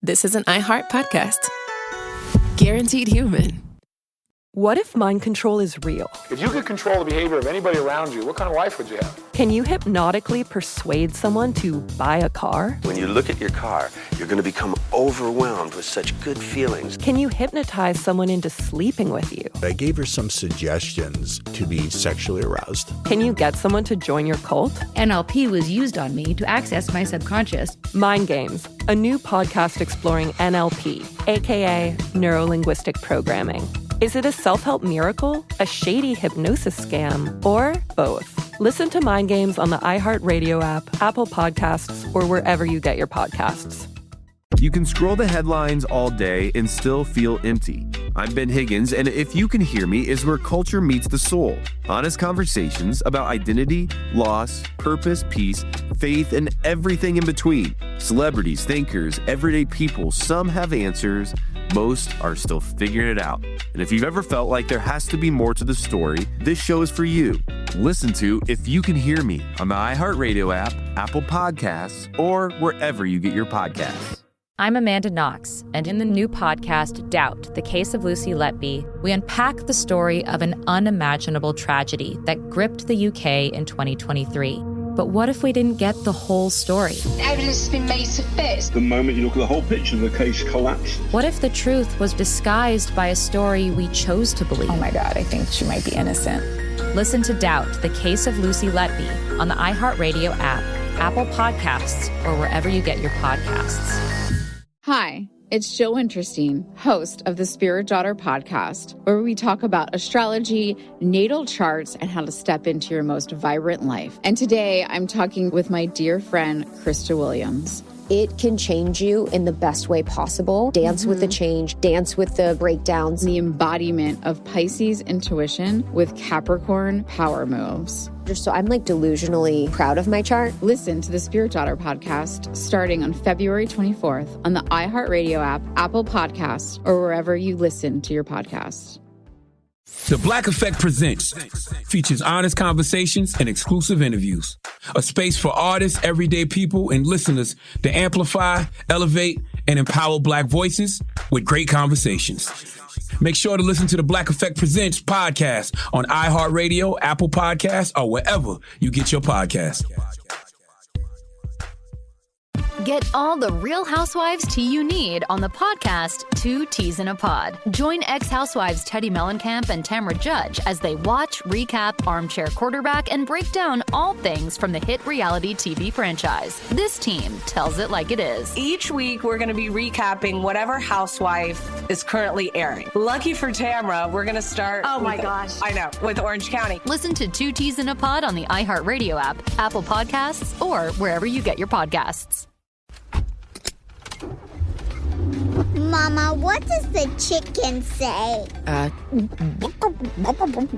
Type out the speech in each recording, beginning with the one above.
this is an iHeart podcast. Guaranteed human. What if mind control is real? If you could control the behavior of anybody around you, what kind of life would you have? Can you hypnotically persuade someone to buy a car? When you look at your car, you're going to become overwhelmed with such good feelings. Can you hypnotize someone into sleeping with you? I gave her some suggestions to be sexually aroused. Can you get someone to join your cult? NLP was used on me to access my subconscious. Mind Games, a new podcast exploring NLP, aka neuro-linguistic programming. Is it a self-help miracle, a shady hypnosis scam, or both? Listen to Mind Games on the iHeartRadio app, Apple Podcasts, or wherever you get your podcasts. You can scroll the headlines all day and still feel empty. I'm Ben Higgins, and If You Can Hear Me is where culture meets the soul. Honest conversations about identity, loss, purpose, peace, faith, and everything in between. Celebrities, thinkers, everyday people, some have answers, most are still figuring it out. And if you've ever felt like there has to be more to the story, this show is for you. Listen to If You Can Hear Me on the iHeartRadio app, Apple Podcasts, or wherever you get your podcasts. I'm Amanda Knox, and in the new podcast, Doubt, The Case of Lucy Letby, we unpack the story of an unimaginable tragedy that gripped the UK in 2023. But what if we didn't get the whole story? Evidence has been made to fit. The moment you look at the whole picture, the case collapsed. What if the truth was disguised by a story we chose to believe? Oh my God, I think she might be innocent. Listen to Doubt, The Case of Lucy Letby on the iHeartRadio app, Apple Podcasts, or wherever you get your podcasts. Hi, it's Jill Winterstein, host of the Spirit Daughter podcast, where we talk about astrology, natal charts, and how to step into your most vibrant life. And today I'm talking with my dear friend, Krista Williams. It can change you in the best way possible. Dance with the change, dance with the breakdowns. The embodiment of Pisces intuition with Capricorn power moves. So I'm like delusionally proud of my chart. Listen to the Spirit Daughter podcast starting on February 24th on the iHeartRadio app, Apple Podcasts, or wherever you listen to your podcasts. The Black Effect Presents features honest conversations and exclusive interviews. A space for artists, everyday people, and listeners to amplify, elevate, and empower Black voices with great conversations. Make sure to listen to the Black Effect Presents podcast on iHeartRadio, Apple Podcasts, or wherever you get your podcasts. Get all the Real Housewives tea you need on the podcast 2 Teas in a Pod. Join ex-housewives Teddi Mellencamp and Tamra Judge as they watch, recap, armchair quarterback, and break down all things from the hit reality TV franchise. This team tells it like it is. Each week, we're going to be recapping whatever housewife is currently airing. Lucky for Tamra, we're going to start... Oh my gosh. I know, with Orange County. Listen to 2 Teas in a Pod on the iHeartRadio app, Apple Podcasts, or wherever you get your podcasts. Mama, what does the chicken say?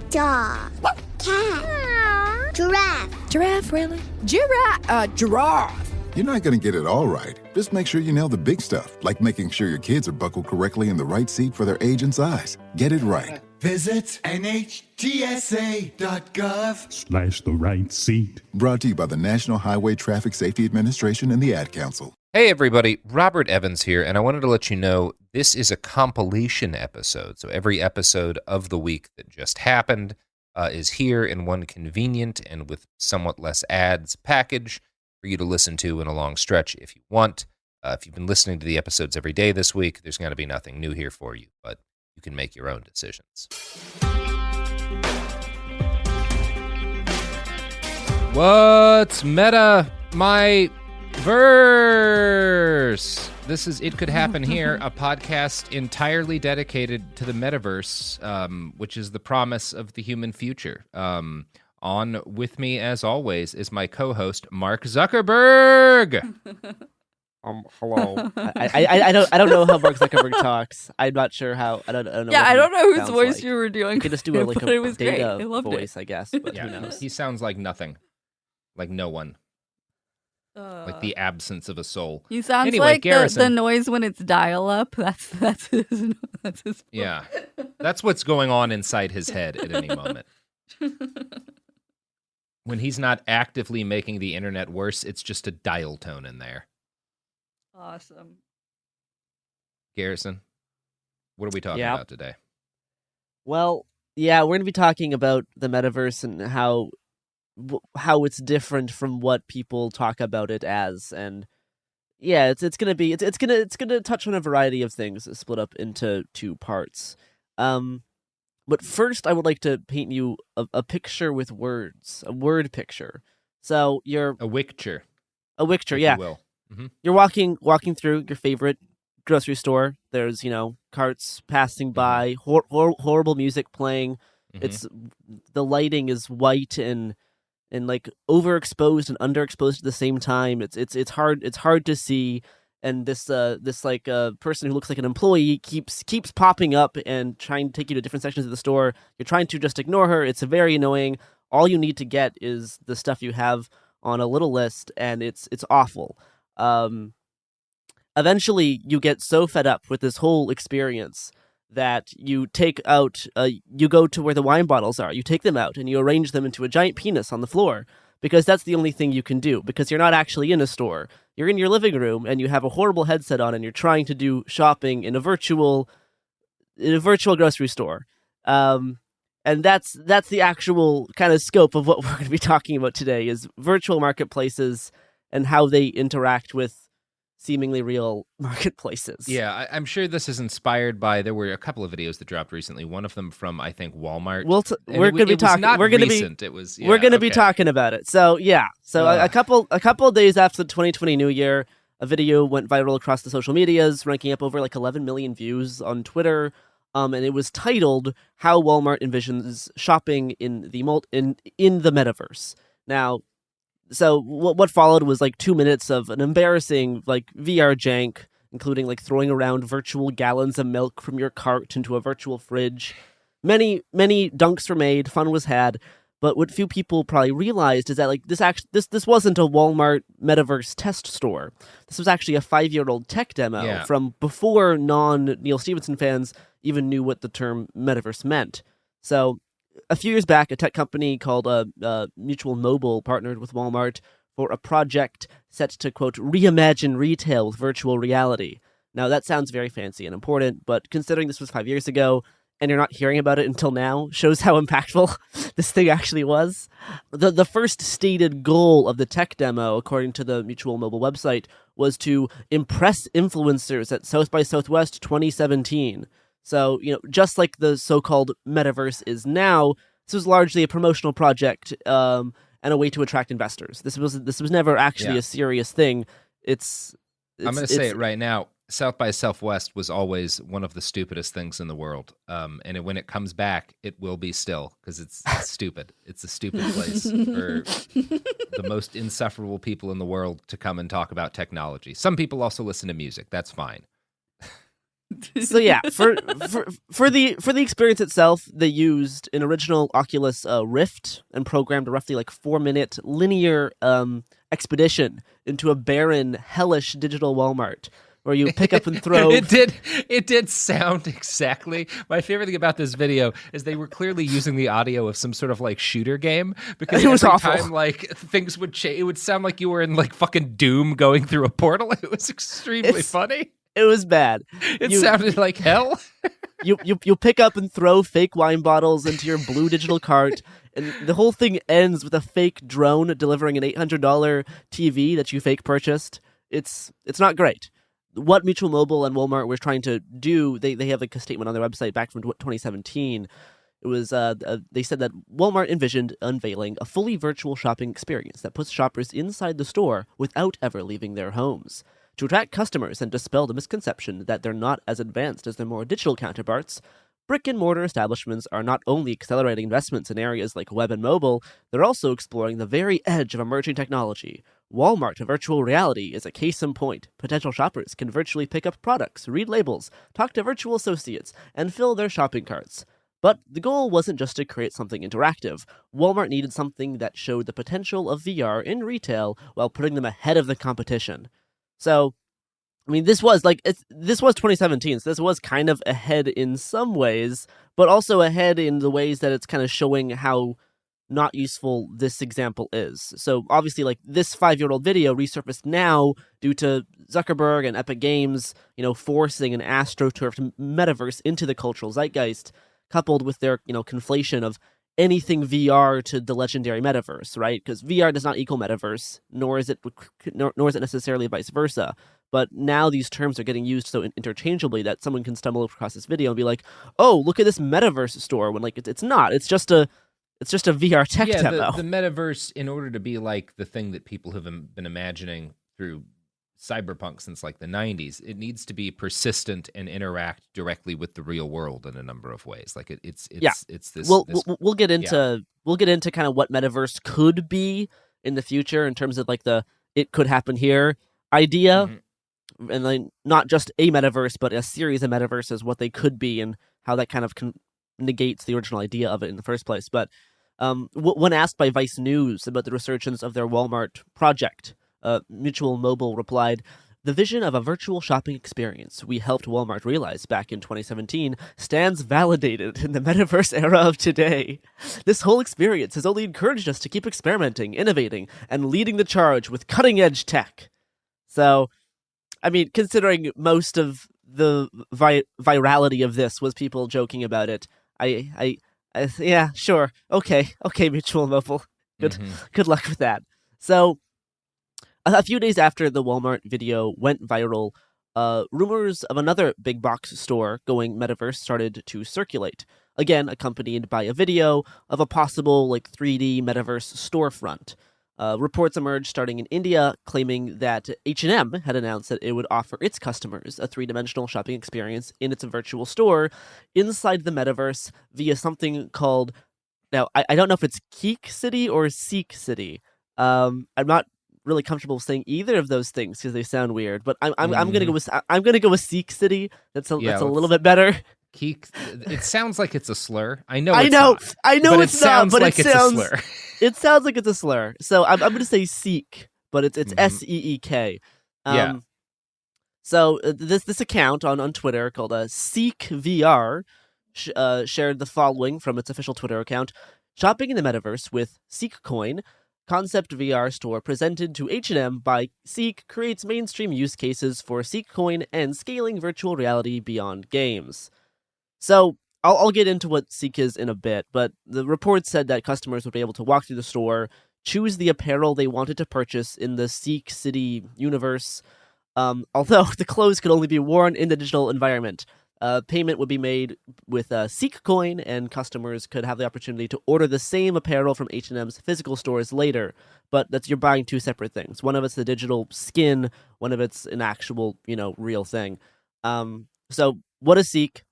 Dog. Cat. Giraffe. Giraffe, really? Giraffe. You're not going to get it all right. Just make sure you nail the big stuff, like making sure your kids are buckled correctly in the right seat for their age and size. Get it right. Visit NHTSA.gov/the right seat. Brought to you by the National Highway Traffic Safety Administration and the Ad Council. Hey everybody, Robert Evans here, and I wanted to let you know this is a compilation episode. So every episode of the week that just happened is here in one convenient and with somewhat less ads package for you to listen to in a long stretch if you want. If you've been listening to the episodes every day this week, there's going to be nothing new here for you, but you can make your own decisions. What's meta? My verse. This is It Could Happen Here, a podcast entirely dedicated to the metaverse, which is the promise of the human future. On with me, as always, is my co-host, Mark Zuckerberg. Hello. I don't know how Mark Zuckerberg talks. I'm not sure how. I don't know. Yeah, I don't know whose voice you were doing. You could just do a but it was great. data I loved voice, it. I guess. But Yeah, who knows? he sounds like nothing, like no one, like the absence of a soul. He sounds anyway, like Garrison, the noise when it's dial-up. That's his. Yeah, that's what's going on inside his head at any moment. When he's not actively making the internet worse, it's just a dial tone in there. Awesome. Garrison, what are we talking about today? Well, yeah, we're going to be talking about the metaverse and how it's different from what people talk about it as, and yeah, it's gonna touch on a variety of things, split up into two parts. But first, I would like to paint you a picture with words, a word picture. So you're a wicture, yeah. You will. Mm-hmm. You're walking through your favorite grocery store. There's carts passing by, horrible music playing. Mm-hmm. It's the lighting is white and like overexposed and underexposed at the same time. It's hard to see. And this person who looks like an employee keeps popping up and trying to take you to different sections of the store. You're trying to just ignore her. It's very annoying. All you need to get is the stuff you have on a little list, and it's awful. Eventually, you get so fed up with this whole experience that you you go to where the wine bottles are. You take them out and you arrange them into a giant penis on the floor, because that's the only thing you can do, because you're not actually in a store. You're in your living room and you have a horrible headset on and you're trying to do shopping in a virtual grocery store. And that's the actual kind of scope of what we're going to be talking about today, is virtual marketplaces and how they interact with seemingly real marketplaces. Yeah, I'm sure this is inspired by. There were a couple of videos that dropped recently. One of them from, I think, Walmart. We're going to be talking. We're going to be talking about it. So yeah, a couple of days after the 2020 New Year, a video went viral across the social medias, ranking up over like 11 million views on Twitter. And it was titled "How Walmart Envisions Shopping in the Metaverse." Now, so what followed was like 2 minutes of an embarrassing like VR jank, including like throwing around virtual gallons of milk from your cart into a virtual fridge. Many dunks were made, fun was had, but what few people probably realized is that like this wasn't a Walmart metaverse test store. This was actually a 5-year-old tech demo from before non-Neil Stephenson fans even knew what the term metaverse meant. So a few years back, a tech company called Mutual Mobile partnered with Walmart for a project set to, quote, reimagine retail with virtual reality. Now, that sounds very fancy and important, but considering this was 5 years ago and you're not hearing about it until now, shows how impactful this thing actually was. The first stated goal of the tech demo, according to the Mutual Mobile website, was to impress influencers at South by Southwest 2017. So, just like the so-called metaverse is now, this was largely a promotional project and a way to attract investors. This was never actually a serious thing. I'm going to say it right now. South by Southwest was always one of the stupidest things in the world. And when it comes back, it will be still, because it's stupid. It's a stupid place for the most insufferable people in the world to come and talk about technology. Some people also listen to music. That's fine. So yeah, for the experience itself, they used an original Oculus Rift and programmed a roughly like 4-minute linear expedition into a barren, hellish digital Walmart, where you pick up and throw. It did sound exactly. My favorite thing about this video is they were clearly using the audio of some sort of like shooter game, because it was every awful. time like things would change, it would sound like you were in like fucking Doom going through a portal. It was extremely funny. It was bad. It sounded like hell. You pick up and throw fake wine bottles into your blue digital cart, and the whole thing ends with a fake drone delivering an $800 TV that you fake purchased. It's not great. What Mutual Mobile and Walmart were trying to do, they have like a statement on their website back from 2017. It was they said that Walmart envisioned unveiling a fully virtual shopping experience that puts shoppers inside the store without ever leaving their homes. To attract customers and dispel the misconception that they're not as advanced as their more digital counterparts, brick-and-mortar establishments are not only accelerating investments in areas like web and mobile, they're also exploring the very edge of emerging technology. Walmart virtual reality is a case in point. Potential shoppers can virtually pick up products, read labels, talk to virtual associates, and fill their shopping carts. But the goal wasn't just to create something interactive. Walmart needed something that showed the potential of VR in retail while putting them ahead of the competition. So, I mean, this was 2017, so this was kind of ahead in some ways, but also ahead in the ways that it's kind of showing how not useful this example is. So obviously, like, this 5-year-old video resurfaced now due to Zuckerberg and Epic Games, forcing an astroturfed metaverse into the cultural zeitgeist, coupled with their, conflation of anything VR to the legendary metaverse, right? Because VR does not equal metaverse, nor is it necessarily vice versa. But now these terms are getting used so interchangeably that someone can stumble across this video and be like, "Oh, look at this metaverse store," when like it's not. It's just a VR tech demo. The metaverse, in order to be like the thing that people have been imagining through cyberpunk since like the 90s, it needs to be persistent and interact directly with the real world in a number of ways. Like it's this. We'll get into kind of what metaverse could be in the future in terms of like the "it could happen here" idea, and like not just a metaverse but a series of metaverses, what they could be and how that kind of negates the original idea of it in the first place. But when asked by Vice News about the resurgence of their Walmart project, Mutual Mobile replied, "The vision of a virtual shopping experience we helped Walmart realize back in 2017 stands validated in the metaverse era of today. This whole experience has only encouraged us to keep experimenting, innovating, and leading the charge with cutting-edge tech." So, I mean, considering most of the virality of this was people joking about it, yeah, sure. Okay, Mutual Mobile. Good luck with that. So, a few days after the Walmart video went viral, rumors of another big box store going metaverse started to circulate, again accompanied by a video of a possible 3D metaverse storefront. Reports emerged starting in India, claiming that H&M had announced that it would offer its customers a three-dimensional shopping experience in its virtual store inside the metaverse via something called, now I don't know if it's Keek City or Seek City. I'm not really comfortable saying either of those things because they sound weird, but I'm gonna go with Seek City. That's a little bit better. Keek. It sounds like it's a slur. I know it's not, but it's a slur. It sounds like it's a slur. So I'm going to say Seek, but it's SEEK. So this account on Twitter called Seek VR shared the following from its official Twitter account: "Shopping in the metaverse with Seek Coin. Concept VR store presented to H&M by Seek creates mainstream use cases for Seek Coin and scaling virtual reality beyond games." So I'll get into what Seek is in a bit, but the report said that customers would be able to walk through the store, choose the apparel they wanted to purchase in the Seek City universe, although the clothes could only be worn in the digital environment. Payment would be made with Seek Coin, and customers could have the opportunity to order the same apparel from H&M's physical stores later, but you're buying two separate things. One of it's the digital skin, one of it's an actual, real thing. So what is Seek?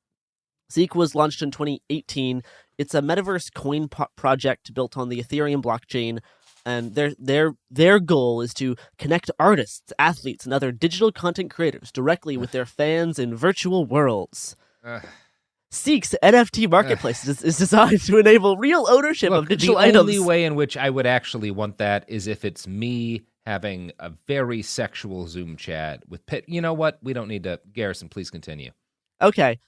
Seek was launched in 2018. It's a metaverse coin project built on the Ethereum blockchain, and their goal is to connect artists, athletes, and other digital content creators directly with their fans in virtual worlds. Seek's NFT marketplace is designed to enable real ownership of digital items. The only way in which I would actually want that is if it's me having a very sexual Zoom chat with Pitt. You know what? We don't need to. Garrison, please continue. Okay.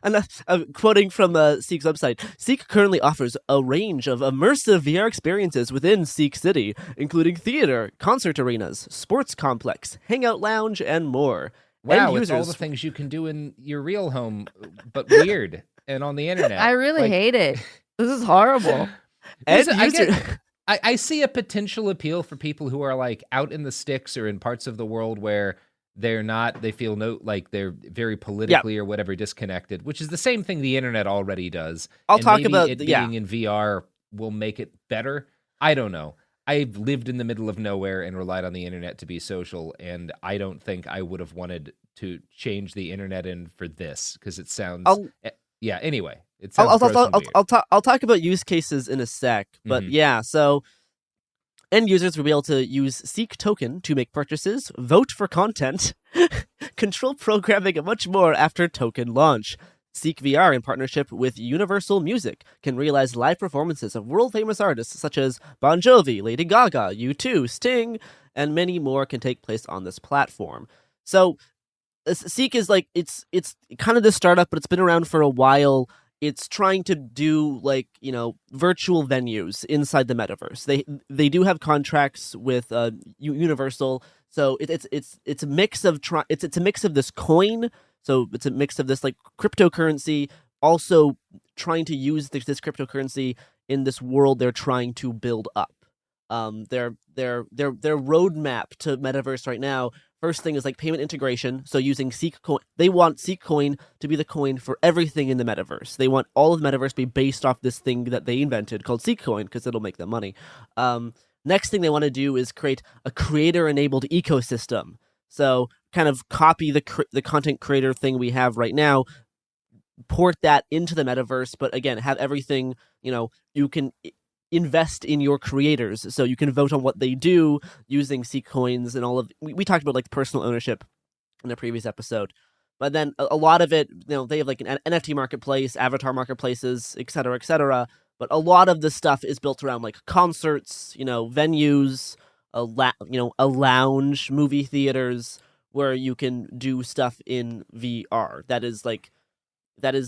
And quoting from Seek's website, Seek currently offers a range of immersive VR experiences within Seek City, including theater, concert arenas, sports complex, hangout lounge, and more. Wow, it's all the things you can do in your real home, but weird and on the internet. I really hate it. This is horrible. I see a potential appeal for people who are out in the sticks or in parts of the world where they feel they're very politically or whatever disconnected, which is the same thing the internet already does. I'll talk about it being in VR will make it better. I don't know. I've lived in the middle of nowhere and relied on the internet to be social, and I don't think I would have wanted to change the internet in for this because it sounds. Anyway, it sounds. I'll talk about use cases in a sec, but so. End users will be able to use Seek Token to make purchases, vote for content, control programming, and much more after token launch. Seek VR, in partnership with Universal Music, can realize live performances of world-famous artists such as Bon Jovi, Lady Gaga, U2, Sting, and many more can take place on this platform. So, Seek is it's kind of the startup, but it's been around for a while. it's trying to do virtual venues inside the metaverse. They do have contracts with Universal, so it's a mix of it's a mix of this coin. So it's a mix of this cryptocurrency, also trying to use this cryptocurrency in this world they're trying to build up. Their roadmap to metaverse right now. First thing is payment integration. So using Seek Coin, they want Seek Coin to be the coin for everything in the metaverse. They want all of the metaverse to be based off this thing that they invented called Seek Coin because it'll make them money. Next thing they want to do is create a creator-enabled ecosystem. So kind of copy the content creator thing we have right now, port that into the metaverse, but again, have everything, you can invest in your creators, so you can vote on what they do using Seek Coins and all of. We talked about personal ownership in the previous episode, but then a lot of it, they have an NFT marketplace, avatar marketplaces, etc. But a lot of the stuff is built around concerts, venues, a lounge, movie theaters where you can do stuff in VR. That is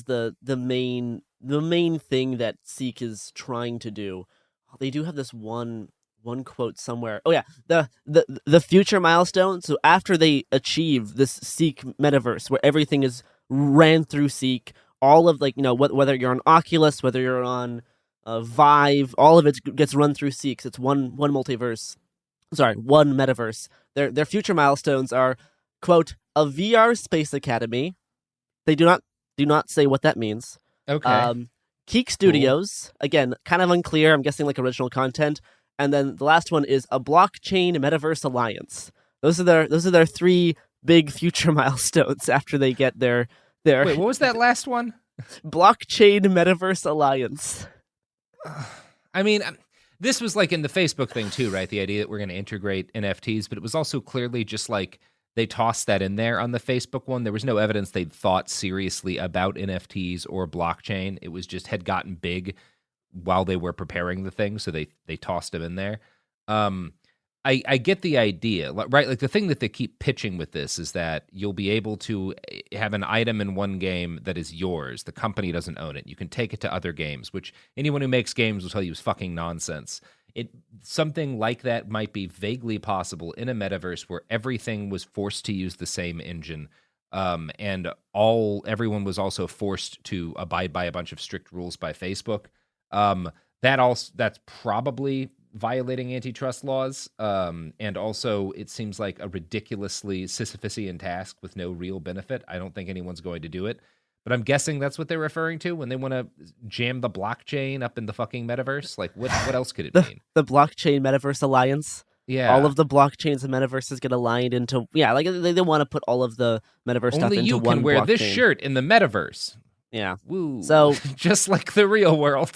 the main thing that Seek is trying to do. They do have this one quote somewhere. Oh yeah, the future milestone. So after they achieve this Seek metaverse where everything is ran through Seek, all of whether you're on Oculus, whether you're on Vive, all of it gets run through Seek. It's one multiverse. Sorry, one metaverse. Their future milestones are, quote, a VR space academy. They do not say what that means. Okay. Keek Studios, again, kind of unclear. I'm guessing original content. And then the last one is a blockchain metaverse alliance. Those are their three big future milestones after they get their. Wait, what was that last one? Blockchain metaverse alliance. I mean, this was in the Facebook thing too, right? The idea that we're going to integrate NFTs, but it was also clearly just they tossed that in there on the Facebook one. There was no evidence they'd thought seriously about NFTs or blockchain. It was just had gotten big while they were preparing the thing, so they tossed them in there. I get the idea, right? The thing that they keep pitching with this is that you'll be able to have an item in one game that is yours. The company doesn't own it. You can take it to other games, which anyone who makes games will tell you is fucking nonsense. Something like that might be vaguely possible in a metaverse where everything was forced to use the same engine, and everyone was also forced to abide by a bunch of strict rules by Facebook. That's probably violating antitrust laws, and also it seems like a ridiculously Sisyphusian task with no real benefit. I don't think anyone's going to do it. But I'm guessing that's what they're referring to when they want to jam the blockchain up in the fucking metaverse. What else could it mean? The blockchain metaverse alliance. Yeah. All of the blockchains and metaverses get aligned into... Yeah, they want to put all of the metaverse stuff into one blockchain. Only you can wear this shirt in the metaverse. Yeah. Woo. So... just like the real world.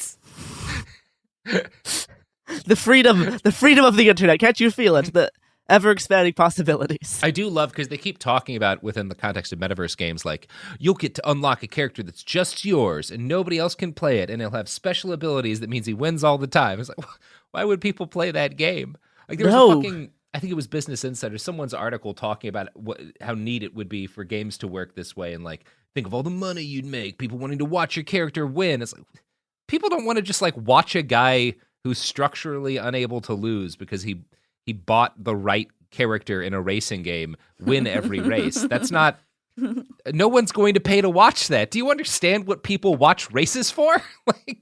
The freedom of the internet. Can't you feel it? The ever-expanding possibilities. I do love, because they keep talking about, within the context of metaverse games, you'll get to unlock a character that's just yours and nobody else can play it, and he'll have special abilities that means he wins all the time. It's why would people play that game? There was a fucking, I think it was Business Insider, someone's article talking about how neat it would be for games to work this way, and think of all the money you'd make, people wanting to watch your character win. It's people don't want to just watch a guy who's structurally unable to lose because he bought the right character in a racing game win every race. That's not... No one's going to pay to watch that. Do you understand what people watch races for?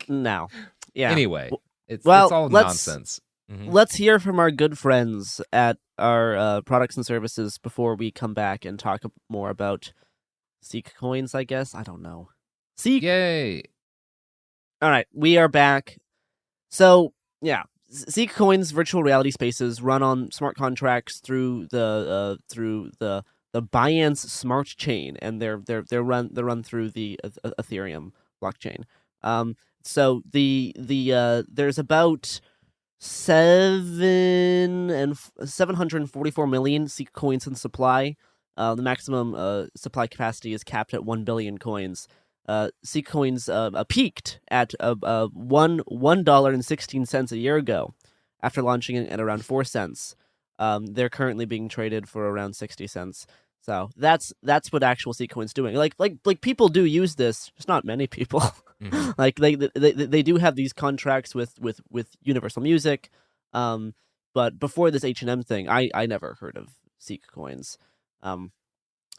No. Yeah. Anyway, it's all nonsense. Let's hear from our good friends at our products and services before we come back and talk more about Seek Coins, I guess. I don't know. Seek. Yay. All right, we are back. So, yeah, Seek Coins virtual reality spaces run on smart contracts through the Binance Smart Chain, and they're run through the Ethereum blockchain. So there's about 744 million Seek Coins in supply. The maximum supply capacity is capped at 1 billion coins. Seek Coins peaked at $1.16 a year ago, after launching it at around 4 cents. They're currently being traded for around 60 cents. So that's what actual Seek Coin's doing. Like people do use this, just not many people. Like they do have these contracts with Universal Music, but before this H&M thing, I never heard of Seek coins.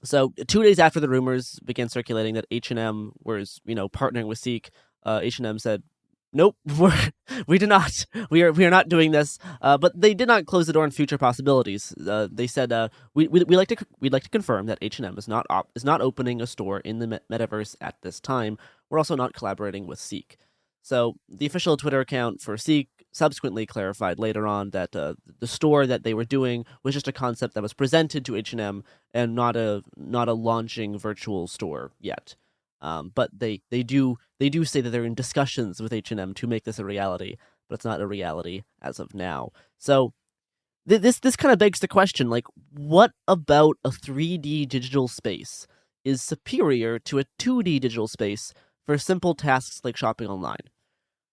So 2 days after the rumors began circulating that H&M was partnering with Seek, H&M said, "Nope, we do not. We are not doing this." But they did not close the door on future possibilities. They said, "We'd like to confirm that H&M is not opening a store in the metaverse at this time. We're also not collaborating with Seek." So the official Twitter account for Seek subsequently clarified later on that the store that they were doing was just a concept that was presented to H&M and not a launching virtual store yet. But they do say that they're in discussions with H&M to make this a reality, but it's not a reality as of now. So this kind of begs the question, like, what about a 3D digital space is superior to a 2D digital space for simple tasks like shopping online?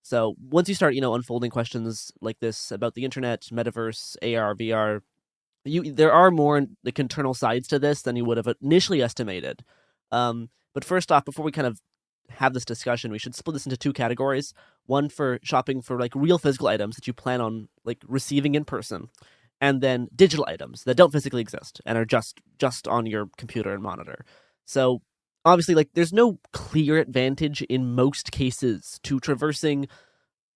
So once you start, unfolding questions like this about the internet, metaverse, AR, VR, there are more like internal sides to this than you would have initially estimated. But first off, before we kind of have this discussion, we should split this into two categories. One for shopping for like real physical items that you plan on like receiving in person, and then digital items that don't physically exist and are just on your computer and monitor. So obviously, like, there's no clear advantage in most cases to traversing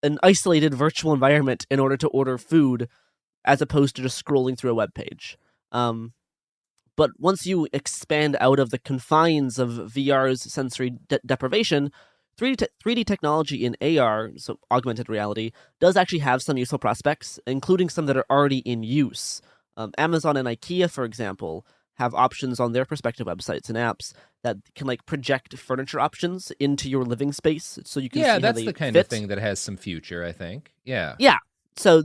an isolated virtual environment in order to order food as opposed to just scrolling through a web page. But once you expand out of the confines of VR's sensory deprivation, 3D technology in AR, so augmented reality, does actually have some useful prospects, including some that are already in use. Amazon and IKEA, for example, have options on their respective websites and apps that can like project furniture options into your living space, so you can see how that's they the kind fit. of thing that has some future, I think. Yeah. So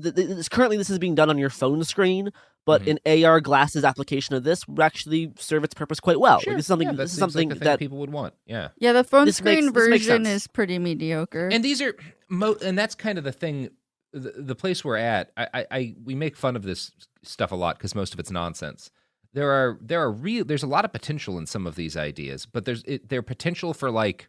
currently this is being done on your phone screen, but an AR glasses application of this would actually serve its purpose quite well. Sure. Like, this is something like that people would want. Yeah. Yeah, the phone This screen makes version sense. is pretty mediocre. And these are and that's kind of the thing. The place we're at, we make fun of this stuff a lot because most of it's nonsense. There's a lot of potential in some of these ideas, but there's potential for like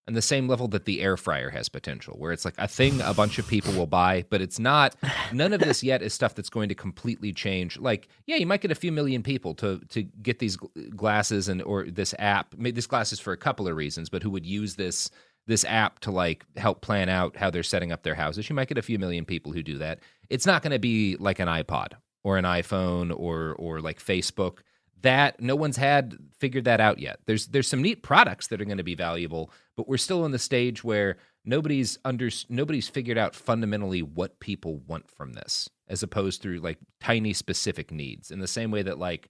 on the same level that the air fryer has potential, where it's like a thing a bunch of people will buy, but it's not. None of this yet is stuff that's going to completely change. Like, yeah, you might get a few million people to get these glasses or this app. This glasses for a couple of reasons, but who would use this app to like help plan out how they're setting up their houses. You might get a few million people who do that. It's not going to be like an iPod or an iPhone or like Facebook. That no one's figured that out yet. There's some neat products that are going to be valuable, but we're still in the stage where nobody's figured out fundamentally what people want from this, as opposed to like tiny specific needs. In the same way that like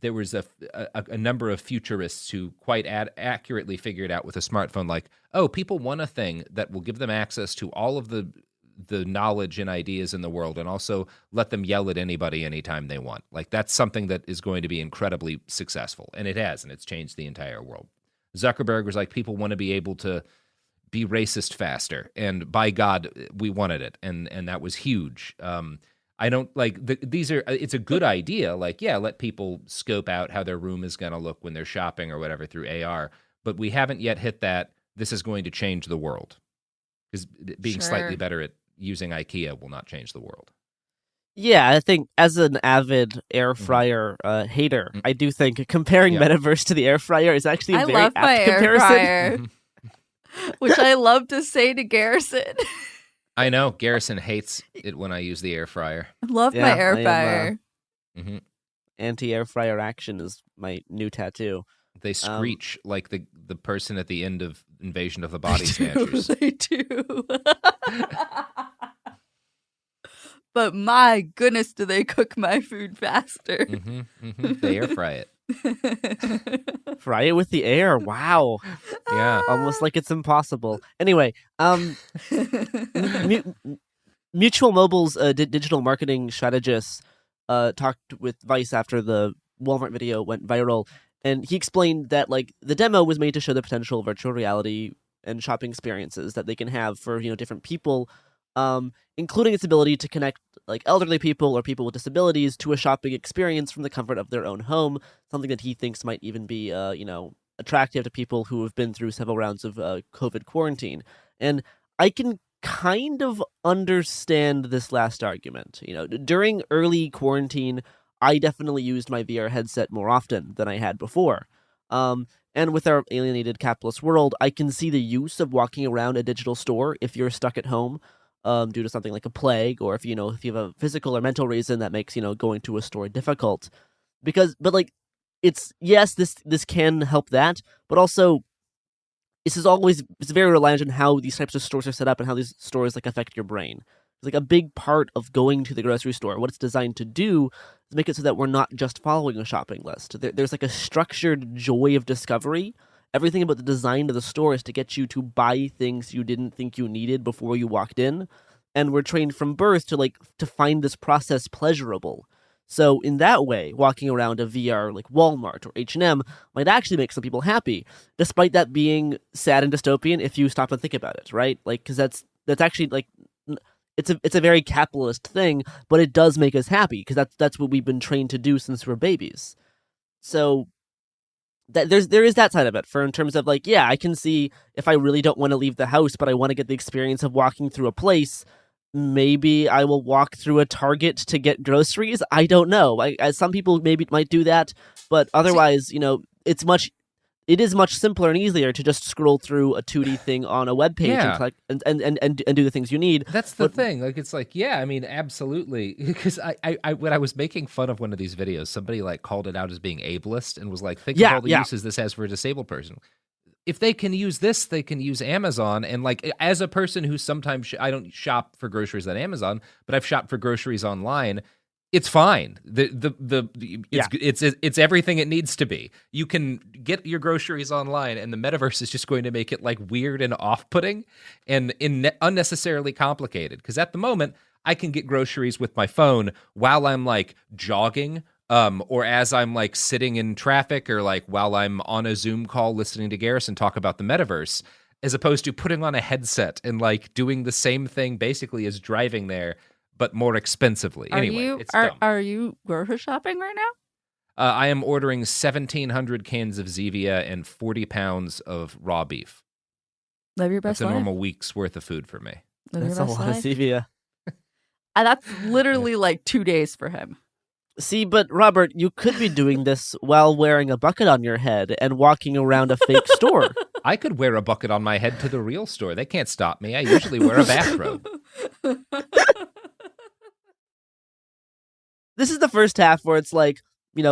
there was a number of futurists who quite accurately figured out with a smartphone, like, oh, people want a thing that will give them access to all of the knowledge and ideas in the world, and also let them yell at anybody anytime they want. Like, that's something that is going to be incredibly successful, and it has, and it's changed the entire world. Zuckerberg was like, people want to be able to be racist faster, and by God, we wanted it, and that was huge. I don't like it's a good idea. Like, yeah, let people scope out how their room is going to look when they're shopping or whatever through AR, but we haven't yet hit that. This is going to change the world, because being slightly better at using IKEA will not change the world. Yeah, I think as an avid air fryer hater, I do think comparing Metaverse to the air fryer is actually a very love my apt comparison. air fryer, which I love to say to Garrison. I know Garrison hates it when I use the air fryer. I love my air fryer. Anti-air fryer action is my new tattoo. They screech like the person at the end of Invasion of the Body Snatchers. They do. But my goodness, do they cook my food faster? They air fry it. Fry it with the air. Wow. Yeah. Almost like it's impossible. Anyway, Mutual Mobile's digital marketing strategist talked with Vice after the Walmart video went viral. And he explained that like the demo was made to show the potential virtual reality and shopping experiences that they can have for different people, including its ability to connect like elderly people or people with disabilities to a shopping experience from the comfort of their own home. Something that he thinks might even be attractive to people who have been through several rounds of COVID quarantine. And I can kind of understand this last argument. During early quarantine, I definitely used my VR headset more often than I had before. And with our alienated capitalist world, I can see the use of walking around a digital store if you're stuck at home due to something like a plague, or if you have a physical or mental reason that makes going to a store difficult. This can help that, but also it's very reliant on how these types of stores are set up and how these stores affect your brain. It's a big part of going to the grocery store. What it's designed to do is make it so that we're not just following a shopping list. There's a structured joy of discovery. Everything about the design of the store is to get you to buy things you didn't think you needed before you walked in. And we're trained from birth to find this process pleasurable. So in that way, walking around a VR like Walmart or H&M might actually make some people happy, despite that being sad and dystopian if you stop and think about it, right? Because that's actually it's a very capitalist thing, but it does make us happy because that's what we've been trained to do since we're babies. So there is that side of it in terms of I can see if I really don't want to leave the house, but I want to get the experience of walking through a place. Maybe I will walk through a Target to get groceries. I don't know. Some people maybe might do that, but otherwise, it is much simpler and easier to just scroll through a 2D thing on a web page and do the things you need. That's the thing. Absolutely. Because I when I was making fun of one of these videos, somebody called it out as being ableist and was think of all the uses this has for a disabled person. If they can use this, they can use Amazon. And as a person who sometimes I don't shop for groceries at Amazon, but I've shopped for groceries online, it's fine. It's everything it needs to be. You can get your groceries online, and the metaverse is just going to make it weird and off-putting and unnecessarily complicated. Because at the moment, I can get groceries with my phone while I'm jogging. Or as I'm sitting in traffic, or while I'm on a Zoom call listening to Garrison talk about the metaverse, as opposed to putting on a headset and doing the same thing basically as driving there, but more expensively. Are you grocery shopping right now? I am ordering 1,700 cans of Zevia and 40 pounds of raw beef. Live your best life. That's a normal week's worth of food for me. That's a lot of Zevia. That's literally 2 days for him. See, but Robert, you could be doing this while wearing a bucket on your head and walking around a fake store. I could wear a bucket on my head to the real store. They can't stop me. I usually wear a bathrobe. This is the first half where it's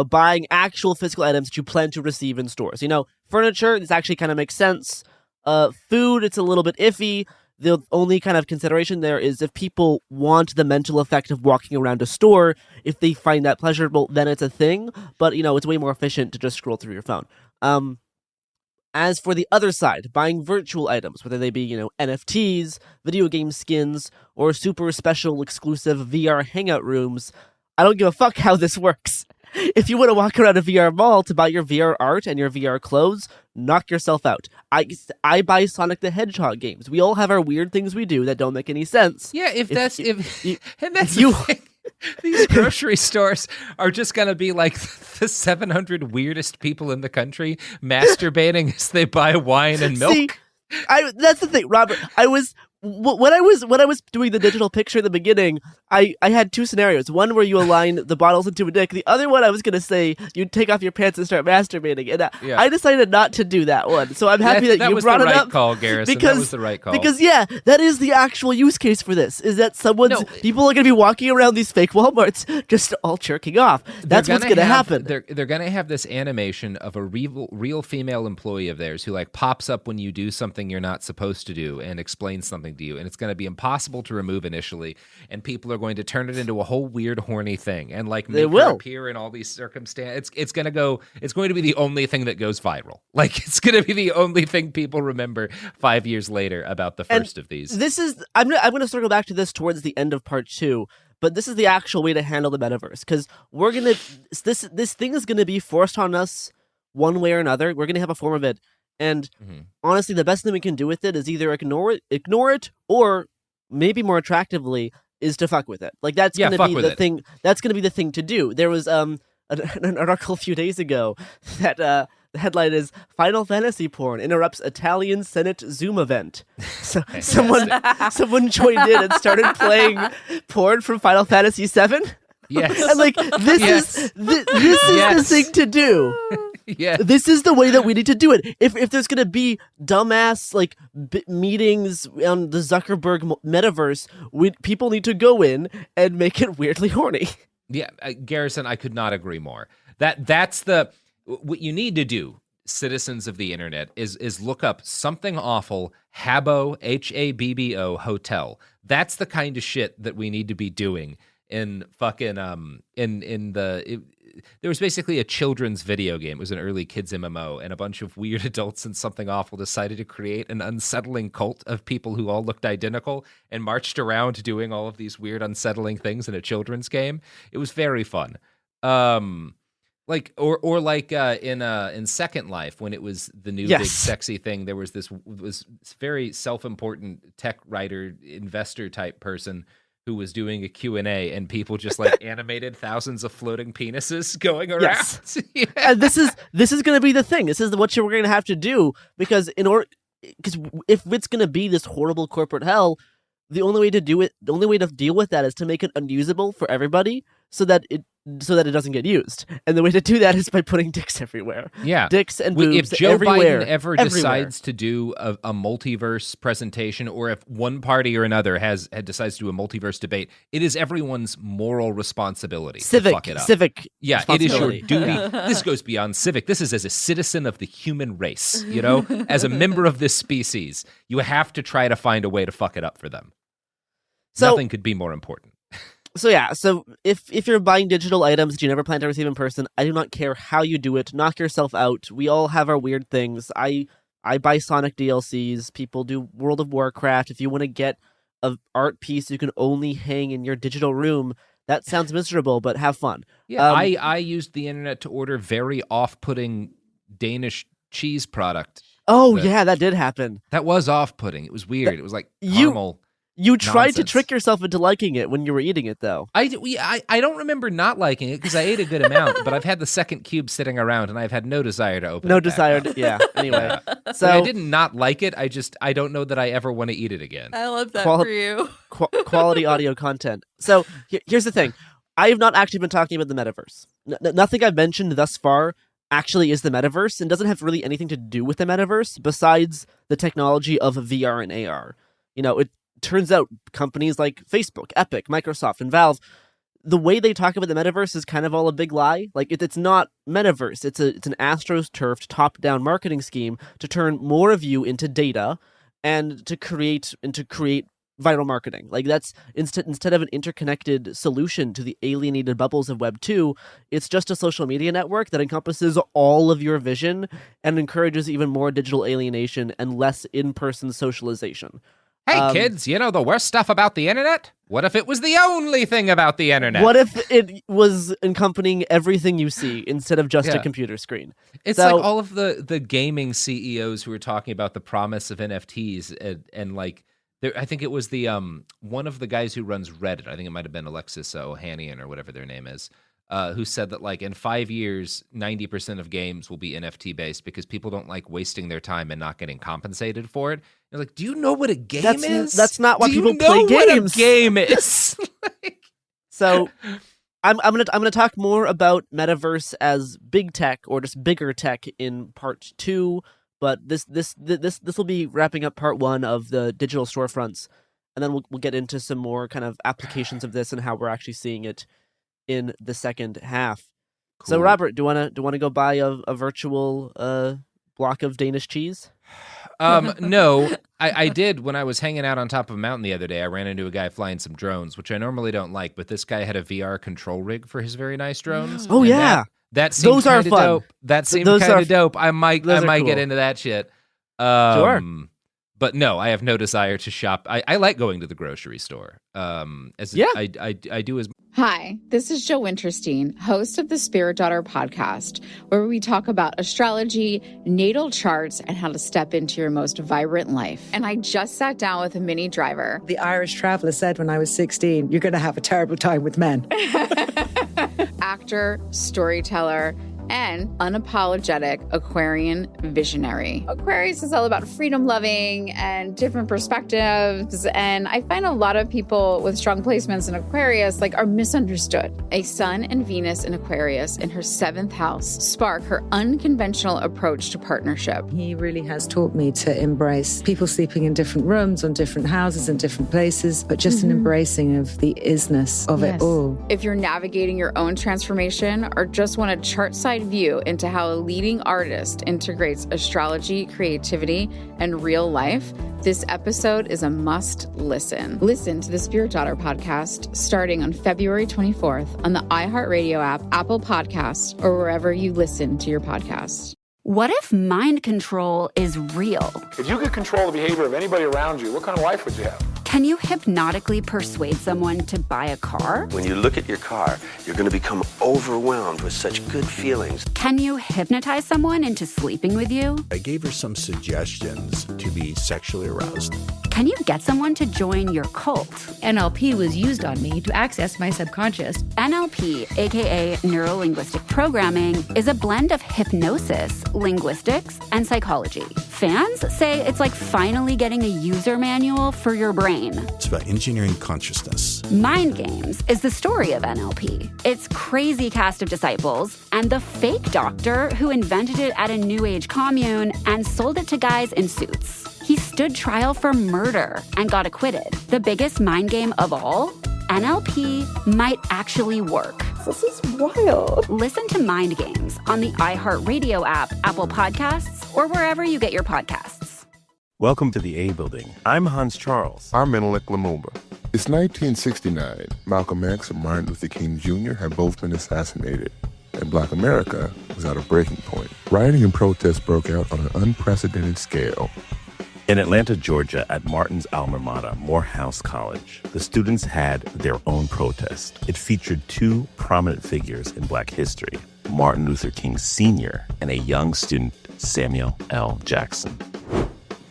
buying actual physical items that you plan to receive in stores. Furniture, this actually kind of makes sense. Food, it's a little bit iffy. The only kind of consideration there is if people want the mental effect of walking around a store, if they find that pleasurable, then it's a thing. But, it's way more efficient to just scroll through your phone. As for the other side, buying virtual items, whether they be, NFTs, video game skins, or super special exclusive VR hangout rooms, I don't give a fuck how this works. If you want to walk around a VR mall to buy your VR art and your VR clothes, knock yourself out. I buy Sonic the Hedgehog games. We all have our weird things we do that don't make any sense. Yeah, these grocery stores are just going to be the 700 weirdest people in the country masturbating as they buy wine and milk. See, that's the thing, Robert. When I was doing the digital picture at the beginning, I had two scenarios. One where you align the bottles into a dick. The other one I was going to say you'd take off your pants and start masturbating. And I decided not to do that one. So I'm happy that you brought it up. That was the right call, Garrison. That was the right call. Because, that is the actual use case for this, is that people are going to be walking around these fake Walmarts just all jerking off. That's what's going to happen. They're going to have this animation of a real female employee of theirs who pops up when you do something you're not supposed to do and explains something to you, and it's going to be impossible to remove initially, and people are going to turn it into a whole weird horny thing and make her appear in all these circumstances. It's going to be the only thing that goes viral. It's going to be the only thing people remember 5 years later about the first of these. I'm going to circle back to this towards the end of part 2, but this is the actual way to handle the metaverse, because this thing is going to be forced on us one way or another. We're going to have a form of it. And honestly, the best thing we can do with it is either ignore it, or maybe more attractively is to fuck with it. That's going to be the thing. That's going to be the thing to do. There was an article a few days ago that The headline is Final Fantasy porn interrupts Italian Senate Zoom event. So someone joined in and started playing porn from Final Fantasy VII. Yes. And like this is the thing to do. Yeah. This is the way that we need to do it. If there's going to be dumbass like meetings on the Zuckerberg metaverse, people need to go in and make it weirdly horny. Yeah, Garrison, I could not agree more. That's what you need to do, citizens of the internet, is look up something awful, Habbo, Habbo hotel. That's the kind of shit that we need to be doing in fucking there was basically a children's video game. It was an early kids MMO, and a bunch of weird adults and something awful decided to create an unsettling cult of people who all looked identical and marched around doing all of these weird, unsettling things in a children's game. It was very fun. In Second Life, when it was the new big sexy thing, there was this very self-important tech writer, investor type person who was doing a Q&A, and people just like animated thousands of floating penises going around. Yes. Yeah. And this is going to be the thing. This is what you're going to have to do, because if it's going to be this horrible corporate hell, the only way to deal with that is to make it unusable for everybody, so that it doesn't get used. And the way to do that is by putting dicks everywhere. Yeah. Dicks and boobs if Joe everywhere. Biden ever decides to do a multiverse presentation, or if one party or another decides to do a multiverse debate, it is everyone's moral responsibility to fuck it up. Civic Yeah, it is your duty. This goes beyond civic. This is as a citizen of the human race, as a member of this species, you have to try to find a way to fuck it up for them. Nothing could be more important. So if you're buying digital items that you never plan to receive in person, I do not care how you do it. Knock yourself out. We all have our weird things. I buy Sonic DLCs. People do World of Warcraft. If you want to get an art piece you can only hang in your digital room, that sounds miserable, but have fun. Yeah, I used the internet to order very off-putting Danish cheese product. Oh, yeah, that did happen. That was off-putting. It was weird. It was like caramel. You tried to trick yourself into liking it when you were eating it, though. I don't remember not liking it, because I ate a good amount, but I've had the second cube sitting around, and I've had no desire to open it. No desire to, yeah. Anyway. So I didn't not like it. I don't know that I ever want to eat it again. I love that for you. Quality audio content. So here's the thing. I have not actually been talking about the metaverse. Nothing I've mentioned thus far actually is the metaverse, and doesn't have really anything to do with the metaverse besides the technology of VR and AR. It turns out companies like Facebook, Epic, Microsoft, and Valve, the way they talk about the metaverse is kind of all a big lie. Like it's not metaverse. It's an astroturfed top-down marketing scheme to turn more of you into data and to create viral marketing. Like that's instead of an interconnected solution to the alienated bubbles of Web 2, it's just a social media network that encompasses all of your vision and encourages even more digital alienation and less in-person socialization. Hey, kids, the worst stuff about the internet? What if it was the only thing about the internet? What if it was encompassing everything you see instead of just a computer screen? It's like all of the gaming CEOs who were talking about the promise of NFTs and like, I think it was the one of the guys who runs Reddit, I think it might have been Alexis Ohanian or whatever their name is, who said that like in 5 years, 90% of games will be NFT based because people don't like wasting their time and not getting compensated for it. You're like, do you know what a game is? That's not why people play games. What a game is? So I'm gonna talk more about metaverse as big tech or just bigger tech in part 2. But this will be wrapping up part 1 of the digital storefronts, and then we'll get into some more kind of applications of this and how we're actually seeing it in the second half. Cool. So Robert, do you wanna go buy a virtual block of Danish cheese? No, I did when I was hanging out on top of a mountain the other day. I ran into a guy flying some drones, which I normally don't like, but this guy had a VR control rig for his very nice drones. Oh yeah. That seems kind of dope. That seems kind of dope. I might cool. get into that shit. Sure. But no, I have no desire to shop. I like going to the grocery store. I do as. Hi, this is Joe Winterstein, host of the Spirit Daughter podcast, where we talk about astrology, natal charts, and how to step into your most vibrant life. And I just sat down with a Minnie Driver. The Irish traveller said when I was 16, you're going to have a terrible time with men. Actor, storyteller, and unapologetic Aquarian visionary. Aquarius is all about freedom loving and different perspectives, and I find a lot of people with strong placements in Aquarius are misunderstood. A Sun and Venus in Aquarius in her 7th house spark her unconventional approach to partnership. He really has taught me to embrace people sleeping in different rooms, on different houses, in different places, but just an embracing of the isness of it all. If you're navigating your own transformation or just want a chart-side view into how a leading artist integrates astrology, creativity, and real life, this episode is a must listen. Listen to the Spirit Daughter podcast starting on February 24th on the iHeartRadio app, Apple Podcasts, or wherever you listen to your podcasts. What if mind control is real? If you could control the behavior of anybody around you, what kind of life would you have? Can you hypnotically persuade someone to buy a car? When you look at your car, you're going to become overwhelmed with such good feelings. Can you hypnotize someone into sleeping with you? I gave her some suggestions to be sexually aroused. Can you get someone to join your cult? NLP was used on me to access my subconscious. NLP, aka Neuro-Linguistic Programming, is a blend of hypnosis, linguistics, and psychology. Fans say it's like finally getting a user manual for your brain. It's about engineering consciousness. Mind Games is the story of NLP. Its crazy cast of disciples and the fake doctor who invented it at a New Age commune and sold it to guys in suits. He stood trial for murder and got acquitted. The biggest mind game of all? NLP might actually work. This is wild. Listen to Mind Games on the iHeartRadio app, Apple Podcasts, or wherever you get your podcasts. Welcome to the A Building. I'm Hans Charles. I'm Menelik Lumumba. It's 1969. Malcolm X and Martin Luther King Jr. had both been assassinated, and Black America was at a breaking point. Rioting and protests broke out on an unprecedented scale. In Atlanta, Georgia, at Martin's alma mater, Morehouse College, the students had their own protest. It featured two prominent figures in Black history, Martin Luther King Sr. and a young student, Samuel L. Jackson.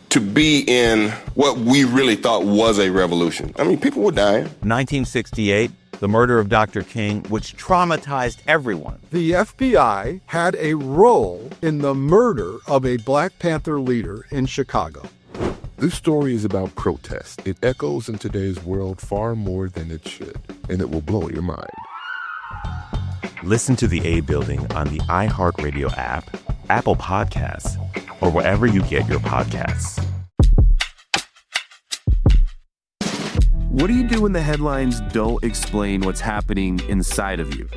To be in what we really thought was a revolution. I mean, people were dying. 1968, the murder of Dr. King, which traumatized everyone. The FBI had a role in the murder of a Black Panther leader in Chicago. This story is about protest. It echoes in today's world far more than it should, and it will blow your mind. Listen to the A Building on the iHeartRadio app, Apple Podcasts, or wherever you get your podcasts. What do you do when the headlines don't explain what's happening inside of you?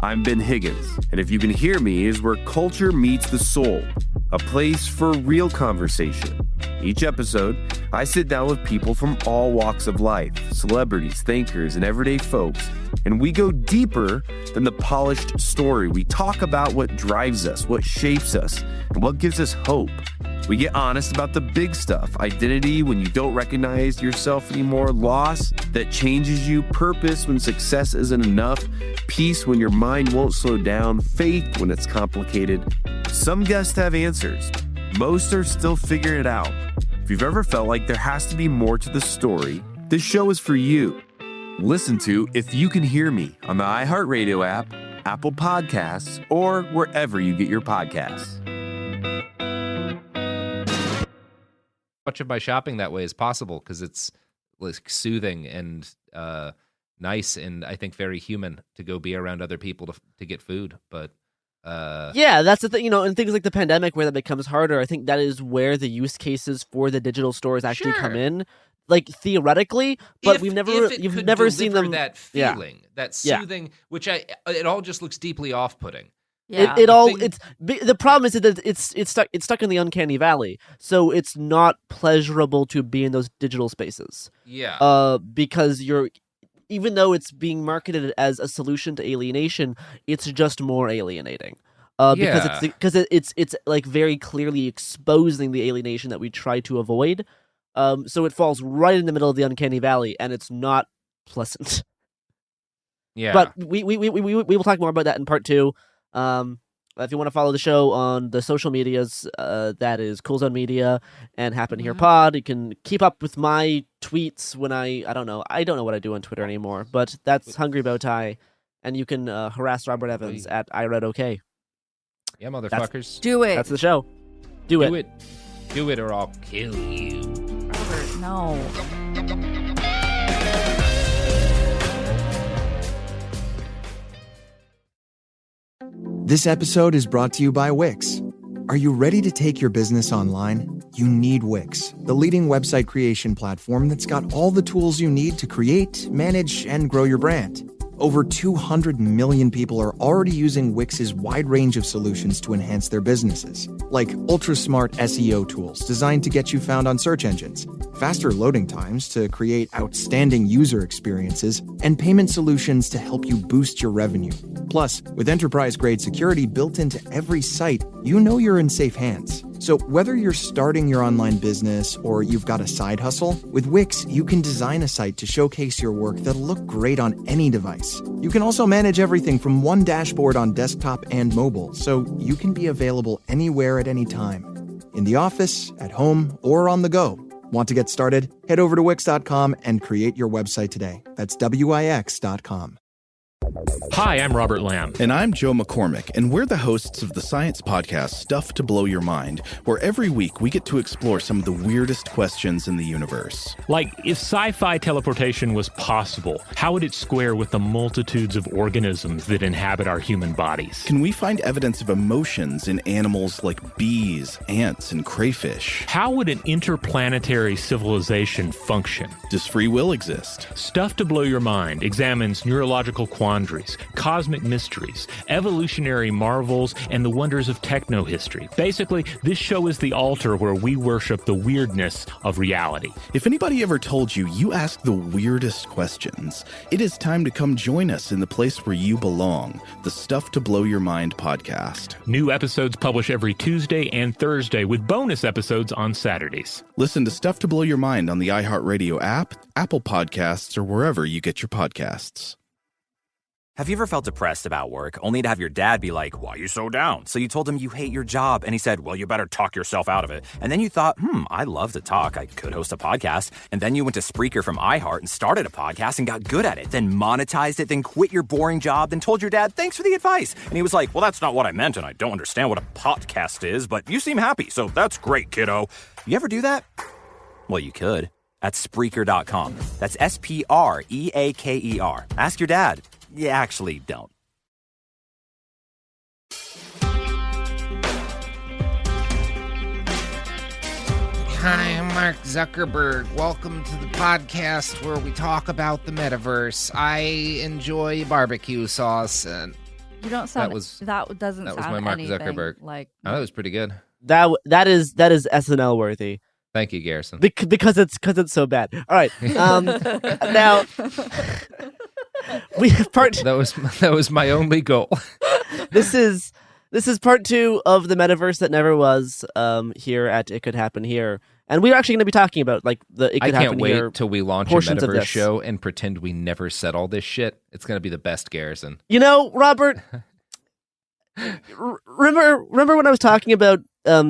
I'm Ben Higgins, and if you can hear me is where culture meets the soul, a place for real conversation. Each episode, I sit down with people from all walks of life, celebrities, thinkers, and everyday folks, and we go deeper than the polished story. We talk about what drives us, what shapes us, and what gives us hope. We get honest about the big stuff, identity when you don't recognize yourself anymore, loss that changes you, purpose when success isn't enough, peace when your mind won't slow down, faith when it's complicated. Some guests have answers. Most are still figuring it out. If you've ever felt like there has to be more to the story, this show is for you. Listen to If You Can Hear Me on the iHeartRadio app, Apple Podcasts, or wherever you get your podcasts. Much of my shopping that way as possible because it's like soothing and nice, and I think very human to go be around other people to get food. But yeah, that's the thing, in things like the pandemic where that becomes harder. I think that is where the use cases for the digital stores actually come in. Like theoretically, but you've never seen them that feeling, that soothing, which it all just looks deeply off-putting. Yeah. The problem is that it's stuck in the uncanny valley, so it's not pleasurable to be in those digital spaces. Yeah. Because even though it's being marketed as a solution to alienation, it's just more alienating. Because it's like very clearly exposing the alienation that we try to avoid. So it falls right in the middle of the uncanny valley, and it's not pleasant. Yeah. But we will talk more about that in part 2. If you want to follow the show on the social medias, that is Cool Zone Media and Happen Here Pod. You can keep up with my tweets when I don't know what I do on Twitter anymore, but that's Hungry Bowtie, and you can harass Robert Evans at I Read OK. Yeah, motherfuckers. Do it. That's the show. Do it. Do it or I'll kill you. Robert, no. This episode is brought to you by Wix. Are you ready to take your business online? You need Wix, the leading website creation platform that's got all the tools you need to create, manage, and grow your brand. Over 200 million people are already using Wix's wide range of solutions to enhance their businesses, like ultra-smart SEO tools designed to get you found on search engines, faster loading times to create outstanding user experiences, and payment solutions to help you boost your revenue. Plus, with enterprise-grade security built into every site, you know you're in safe hands. So whether you're starting your online business or you've got a side hustle, with Wix, you can design a site to showcase your work that'll look great on any device. You can also manage everything from one dashboard on desktop and mobile, so you can be available anywhere at any time. In the office, at home, or on the go. Want to get started? Head over to Wix.com and create your website today. That's Wix.com. Hi, I'm Robert Lamb. And I'm Joe McCormick, and we're the hosts of the science podcast Stuff to Blow Your Mind, where every week we get to explore some of the weirdest questions in the universe. Like, if sci-fi teleportation was possible, how would it square with the multitudes of organisms that inhabit our human bodies? Can we find evidence of emotions in animals like bees, ants, and crayfish? How would an interplanetary civilization function? Does free will exist? Stuff to Blow Your Mind examines neurological quandaries, cosmic mysteries, evolutionary marvels, and the wonders of techno-history. Basically, this show is the altar where we worship the weirdness of reality. If anybody ever told you you ask the weirdest questions, it is time to come join us in the place where you belong, the Stuff to Blow Your Mind podcast. New episodes publish every Tuesday and Thursday, with bonus episodes on Saturdays. Listen to Stuff to Blow Your Mind on the iHeartRadio app, Apple Podcasts, or wherever you get your podcasts. Have you ever felt depressed about work, only to have your dad be like, "Why are you so down?" So you told him you hate your job, and he said, "Well, you better talk yourself out of it." And then you thought, I love to talk. I could host a podcast. And then you went to Spreaker from iHeart and started a podcast and got good at it, then monetized it, then quit your boring job, then told your dad, "Thanks for the advice." And he was like, "Well, that's not what I meant, and I don't understand what a podcast is, but you seem happy, so that's great, kiddo." You ever do that? Well, you could. At Spreaker.com. That's Spreaker. Ask your dad. You actually don't. Hi, I'm Mark Zuckerberg. Welcome to the podcast where we talk about the metaverse. I enjoy barbecue sauce, and you don't sound. That doesn't that sound was my Mark Zuckerberg. Like that was pretty good. That is SNL worthy. Thank you, Garrison. Because it's so bad. All right. Now we have part. That was my only goal. This is part 2 of the metaverse that never was. Here at It Could Happen Here, and we're actually going to be talking about like the It Could Happen Here. I can't wait till we launch a metaverse show and pretend we never said all this shit. It's going to be the best, Garrison. You know, Robert. Remember when I was talking about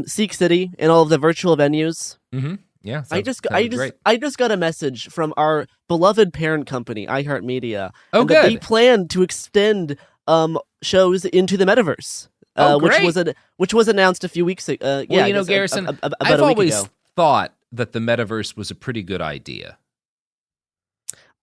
Seek City and all of the virtual venues? Mm-hmm. Yeah, I just got a message from our beloved parent company, iHeartMedia. Oh, and good. That they plan to extend shows into the metaverse. Which was announced a few weeks ago. Well, you know, Garrison, I've always thought that the metaverse was a pretty good idea.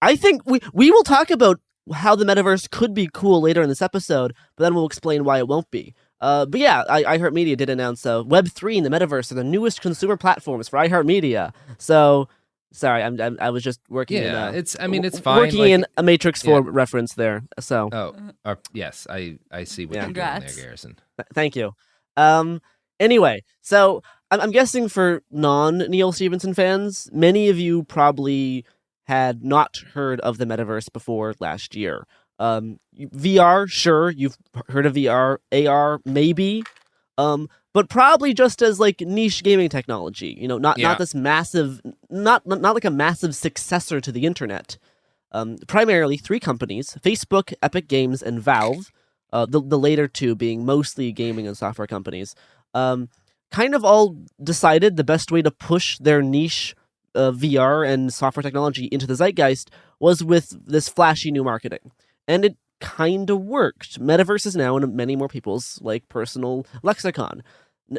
I think we will talk about how the metaverse could be cool later in this episode, but then we'll explain why it won't be. But yeah, iHeartMedia did announce Web3 and the metaverse are the newest consumer platforms for iHeartMedia. So, sorry, I was just working. Yeah, it's fine. Working in a Matrix 4 reference there. So, yes, I see what you're doing there, Garrison. Thank you. Anyway, so I'm guessing for non-Neil Stephenson fans, many of you probably had not heard of the metaverse before last year. VR, sure, you've heard of VR, AR, maybe, but probably just as like niche gaming technology. You know, not this massive, not like a massive successor to the internet. Primarily 3 companies: Facebook, Epic Games, and Valve. The later 2 being mostly gaming and software companies. Kind of all decided the best way to push their niche VR and software technology into the zeitgeist was with this flashy new marketing. And it kind of worked. Metaverse is now in many more people's like personal lexicon.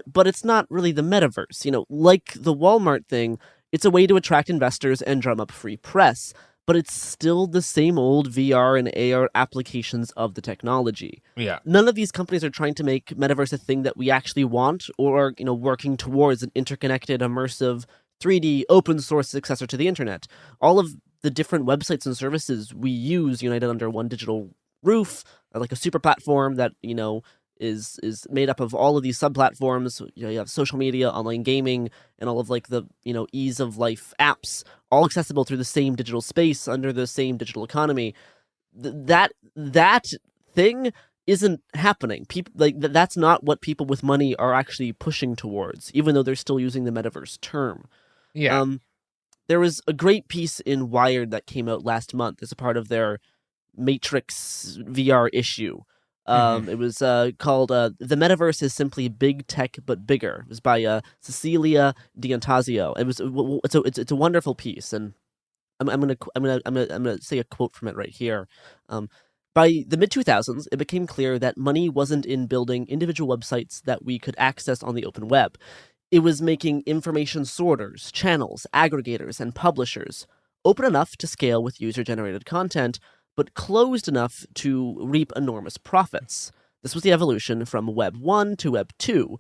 But it's not really the metaverse. Like the Walmart thing, it's a way to attract investors and drum up free press, but it's still the same old VR and AR applications of the technology. Yeah. None of these companies are trying to make metaverse a thing that we actually want or are, working towards an interconnected, immersive, 3D, open source successor to the internet. All of the different websites and services we use united under one digital roof, like a super platform that, is made up of all of these sub-platforms. You have social media, online gaming, and all of like the, ease of life apps, all accessible through the same digital space under the same digital economy. That thing isn't happening. People that's not what people with money are actually pushing towards, even though they're still using the metaverse term. Yeah. There was a great piece in Wired that came out last month as a part of their Matrix VR issue. It was called "The Metaverse is Simply Big Tech but Bigger." It was by Cecilia D'Antasio. It's a wonderful piece, and I'm gonna say a quote from it right here. By the mid-2000s, it became clear that money wasn't in building individual websites that we could access on the open web. It was making information sorters, channels, aggregators, and publishers open enough to scale with user-generated content, but closed enough to reap enormous profits. This was the evolution from Web 1 to Web 2.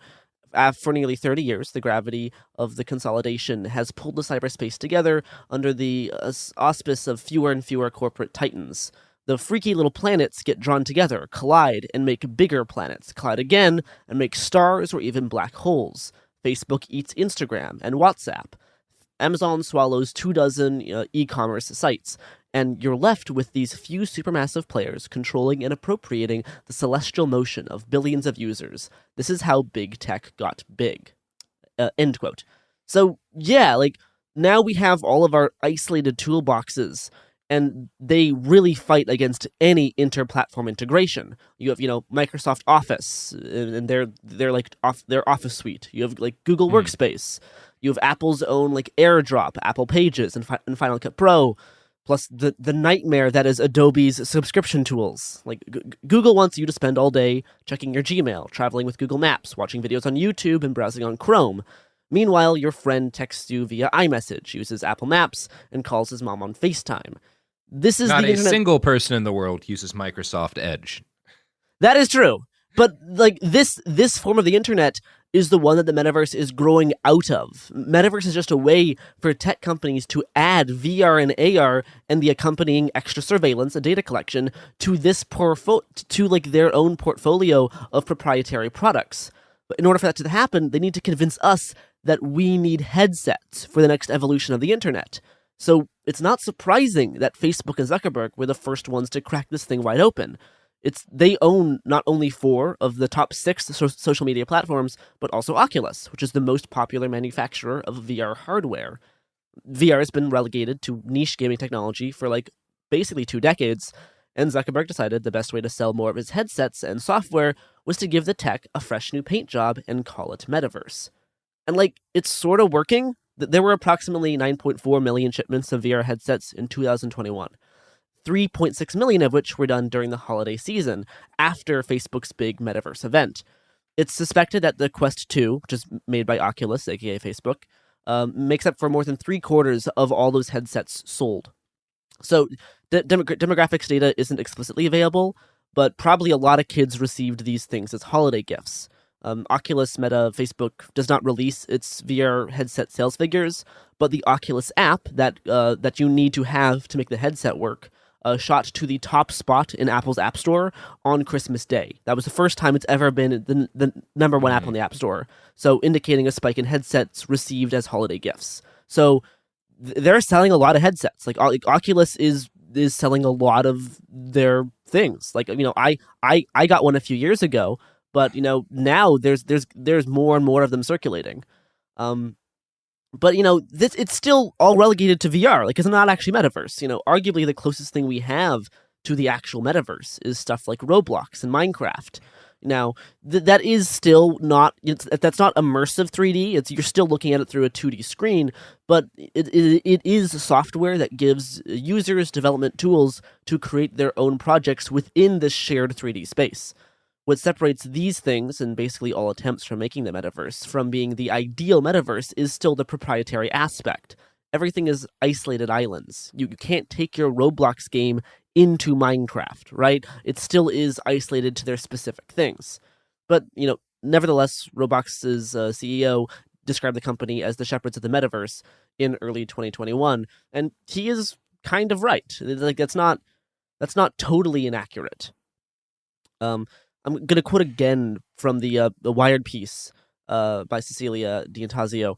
For nearly 30 years, the gravity of the consolidation has pulled the cyberspace together under the auspice of fewer and fewer corporate titans. The freaky little planets get drawn together, collide, and make bigger planets, collide again, and make stars or even black holes. Facebook eats Instagram and WhatsApp. Amazon swallows 24 e-commerce sites, and you're left with these few supermassive players controlling and appropriating the celestial motion of billions of users. This is how big tech got big. End quote. So, yeah, now we have all of our isolated toolboxes, and they really fight against any inter-platform integration. You have, Microsoft Office, and their Office suite. You have Google Workspace. You have Apple's own AirDrop, Apple Pages, and Final Cut Pro. Plus the nightmare that is Adobe's subscription tools. Google wants you to spend all day checking your Gmail, traveling with Google Maps, watching videos on YouTube, and browsing on Chrome. Meanwhile, your friend texts you via iMessage, uses Apple Maps, and calls his mom on FaceTime. This is not the a internet. Single person in the world uses Microsoft Edge. That is true. But this form of the internet is the one that the metaverse is growing out of. Metaverse is just a way for tech companies to add VR and AR and the accompanying extra surveillance and data collection to this their own portfolio of proprietary products. But in order for that to happen, they need to convince us that we need headsets for the next evolution of the internet. So it's not surprising that Facebook and Zuckerberg were the first ones to crack this thing wide open. They own not only 4 of the top 6 social media platforms, but also Oculus, which is the most popular manufacturer of VR hardware. VR has been relegated to niche gaming technology for basically 2 decades, and Zuckerberg decided the best way to sell more of his headsets and software was to give the tech a fresh new paint job and call it Metaverse. And it's sort of working. There were approximately 9.4 million shipments of VR headsets in 2021. 3.6 million of which were done during the holiday season, after Facebook's big metaverse event. It's suspected that the Quest 2, which is made by Oculus, aka Facebook, makes up for more than 3/4 of all those headsets sold. So demographics data isn't explicitly available, but probably a lot of kids received these things as holiday gifts. Oculus, Meta, Facebook does not release its VR headset sales figures, but the Oculus app that you need to have to make the headset work shot to the top spot in Apple's App Store on Christmas Day. That was the first time it's ever been the number 1 app on the App Store, so indicating a spike in headsets received as holiday gifts. So they're selling a lot of headsets. Oculus is selling a lot of their things. I got one a few years ago, but now there's more and more of them circulating. But, it's still all relegated to VR. It's not actually metaverse. Arguably the closest thing we have to the actual metaverse is stuff like Roblox and Minecraft. Now, that is still not, that's not immersive 3D. You're still looking at it through a 2D screen, but it is software that gives users development tools to create their own projects within this shared 3D space. What separates these things, and basically all attempts from making the metaverse, from being the ideal metaverse is still the proprietary aspect. Everything is isolated islands. You can't take your Roblox game into Minecraft, right? It still is isolated to their specific things. But, nevertheless, Roblox's CEO described the company as the shepherds of the metaverse in early 2021, and he is kind of right. Like, that's not totally inaccurate. I'm going to quote again from the Wired piece by Cecilia D'Antasio.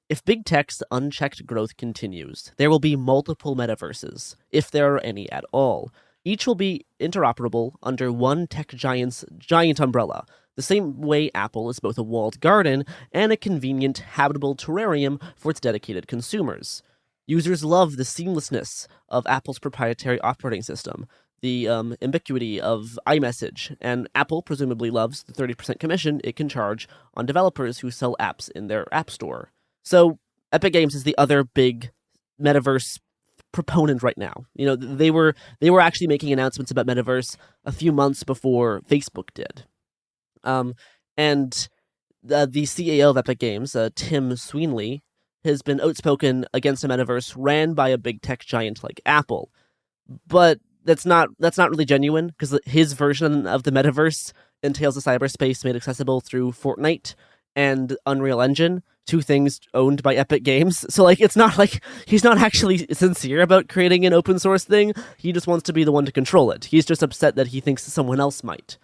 If big tech's unchecked growth continues, there will be multiple metaverses, if there are any at all. Each will be interoperable under one tech giant's giant umbrella, the same way Apple is both a walled garden and a convenient, habitable terrarium for its dedicated consumers. Users love the seamlessness of Apple's proprietary operating system, the ubiquity of iMessage, and Apple presumably loves the 30% commission it can charge on developers who sell apps in their App Store. So Epic Games is the other big metaverse proponent right now. They were actually making announcements about metaverse a few months before Facebook did. And the CEO of Epic Games, Tim Sweeney, has been outspoken against a metaverse ran by a big tech giant like Apple. But that's not really genuine, because his version of the metaverse entails a cyberspace made accessible through Fortnite and Unreal Engine, two things owned by Epic Games. So, it's not like he's not actually sincere about creating an open source thing. He just wants to be the one to control it. He's just upset that he thinks someone else might.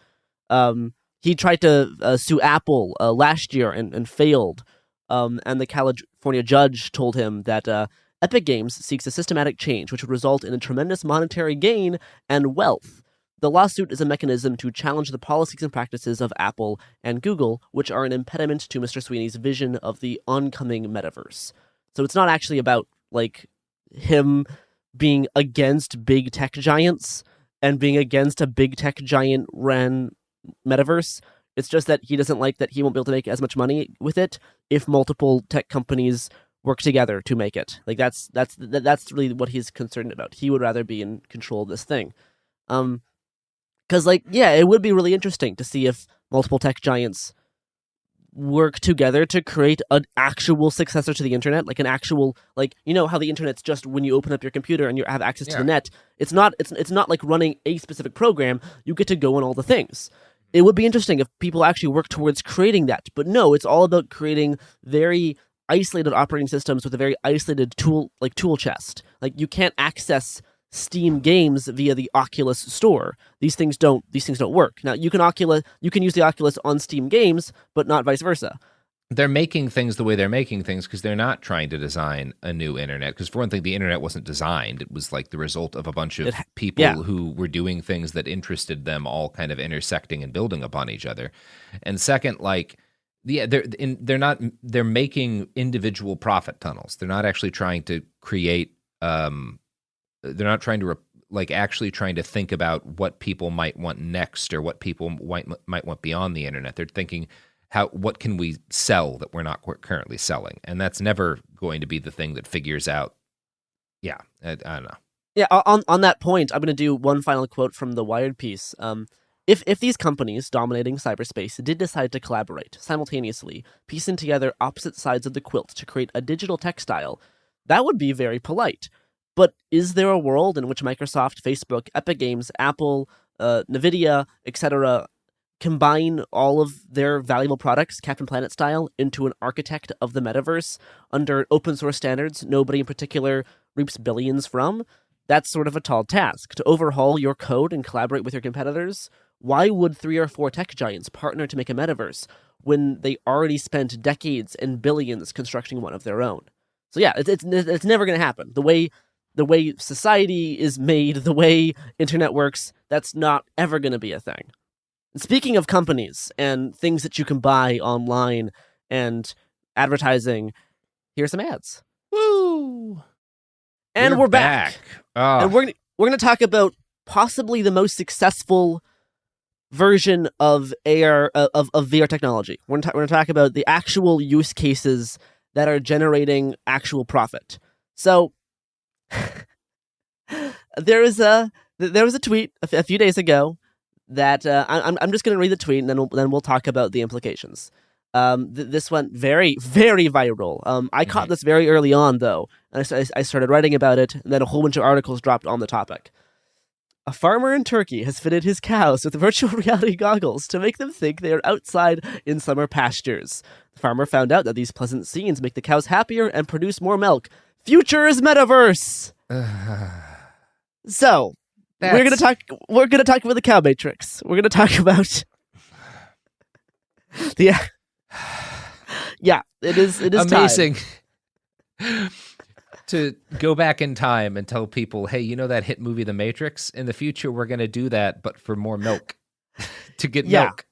He tried to sue Apple last year and failed. And the California judge told him that Epic Games seeks a systematic change which would result in a tremendous monetary gain and wealth. The lawsuit is a mechanism to challenge the policies and practices of Apple and Google, which are an impediment to Mr. Sweeney's vision of the oncoming metaverse. So it's not actually about, him being against big tech giants and being against a big tech giant ran metaverse. It's just that he doesn't like that he won't be able to make as much money with it if multiple tech companies work together to make it. That's really what he's concerned about. He would rather be in control of this thing. Because, it would be really interesting to see if multiple tech giants work together to create an actual successor to the internet, an actual, how the internet's just when you open up your computer and you have access to the net. It's not like running a specific program. You get to go on all the things. It would be interesting if people actually work towards creating that. But no, it's all about creating very isolated operating systems with a very isolated tool chest. You can't access Steam games via the Oculus store. These things don't work. Now you can use the Oculus on Steam games, but not vice versa. They're making things the way they're making things because they're not trying to design a new internet. Because for one thing, the internet wasn't designed. It was the result of a bunch of people who were doing things that interested them, all kind of intersecting and building upon each other. And second, they're making individual profit tunnels. They're not actually trying to create. They're not trying to actually trying to think about what people might want next or what people might want beyond the internet. They're thinking, what can we sell that we're not currently selling? And that's never going to be the thing that figures out. Yeah, I don't know. Yeah, on that point, I'm going to do one final quote from the Wired piece. If these companies dominating cyberspace did decide to collaborate simultaneously, piecing together opposite sides of the quilt to create a digital textile, that would be very polite. But is there a world in which Microsoft, Facebook, Epic Games, Apple, NVIDIA, etc. combine all of their valuable products, Captain Planet style, into an architect of the metaverse under open source standards nobody in particular reaps billions from? That's sort of a tall task. To overhaul your code and collaborate with your competitors, why would 3 or 4 tech giants partner to make a metaverse when they already spent decades and billions constructing one of their own? So yeah, it's never going to happen. The way society is made, the way internet works, that's not ever going to be a thing. And speaking of companies and things that you can buy online and advertising, here's some ads. Woo! And we're back. Oh. And we're going to talk about possibly the most successful version of AR of VR technology. We're going to talk about the actual use cases that are generating actual profit. So there was a tweet a few days ago that I'm just going to read the tweet, and then we'll talk about the implications. This went very, very viral. I caught this very early on, though, and I started writing about it, and then a whole bunch of articles dropped on the topic. A farmer in Turkey has fitted his cows with virtual reality goggles to make them think they are outside in summer pastures. The farmer found out that these pleasant scenes make the cows happier and produce more milk. Future is metaverse. So we're gonna talk about the cow matrix. We're gonna talk about the it is amazing. Time. To go back in time and tell people, hey, you know that hit movie The Matrix? In the future, we're going to do that, but for more milk. To get milk.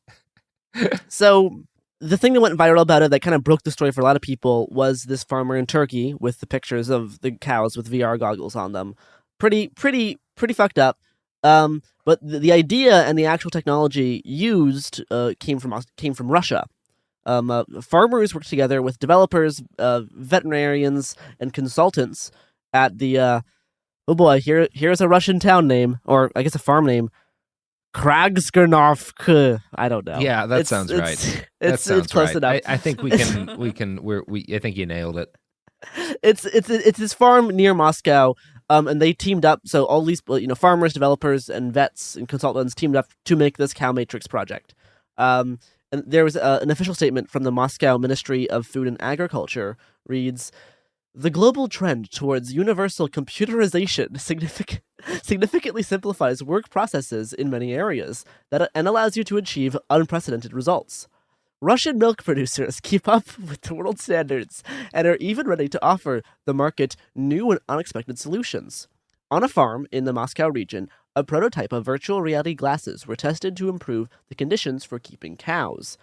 So the thing that went viral about it that kind of broke the story for a lot of people was this farmer in Turkey with the pictures of the cows with VR goggles on them. Pretty fucked up. But the idea and the actual technology used came from Russia. Farmers worked together with developers, veterinarians, and consultants at the here's a Russian town name, or I guess a farm name, Kragskernovk. I don't know. Yeah, that sounds right. It's close enough. I think I think you nailed it. It's this farm near Moscow, and they teamed up. So all these farmers, developers, and vets and consultants teamed up to make this cow matrix project. And there was an official statement from the Moscow Ministry of Food and Agriculture reads, "The global trend towards universal computerization significantly simplifies work processes in many areas and allows you to achieve unprecedented results. Russian milk producers keep up with the world standards and are even ready to offer the market new and unexpected solutions. On a farm in the Moscow region, a prototype of virtual reality glasses were tested to improve the conditions for keeping cows.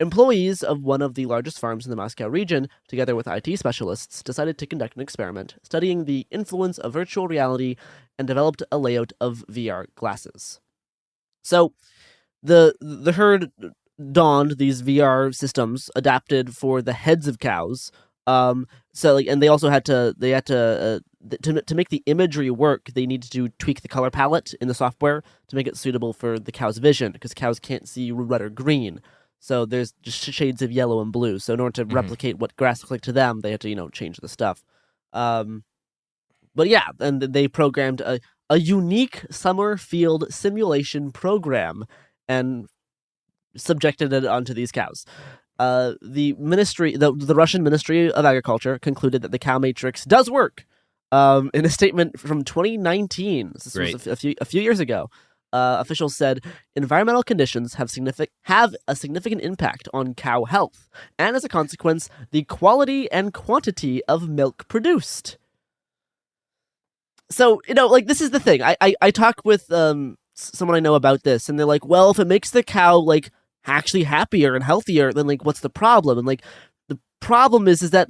Employees of one of the largest farms in the Moscow region, together with IT specialists, decided to conduct an experiment studying the influence of virtual reality and developed a layout of VR glasses." So the herd donned these VR systems adapted for the heads of cows. And they also had to make the imagery work, they needed to tweak the color palette in the software to make it suitable for the cow's vision, because cows can't see red or green. So there's just shades of yellow and blue. So in order to replicate what grass looks like to them, they had to, change the stuff. But yeah, and they programmed a unique summer field simulation program and subjected it onto these cows. The Russian Ministry of Agriculture concluded that the cow matrix does work. In a statement from 2019, this was a few years ago, officials said environmental conditions have a significant impact on cow health, and as a consequence, the quality and quantity of milk produced. So, this is the thing. I talk with someone I know about this, and they're like, well, if it makes the cow actually happier and healthier, then what's the problem? And the problem is that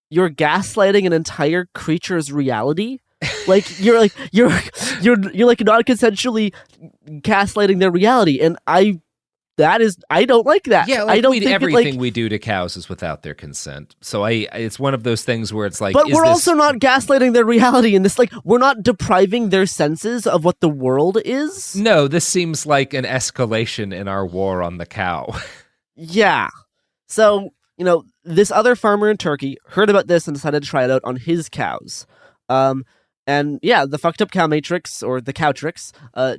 you're gaslighting an entire creature's reality. You're not consensually gaslighting their reality, and I don't like that. Yeah, I don't think everything we do to cows is without their consent. So it's one of those things where it's like, but we're also not gaslighting their reality in this. We're not depriving their senses of what the world is. No, this seems like an escalation in our war on the cow. Yeah. So this other farmer in Turkey heard about this and decided to try it out on his cows. And yeah, the fucked up cow matrix, or the cowtrix,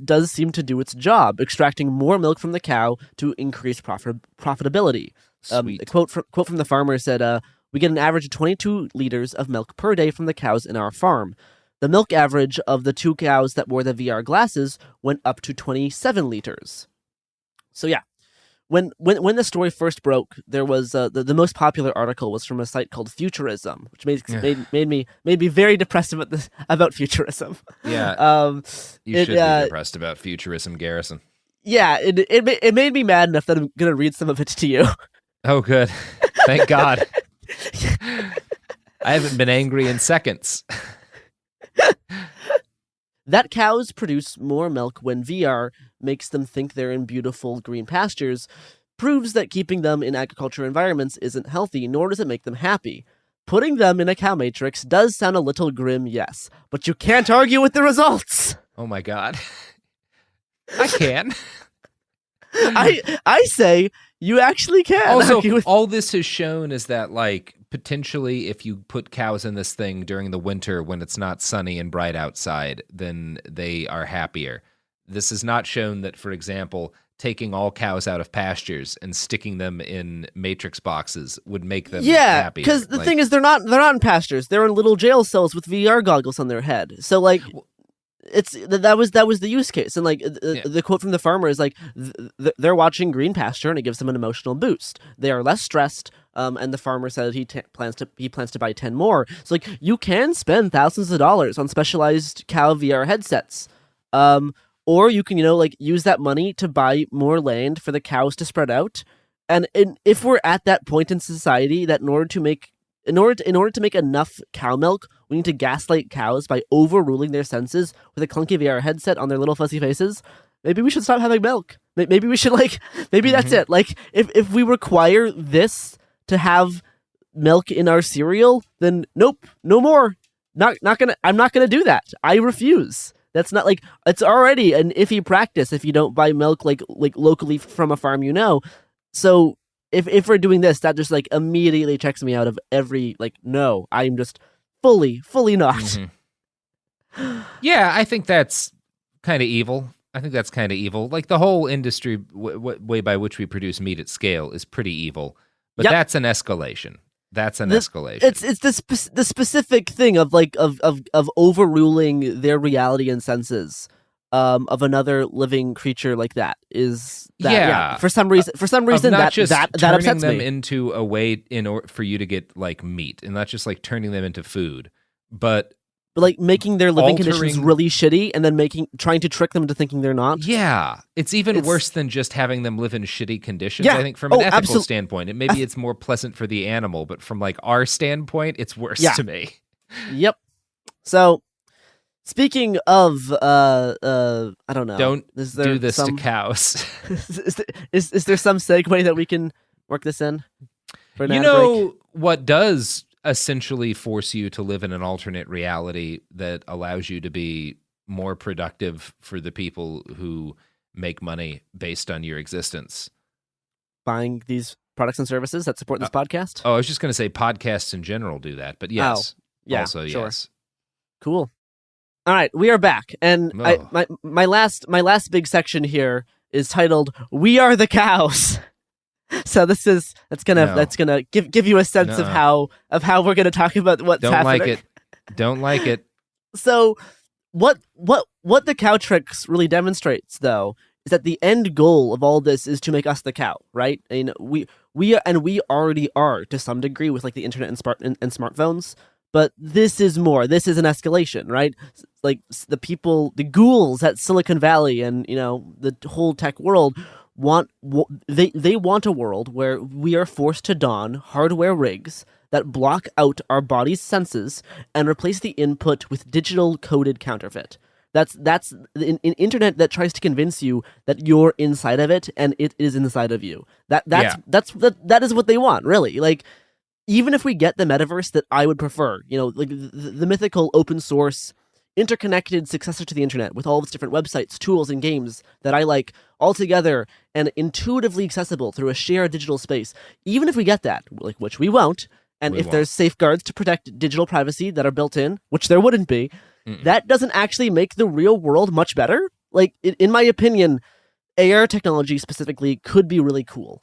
does seem to do its job, extracting more milk from the cow to increase profitability. A quote from the farmer said, "We get an average of 22 liters of milk per day from the cows in our farm. The milk average of the 2 cows that wore the VR glasses went up to 27 liters. So yeah. When the story first broke, there was the most popular article was from a site called Futurism, which made me very depressed about futurism. Yeah, you should be depressed about futurism, Garrison. Yeah, it made me mad enough that I'm gonna read some of it to you. Oh, good! Thank God. I haven't been angry in seconds. that cows produce more milk when VR makes them think they're in beautiful green pastures proves that keeping them in agriculture environments isn't healthy, nor does it make them happy. Putting them in a cow matrix does sound a little grim, yes, but you can't argue with the results. Oh my God. I can. I say you actually can. Also, all this has shown is that, like, potentially if you put cows in this thing during the winter when it's not sunny and bright outside, then they are happier. This has not shown that, for example, taking all cows out of pastures and sticking them in matrix boxes would make them happier. Because the thing is, they're not in pastures. They're in little jail cells with VR goggles on their head. So, like, that was the use case. And, like, the quote from the farmer is, like, they're watching green pasture and it gives them an emotional boost. They are less stressed. And the farmer said he plans to buy 10 more. So, like, you can spend thousands of dollars on specialized cow VR headsets. Or you can, use that money to buy more land for the cows to spread out. And if we're at that point in society that in order to make enough cow milk, we need to gaslight cows by overruling their senses with a clunky VR headset on their little fuzzy faces, maybe we should stop having milk. Maybe we should, maybe that's it. Like, if we require this to have milk in our cereal, then nope, no more. I'm not gonna do that. I refuse. That's not, like, it's already an iffy practice if you don't buy milk like locally from a farm, So if we're doing this, that just, like, immediately checks me out of every, like, no, I'm just fully not. Mm-hmm. Yeah, I think that's kind of evil. Like, the whole industry way by which we produce meat at scale is pretty evil. But that's an escalation. Escalation. It's the specific thing of, like, of overruling their reality and senses of another living creature like that is that for some reason that upsets them me. Into a way for you to get, like, meat, and not just, like, turning them into food, but like making their living conditions really shitty and then trying to trick them into thinking they're not. Yeah. It's worse than just having them live in shitty conditions. I think from an ethical standpoint, it's more pleasant for the animal, but from, like, our standpoint, it's worse to me. Yep. So, speaking of, I don't know. Don't do this to cows. Is there some segue that we can work this in? For an ad break? What does essentially force you to live in an alternate reality that allows you to be more productive for the people who make money based on your existence? Buying these products and services that support this podcast? Oh, I was just going to say podcasts in general do that, but yes. Also, sure. Yes. Cool. All right, we are back. And my last big section here is titled "We Are the Cows." So that's gonna give you a sense of how we're gonna talk about what's happening. Don't like it. So what the cow tricks really demonstrates, though, is that the end goal of all this is to make us the cow, right? And we already are to some degree with, like, the internet and smartphones. But this is more. This is an escalation, right? Like, the ghouls at Silicon Valley and the whole tech world they want a world where we are forced to don hardware rigs that block out our body's senses and replace the input with digital coded counterfeit. That's an internet that tries to convince you that you're inside of it and it is inside of you. That is what they want, really. Like, even if we get the metaverse that I would prefer, like the mythical open source interconnected successor to the internet with all of its different websites, tools, and games that I like all together and intuitively accessible through a shared digital space. Even if we get that, like, which we won't, and if there's safeguards to protect digital privacy that are built in, which there wouldn't be, that doesn't actually make the real world much better. Like, in my opinion, AR technology specifically could be really cool.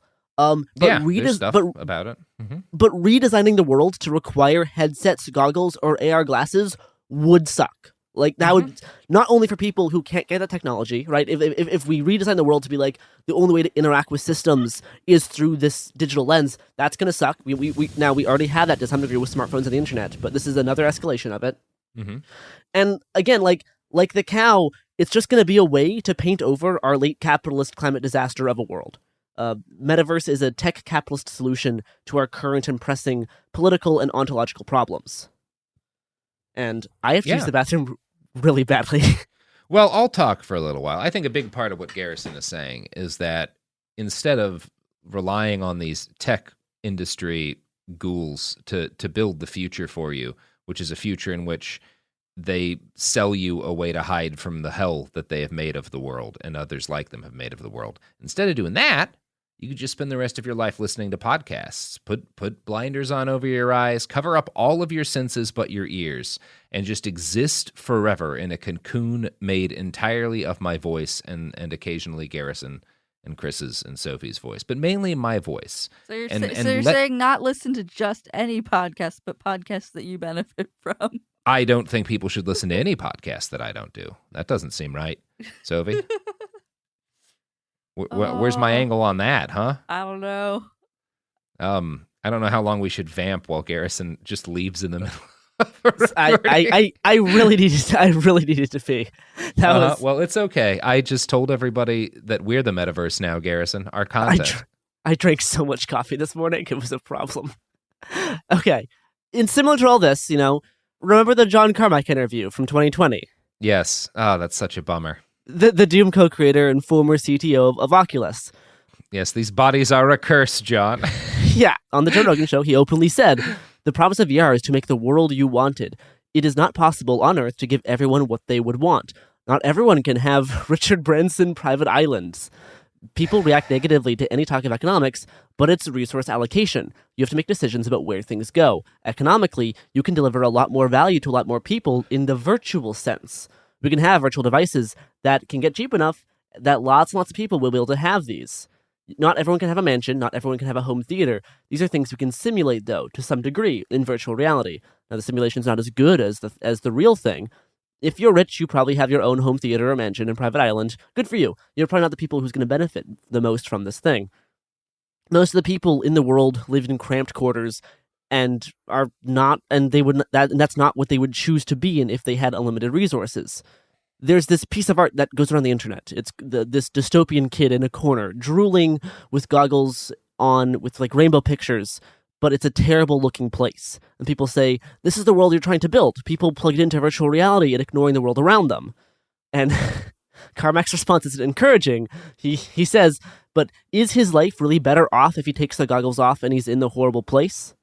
There's stuff about it. Mm-hmm. But redesigning the world to require headsets, goggles, or AR glasses would suck. Like, that would, not only for people who can't get that technology, right? If we redesign the world to be like, the only way to interact with systems is through this digital lens, that's going to suck. We already have that to some degree with smartphones and the internet, but this is another escalation of it. Mm-hmm. And again, like the cow, it's just going to be a way to paint over our late capitalist climate disaster of a world. Metaverse is a tech capitalist solution to our current and pressing political and ontological problems. And I have to use the bathroom really badly. Well, I'll talk for a little while. I think a big part of what Garrison is saying is that instead of relying on these tech industry ghouls to build the future for you, which is a future in which they sell you a way to hide from the hell that they have made of the world and others like them have made of the world. Instead of doing that, you could just spend the rest of your life listening to podcasts. Put blinders on over your eyes, cover up all of your senses but your ears, and just exist forever in a cocoon made entirely of my voice and occasionally Garrison and Chris's and Sophie's voice, but mainly my voice. So you're, saying not listen to just any podcast, but podcasts that you benefit from. I don't think people should listen to any podcast that I don't do. That doesn't seem right. Sophie? Where's my angle on that, huh? I don't know. I don't know how long we should vamp while Garrison just leaves in the middle. I really needed to pee. Well, it's okay. I just told everybody that we're the metaverse now, Garrison. Our content. I drank so much coffee this morning, it was a problem. Okay. And similar to all this, remember the John Carmack interview from 2020? Yes. Oh, that's such a bummer. The Doom co-creator and former CTO of Oculus. Yes, these bodies are a curse, John. Yeah, on the Joe Rogan show, he openly said, "The promise of VR is to make the world you wanted. It is not possible on Earth to give everyone what they would want. Not everyone can have Richard Branson private islands. People react negatively to any talk of economics, but it's resource allocation. You have to make decisions about where things go. Economically, you can deliver a lot more value to a lot more people in the virtual sense. We can have virtual devices that can get cheap enough that lots and lots of people will be able to have these. Not everyone can have a mansion, not everyone can have a home theater. These are things we can simulate, though, to some degree, in virtual reality. Now, the simulation's not as good as the real thing. If you're rich, you probably have your own home theater or mansion and private island. Good for you. You're probably not the people who's going to benefit the most from this thing. Most of the people in the world live in cramped quarters and are not, and that's not what they would choose to be in if they had unlimited resources. There's this piece of art that goes around the internet. It's this dystopian kid in a corner, drooling with goggles on, with like rainbow pictures, but it's a terrible looking place. And people say, this is the world you're trying to build. People plugged into virtual reality and ignoring the world around them. And Carmack's response is encouraging. He says, but is his life really better off if he takes the goggles off and he's in the horrible place?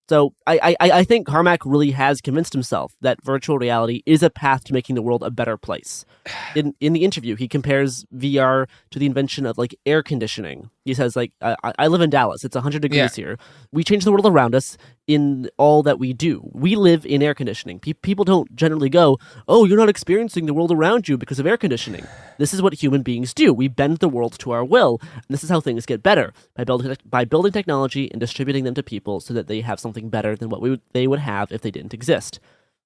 So I think Carmack really has convinced himself that virtual reality is a path to making the world a better place. In the interview, he compares VR to the invention of like air conditioning. He says, like, I live in Dallas. It's 100 degrees here. We change the world around us in all that we do. We live in air conditioning. People don't generally go, oh, you're not experiencing the world around you because of air conditioning. This is what human beings do. We bend the world to our will. And this is how things get better, by building technology and distributing them to people so that they have something better than what they would have if they didn't exist.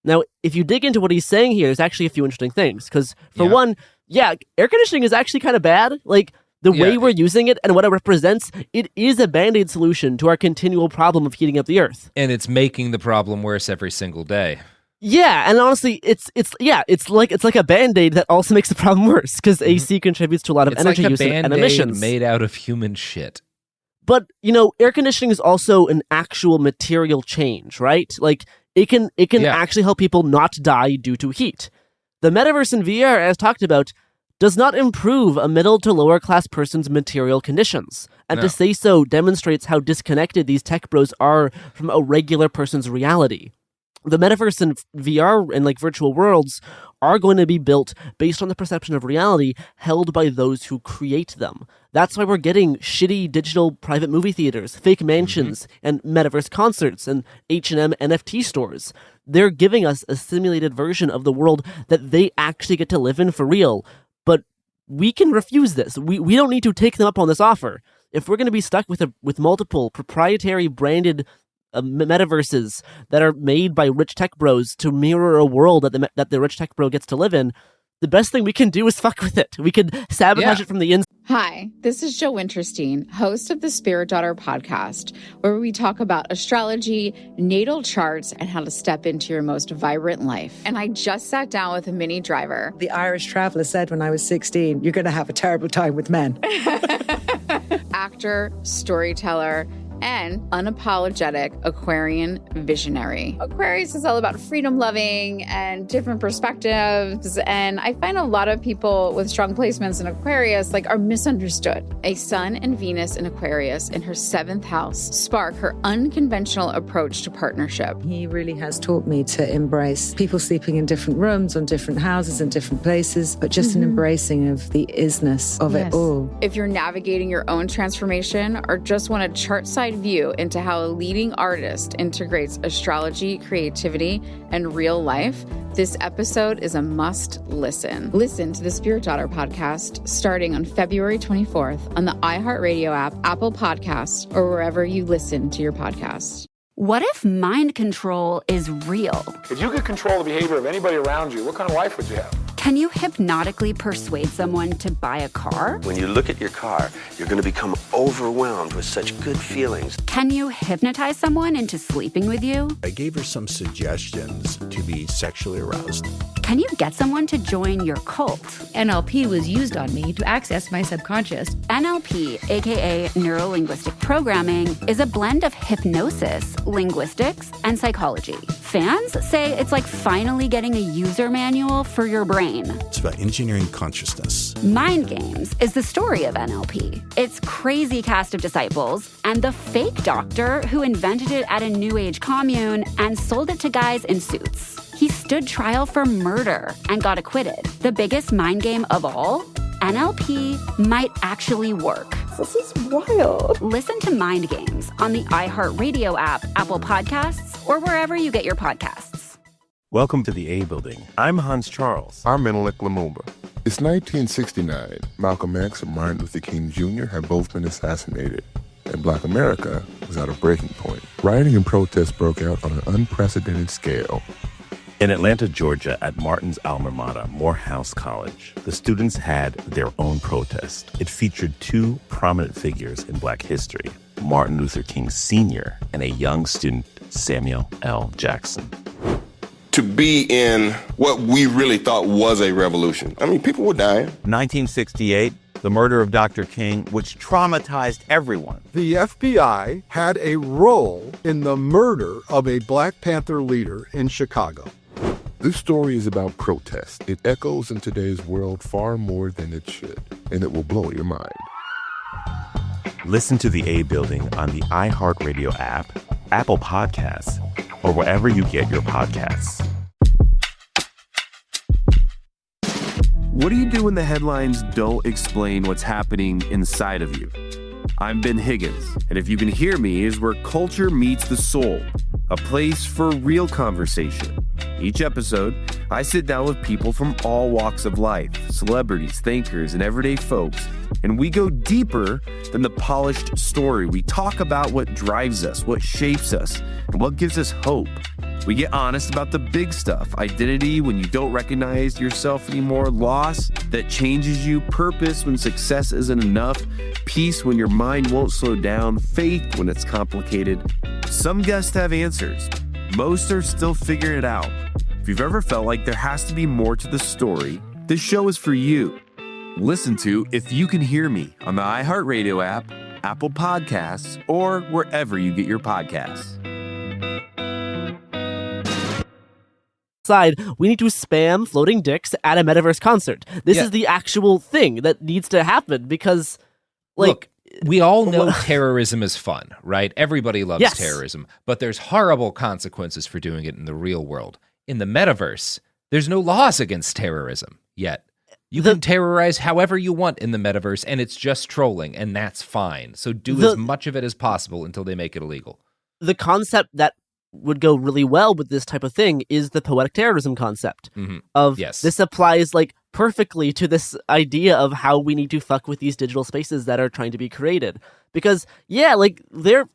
Now, if you dig into what he's saying here, there's actually a few interesting things. Because for one, air conditioning is actually kind of bad. Like, the way we're using it and what it represents, it is a Band-Aid solution to our continual problem of heating up the Earth. And it's making the problem worse every single day. Yeah, and honestly, it's like a Band-Aid that also makes the problem worse, because AC contributes to a lot of energy use and emissions. Made out of human shit. But, air conditioning is also an actual material change, right? Like, it can actually help people not die due to heat. The metaverse in VR, as talked about, does not improve a middle to lower class person's material conditions. And to say so demonstrates how disconnected these tech bros are from a regular person's reality. The metaverse and VR and like virtual worlds are going to be built based on the perception of reality held by those who create them. That's why we're getting shitty digital private movie theaters, fake mansions, and metaverse concerts, and H&M NFT stores. They're giving us a simulated version of the world that they actually get to live in for real. But we can refuse this. We don't need to take them up on this offer. If we're going to be stuck with multiple proprietary branded metaverses that are made by rich tech bros to mirror a world that the rich tech bro gets to live in, the best thing we can do is fuck with it. We could sabotage it from the inside. Hi, this is Joe Winterstein, host of the Spirit Daughter podcast, where we talk about astrology, natal charts, and how to step into your most vibrant life. And I just sat down with a Minnie Driver. The Irish traveller said when I was 16, you're going to have a terrible time with men. Actor, storyteller, and unapologetic Aquarian visionary. Aquarius is all about freedom-loving and different perspectives, and I find a lot of people with strong placements in Aquarius are misunderstood. A Sun and Venus in Aquarius in her 7th house spark her unconventional approach to partnership. He really has taught me to embrace people sleeping in different rooms, on different houses, in different places, but just an embracing of the isness of it all. If you're navigating your own transformation or just want a chart-side view into how a leading artist integrates astrology, creativity, and real life, this episode is a must listen. Listen to the Spirit Daughter podcast starting on February 24th on the iHeartRadio app, Apple Podcasts, or wherever you listen to your podcasts. What if mind control is real? If you could control the behavior of anybody around you, what kind of life would you have? Can you hypnotically persuade someone to buy a car? When you look at your car, you're going to become overwhelmed with such good feelings. Can you hypnotize someone into sleeping with you? I gave her some suggestions to be sexually aroused. Can you get someone to join your cult? NLP was used on me to access my subconscious. NLP, aka Neuro-Linguistic Programming, is a blend of hypnosis, linguistics, and psychology. Fans say it's like finally getting a user manual for your brain. It's about engineering consciousness. Mind Games is the story of NLP. Its crazy cast of disciples and the fake doctor who invented it at a New Age commune and sold it to guys in suits. He stood trial for murder and got acquitted. The biggest mind game of all? NLP might actually work. This is wild. Listen to Mind Games on the iHeartRadio app, Apple Podcasts, or wherever you get your podcasts. Welcome to the A Building. I'm Hans Charles. I'm Menelik Lumumba. It's 1969. Malcolm X and Martin Luther King Jr. had both been assassinated, and Black America was at a breaking point. Rioting and protests broke out on an unprecedented scale. In Atlanta, Georgia, at Martin's alma mater, Morehouse College, the students had their own protest. It featured two prominent figures in Black history, Martin Luther King Sr. and a young student, Samuel L. Jackson. To be in what we really thought was a revolution. I mean, people were dying. 1968, the murder of Dr. King, which traumatized everyone. The FBI had a role in the murder of a Black Panther leader in Chicago. This story is about protest. It echoes in today's world far more than it should, and it will blow your mind. Listen to the A Building on the iHeartRadio app, Apple Podcasts, or wherever you get your podcasts. What do you do when the headlines don't explain what's happening inside of you? I'm Ben Higgins, and if you can hear me is where culture meets the soul, a place for real conversation. Each episode, I sit down with people from all walks of life, celebrities, thinkers, and everyday folks, and we go deeper than the polished story. We talk about what drives us, what shapes us, and what gives us hope. We get honest about the big stuff, identity when you don't recognize yourself anymore, loss that changes you, purpose when success isn't enough, peace when your mind won't slow down, faith when it's complicated. Some guests have answers. Most are still figuring it out. If you've ever felt like there has to be more to the story, this show is for you. Listen to If You Can Hear Me on the iHeartRadio app, Apple Podcasts, or wherever you get your podcasts. We need to spam floating dicks at a metaverse concert. This is the actual thing that needs to happen because, look, we all know terrorism is fun, right? Everybody loves terrorism, but there's horrible consequences for doing it in the real world. In the metaverse, there's no laws against terrorism yet. You can terrorize however you want in the metaverse, and it's just trolling, and that's fine. So do as much of it as possible until they make it illegal. The concept that would go really well with this type of thing is the poetic terrorism concept of this applies perfectly to this idea of how we need to fuck with these digital spaces that are trying to be created. Because they're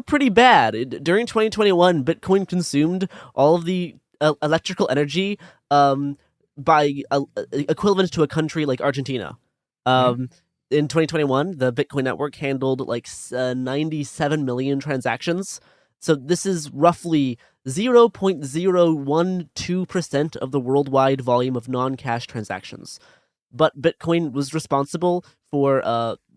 pretty bad. During 2021, Bitcoin consumed all of the electrical energy by equivalent to a country like Argentina. In 2021, the Bitcoin network handled 97 million transactions. So this is roughly 0.012% of the worldwide volume of non-cash transactions. But Bitcoin was responsible for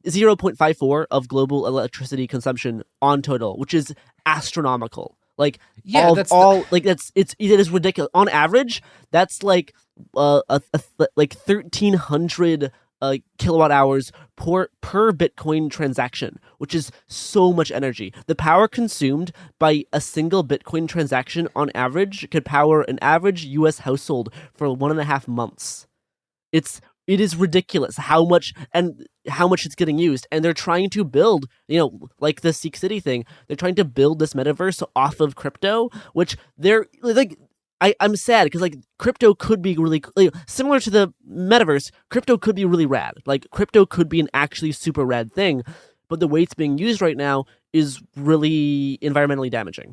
0.54 of global electricity consumption on total, which is astronomical. Like it is ridiculous. On average, that's like 1,300 kilowatt hours per Bitcoin transaction, which is so much energy. The power consumed by a single Bitcoin transaction on average could power an average U.S. household for 1.5 months. It is ridiculous how much it's getting used, and they're trying to build, like the Seek City thing. They're trying to build this metaverse off of crypto, which they're like. I'm sad because like crypto could be really similar to the metaverse. Crypto could be really rad. Like crypto could be an actually super rad thing, but the way it's being used right now is really environmentally damaging.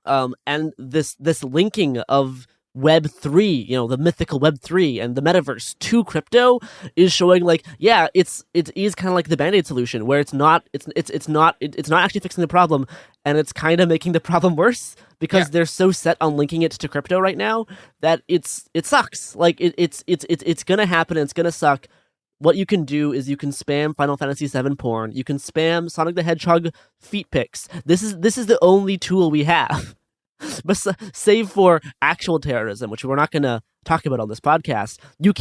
And this linking of Web3, the mythical Web3 and the metaverse to crypto is showing like, it is kind of like the Band-Aid solution where it's not actually fixing the problem, and it's kind of making the problem worse because they're so set on linking it to crypto right now that it sucks. Like it's gonna happen and it's gonna suck. What you can do is you can spam Final Fantasy VII porn. You can spam Sonic the Hedgehog feet pics. This is the only tool we have. But save for actual terrorism, which we're not going to talk about on this podcast. We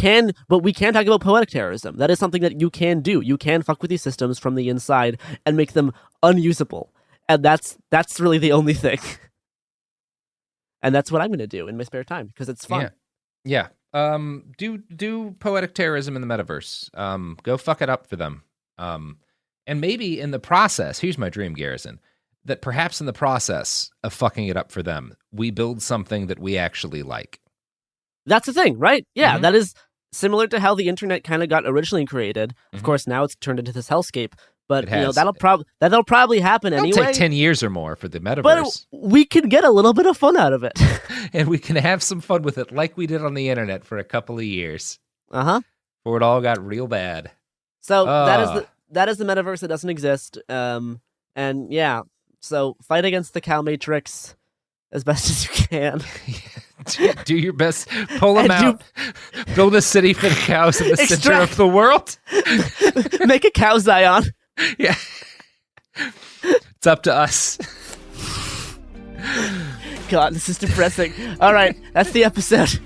can talk about poetic terrorism. That is something that you can do. You can fuck with these systems from the inside and make them unusable. And that's really the only thing. And that's what I'm going to do in my spare time because it's fun. Yeah. Do poetic terrorism in the metaverse. Go fuck it up for them. And maybe in the process, here's my dream, Garrison, that perhaps in the process of fucking it up for them, we build something that we actually like. That's the thing, right? Yeah, That is similar to how the internet kind of got originally created. Of course, now it's turned into this hellscape. But that'll probably happen anyway. It'll take 10 years or more for the metaverse. But we can get a little bit of fun out of it. And we can have some fun with it like we did on the internet for a couple of years. Uh-huh. Before it all got real bad. So that is the metaverse that doesn't exist. And yeah. So fight against the cow matrix as best as you can. Do your best. Pull them out. Build a city for the cows in the center of the world. Make a cow Zion. Yeah. It's up to us. God, this is depressing. All right, that's the episode.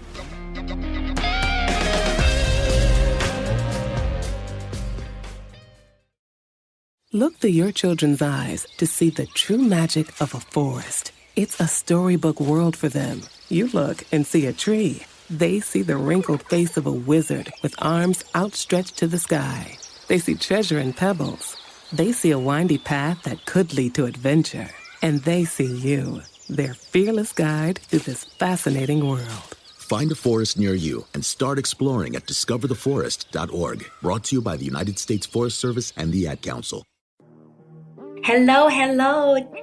Look through your children's eyes to see the true magic of a forest. It's a storybook world for them. You look and see a tree. They see the wrinkled face of a wizard with arms outstretched to the sky. They see treasure in pebbles. They see a windy path that could lead to adventure. And they see you, their fearless guide through this fascinating world. Find a forest near you and start exploring at discovertheforest.org. Brought to you by the United States Forest Service and the Ad Council. Hello.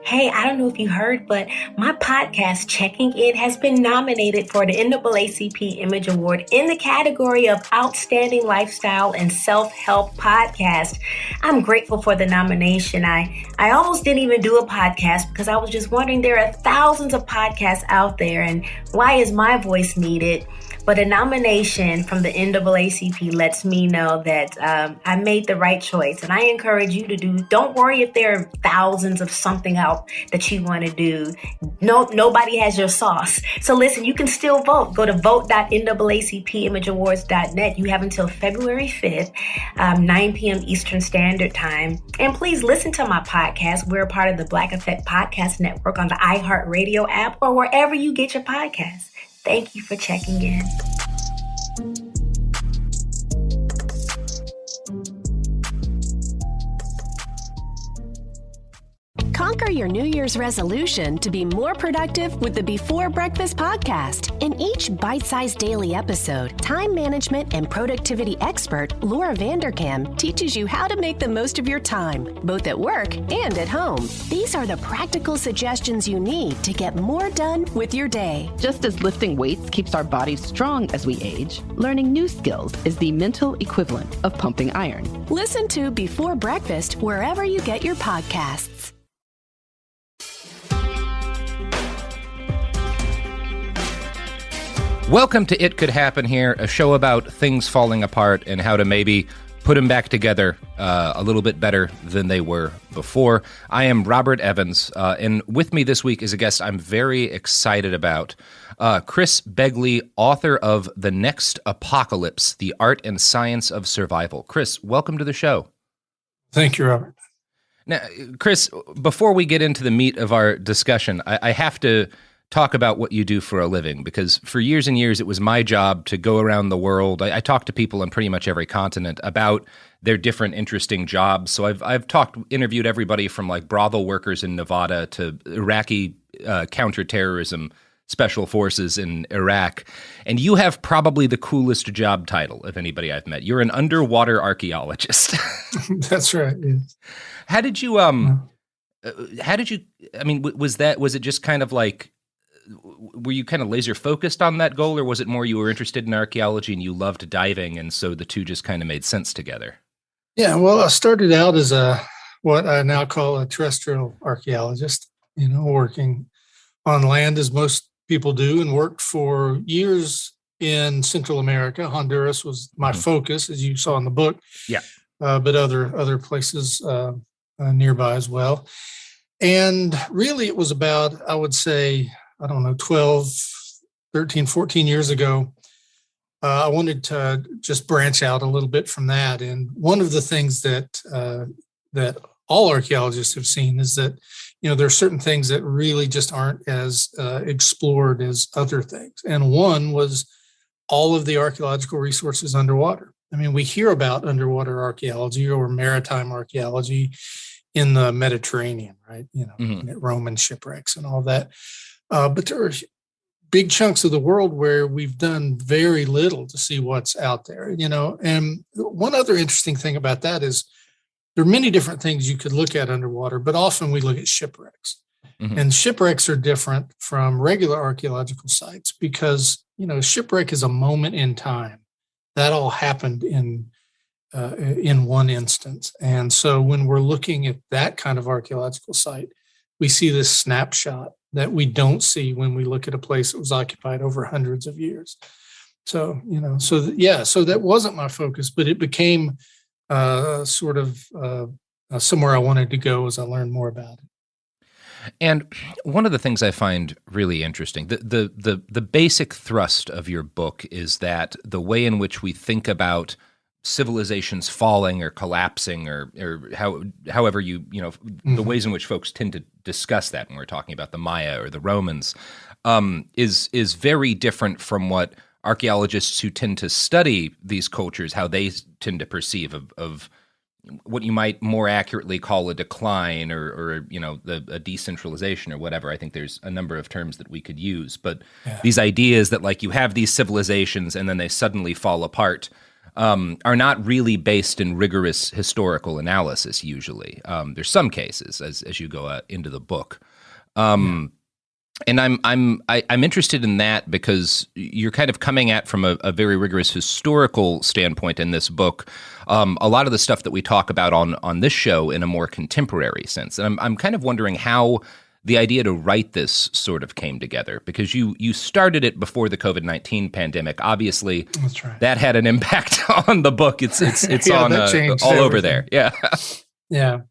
Hey, I don't know if you heard, but my podcast, Checking In, has been nominated for the NAACP Image Award in the category of Outstanding Lifestyle and Self-Help Podcast. I'm grateful for the nomination. I almost didn't even do a podcast because I was just wondering, there are thousands of podcasts out there, and why is my voice needed? But a nomination from the NAACP lets me know that I made the right choice. And I encourage you to don't worry if there are thousands of something out that you want to do. Nobody has your sauce. So listen, you can still vote. Go to vote.naacpimageawards.net. You have until February 5th, 9 p.m. Eastern Standard Time. And please listen to my podcast. We're a part of the Black Effect Podcast Network on the iHeartRadio app or wherever you get your podcasts. Thank you for checking in. Conquer your New Year's resolution to be more productive with the Before Breakfast podcast. In each bite-sized daily episode, time management and productivity expert Laura Vanderkam teaches you how to make the most of your time, both at work and at home. These are the practical suggestions you need to get more done with your day. Just as lifting weights keeps our bodies strong as we age, learning new skills is the mental equivalent of pumping iron. Listen to Before Breakfast wherever you get your podcasts. Welcome to It Could Happen Here, a show about things falling apart and how to maybe put them back together a little bit better than they were before. I am Robert Evans, and with me this week is a guest I'm very excited about, Chris Begley, author of The Next Apocalypse, The Art and Science of Survival. Chris, welcome to the show. Thank you, Robert. Now, Chris, before we get into the meat of our discussion, I have to talk about what you do for a living, because for years and years, it was my job to go around the world. I talk to people on pretty much every continent about their different interesting jobs. So I've interviewed everybody from like brothel workers in Nevada to Iraqi counterterrorism special forces in Iraq. And you have probably the coolest job title of anybody I've met. You're an underwater archaeologist. That's right. Yes. How did you, I mean, was it just kind of like, were you kind of laser focused on that goal, or was it more you were interested in archaeology and you loved diving, and so the two just kind of made sense together? Yeah, well, I started out as what I now call a terrestrial archaeologist, working on land as most people do, and worked for years in Central America. Honduras was my focus, as you saw in the book. Yeah. But other places nearby as well. And really it was about, I would say, 13, 14 years ago, I wanted to just branch out a little bit from that. And one of the things that all archaeologists have seen is that, there are certain things that really just aren't as explored as other things. And one was all of the archaeological resources underwater. I mean, we hear about underwater archaeology or maritime archaeology in the Mediterranean, right? Roman shipwrecks and all that. But there are big chunks of the world where we've done very little to see what's out there, And one other interesting thing about that is there are many different things you could look at underwater, but often we look at shipwrecks. And shipwrecks are different from regular archaeological sites because, shipwreck is a moment in time. That all happened in one instance. And so when we're looking at that kind of archaeological site, we see this snapshot that we don't see when we look at a place that was occupied over hundreds of years. So, so that wasn't my focus, but it became sort of somewhere I wanted to go as I learned more about it. And one of the things I find really interesting, the basic thrust of your book is that the way in which we think about civilizations falling or collapsing or however the ways in which folks tend to discuss that when we're talking about the Maya or the Romans is very different from what archaeologists who tend to study these cultures, how they tend to perceive of what you might more accurately call a decline or a decentralization or whatever. I think there's a number of terms that we could use, but these ideas that like you have these civilizations and then they suddenly fall apart are not really based in rigorous historical analysis. Usually, there's some cases as you go into the book, and I'm interested in that because you're kind of coming at from a very rigorous historical standpoint in this book. A lot of the stuff that we talk about on this show in a more contemporary sense, and I'm kind of wondering how the idea to write this sort of came together, because you started it before the COVID-19 pandemic. Obviously, that's right. That had an impact on the book. It's on all everything. Over there. Yeah. Yeah.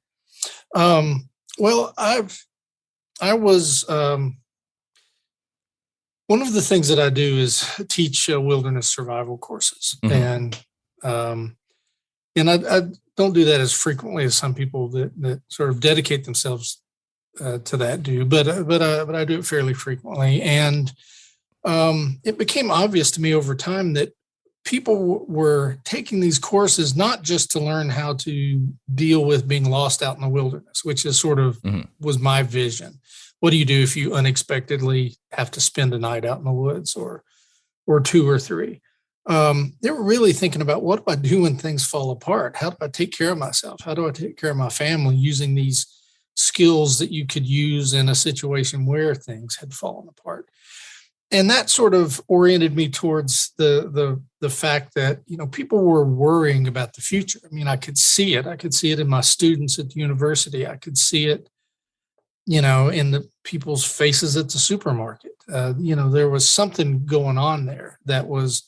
Well, I was one of the things that I do is teach wilderness survival courses, and I don't do that as frequently as some people that sort of dedicate themselves to that do, but I do it fairly frequently. And it became obvious to me over time that people were taking these courses not just to learn how to deal with being lost out in the wilderness, which is sort of was my vision. What do you do if you unexpectedly have to spend a night out in the woods or 2 or 3? They were really thinking about, what do I do when things fall apart? How do I take care of myself? How do I take care of my family using these skills that you could use in a situation where things had fallen apart? And that sort of oriented me towards the fact that, people were worrying about the future. I mean, I could see it. I could see it in my students at the university. I could see it, in the people's faces at the supermarket. There was something going on there that was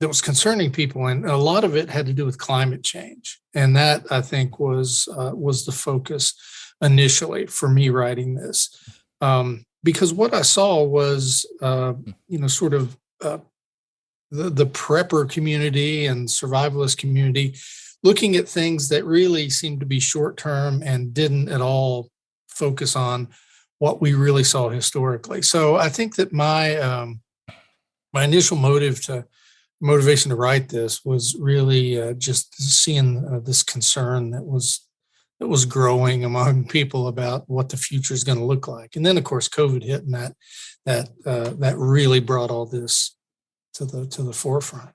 was concerning people, and a lot of it had to do with climate change, and that I think was the focus initially for me writing this, because what I saw was sort of the prepper community and survivalist community looking at things that really seemed to be short term and didn't at all focus on what we really saw historically. So I think that my initial motivation to write this was really just seeing this concern that was growing among people about what the future is going to look like. And then, of course, COVID hit, and that really brought all this to the forefront.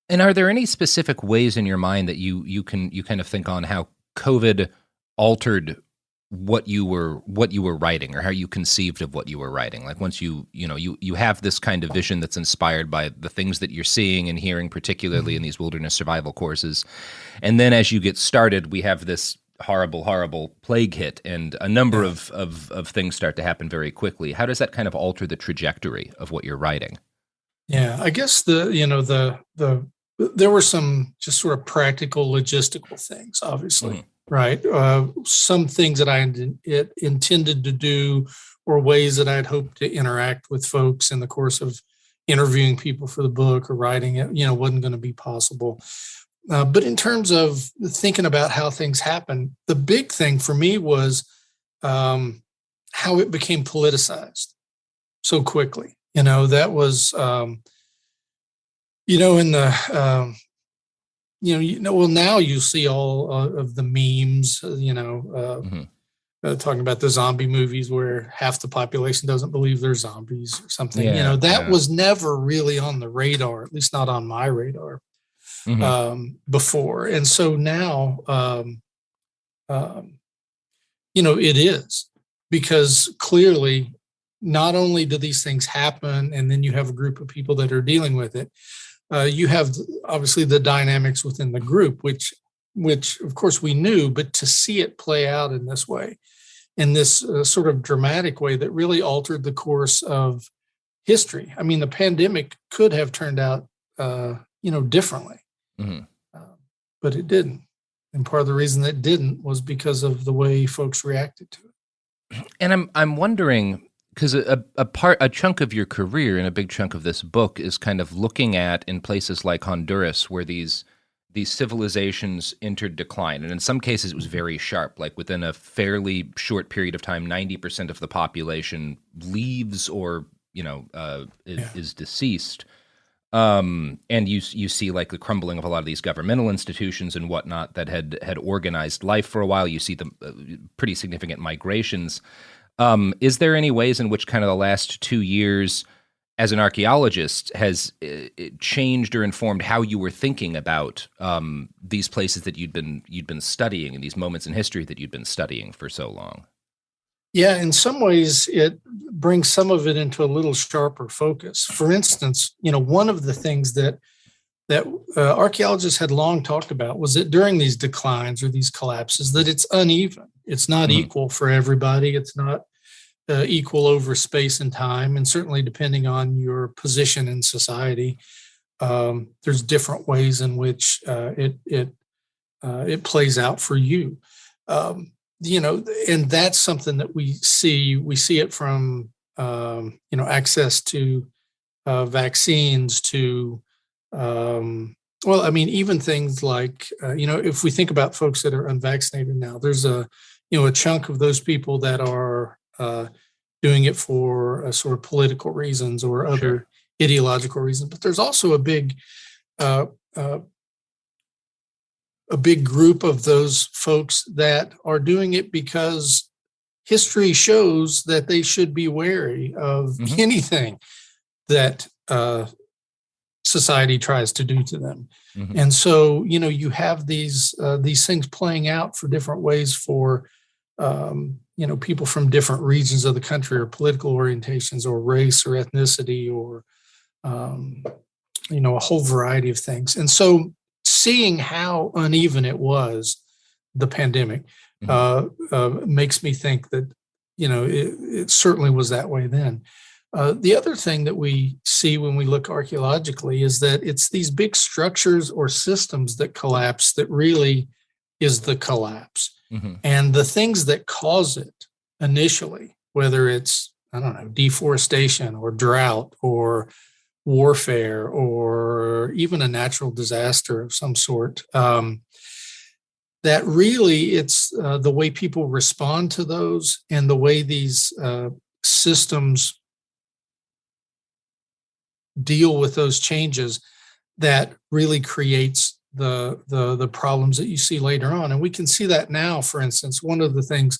And are there any specific ways in your mind that you kind of think on how COVID altered what you were writing, or how you conceived of what you were writing? Like, once you have this kind of vision that's inspired by the things that you're seeing and hearing, particularly in these wilderness survival courses, and then as you get started, we have this horrible plague hit, and a number of things start to happen very quickly. How does that kind of alter the trajectory of what you're writing? Yeah, I guess there were some just sort of practical logistical things, obviously, right? Some things that I intended to do, or ways that I'd hoped to interact with folks in the course of interviewing people for the book or writing it, wasn't going to be possible. But in terms of thinking about how things happen, the big thing for me was how it became politicized so quickly. That was, in the, well, now you see all of the memes, talking about the zombie movies where half the population doesn't believe they're zombies or something. That was never really on the radar, at least not on my radar before. And so now, it is, because clearly, not only do these things happen, and then you have a group of people that are dealing with it, you have obviously the dynamics within the group, which of course we knew, but to see it play out in this way, in this sort of dramatic way that really altered the course of history. I mean, the pandemic could have turned out, differently, but it didn't. And part of the reason that it didn't was because of the way folks reacted to it. And I'm wondering, because a chunk of your career and a big chunk of this book is kind of looking at, in places like Honduras, where these civilizations entered decline. And in some cases, it was very sharp. Like, within a fairly short period of time, 90% of the population leaves or, is deceased. And you see, like, the crumbling of a lot of these governmental institutions and whatnot that had organized life for a while. You see the pretty significant migrations. Is there any ways in which kind of the last 2 years as an archaeologist has changed or informed how you were thinking about these places that you'd been studying, and these moments in history that you'd been studying for so long? Yeah, in some ways, it brings some of it into a little sharper focus. For instance, one of the things that archaeologists had long talked about was that during these declines or these collapses, that it's uneven. It's not equal for everybody. It's not equal over space and time. And certainly depending on your position in society, there's different ways in which it plays out for you. And that's something that we see. We see it from, access to vaccines to, even things like, if we think about folks that are unvaccinated now, there's a chunk of those people that are doing it for sort of political reasons or other ideological reasons. But there's also a big group of those folks that are doing it because history shows that they should be wary of anything that society tries to do to them. And so, you have these things playing out for different ways for, people from different regions of the country, or political orientations, or race or ethnicity, or, a whole variety of things. And so seeing how uneven it was, the pandemic, makes me think that, it certainly was that way then. The other thing that we see when we look archaeologically is that it's these big structures or systems that collapse that really is the collapse. Mm-hmm. And the things that cause it initially, whether it's, I don't know, deforestation or drought or warfare or even a natural disaster of some sort, that really it's the way people respond to those and the way these systems deal with those changes that really creates the problems that you see later on. And we can see that now. For instance, one of the things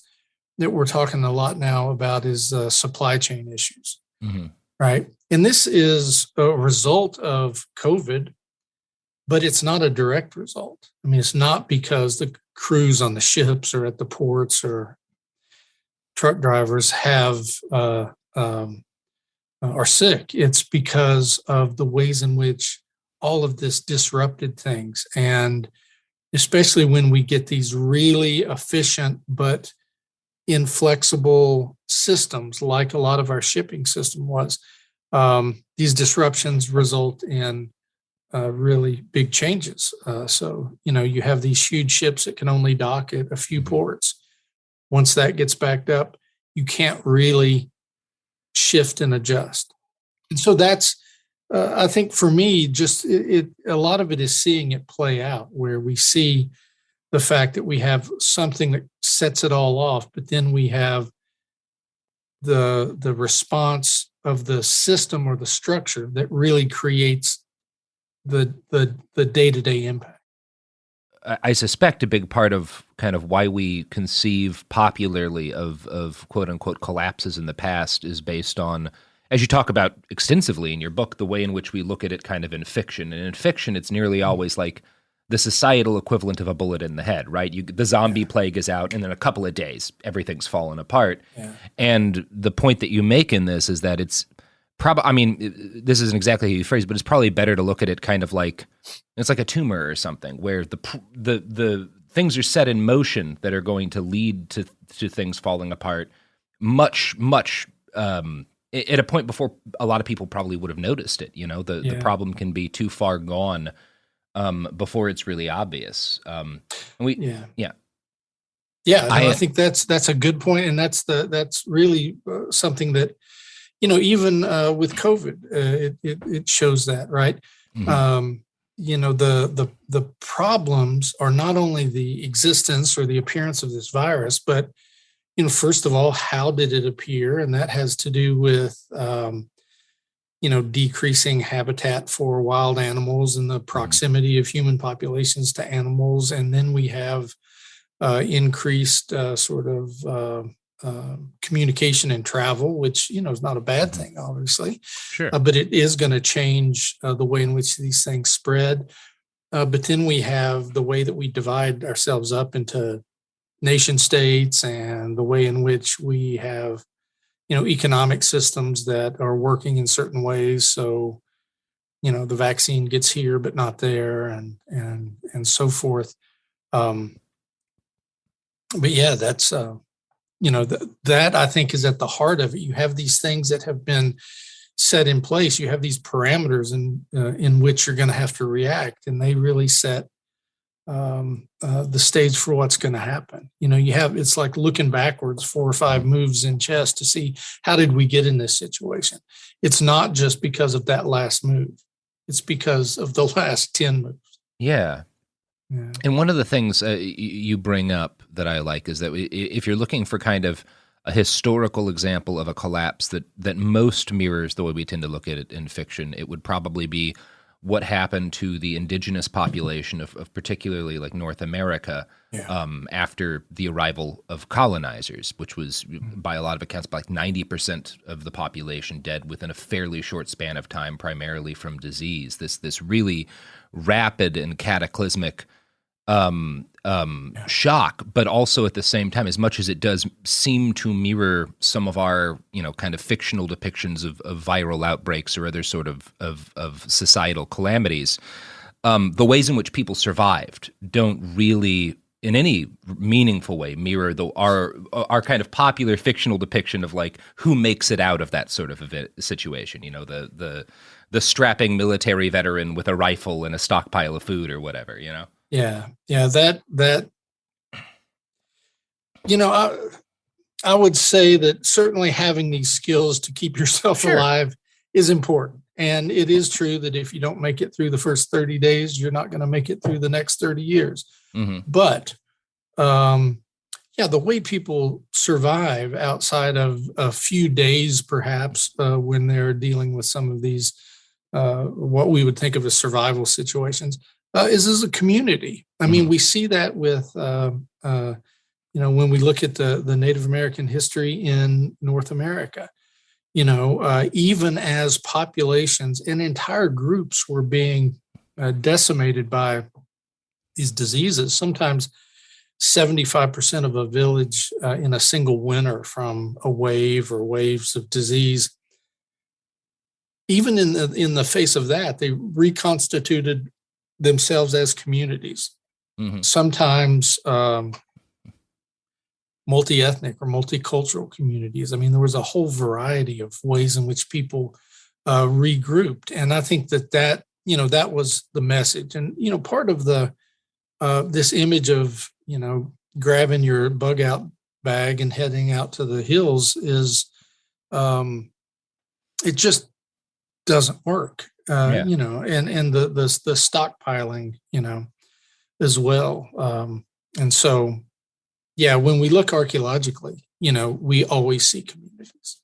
that we're talking a lot now about is supply chain issues, mm-hmm. right? And this is a result of COVID, but it's not a direct result. I mean, it's not because the crews on the ships or at the ports or truck drivers are sick. It's because of the ways in which all of this disrupted things. And especially when we get these really efficient but inflexible systems, like a lot of our shipping system was, these disruptions result in really big changes. So, you have these huge ships that can only dock at a few ports. Once that gets backed up, you can't really shift and adjust. And so that's, I think for me, just a lot of it is seeing it play out, where we see the fact that we have something that sets it all off, but then we have the response of the system or the structure that really creates the day-to-day impact. I suspect a big part of kind of why we conceive popularly of quote unquote collapses in the past is based on, as you talk about extensively in your book, the way in which we look at it kind of in fiction. And in fiction, it's nearly always like the societal equivalent of a bullet in the head, right? The zombie plague is out, and in a couple of days, everything's fallen apart. Yeah. And the point that you make in this is that it's probably, I mean, this isn't exactly how you phrase, but it's probably better to look at it kind of like it's like a tumor or something, where the things are set in motion that are going to lead to things falling apart much at a point before a lot of people probably would have noticed it. The problem can be too far gone before it's really obvious. I think that's a good point, and that's really something that even with COVID, it shows that, right? Mm-hmm. The problems are not only the existence or the appearance of this virus, but first of all, how did it appear? And that has to do with decreasing habitat for wild animals and the proximity of human populations to animals. And then we have increased communication and travel, which, is not a bad thing, obviously. Sure. But it is going to change the way in which these things spread. But then we have the way that we divide ourselves up into nation states and the way in which we have economic systems that are working in certain ways. So, the vaccine gets here, but not there, and so forth. But yeah, that's, that I think is at the heart of it. You have these things that have been set in place. You have these parameters in which you're going to have to react, and they really set the stage for what's going to happen. It's like looking backwards 4 or 5 moves in chess to see how did we get in this situation. It's not just because of that last move. It's because of the last 10 moves. Yeah. And one of the things you bring up that I like is that if you're looking for kind of a historical example of a collapse that most mirrors the way we tend to look at it in fiction, it would probably be what happened to the indigenous population of particularly like North America after the arrival of colonizers, which was by a lot of accounts like 90% of the population dead within a fairly short span of time, primarily from disease. This really rapid and cataclysmic shock, but also at the same time, as much as it does seem to mirror some of our, kind of fictional depictions of viral outbreaks or other sort of societal calamities, the ways in which people survived don't really in any meaningful way mirror our kind of popular fictional depiction of like who makes it out of that sort of situation. You know, the strapping military veteran with a rifle and a stockpile of food or whatever. You know. Yeah. That. You know, I would say that certainly having these skills to keep yourself alive is important. And it is true that if you don't make it through the first 30 days, you're not going to make it through the next 30 years. Mm-hmm. But the way people survive outside of a few days, perhaps, when they're dealing with some of these, what we would think of as survival situations, is as a community. I mean, we see that with, when we look at the Native American history in North America. Even as populations and entire groups were being decimated by these diseases, sometimes 75% of a village in a single winter from a wave or waves of disease. Even in the face of that, they reconstituted themselves as communities. Mm-hmm. Sometimes multi-ethnic or multicultural communities. I mean, there was a whole variety of ways in which people regrouped. And I think that was the message. And, part of this image of, grabbing your bug out bag and heading out to the hills is, it just doesn't work, and the stockpiling, as well. And so, when we look archaeologically, we always see communities.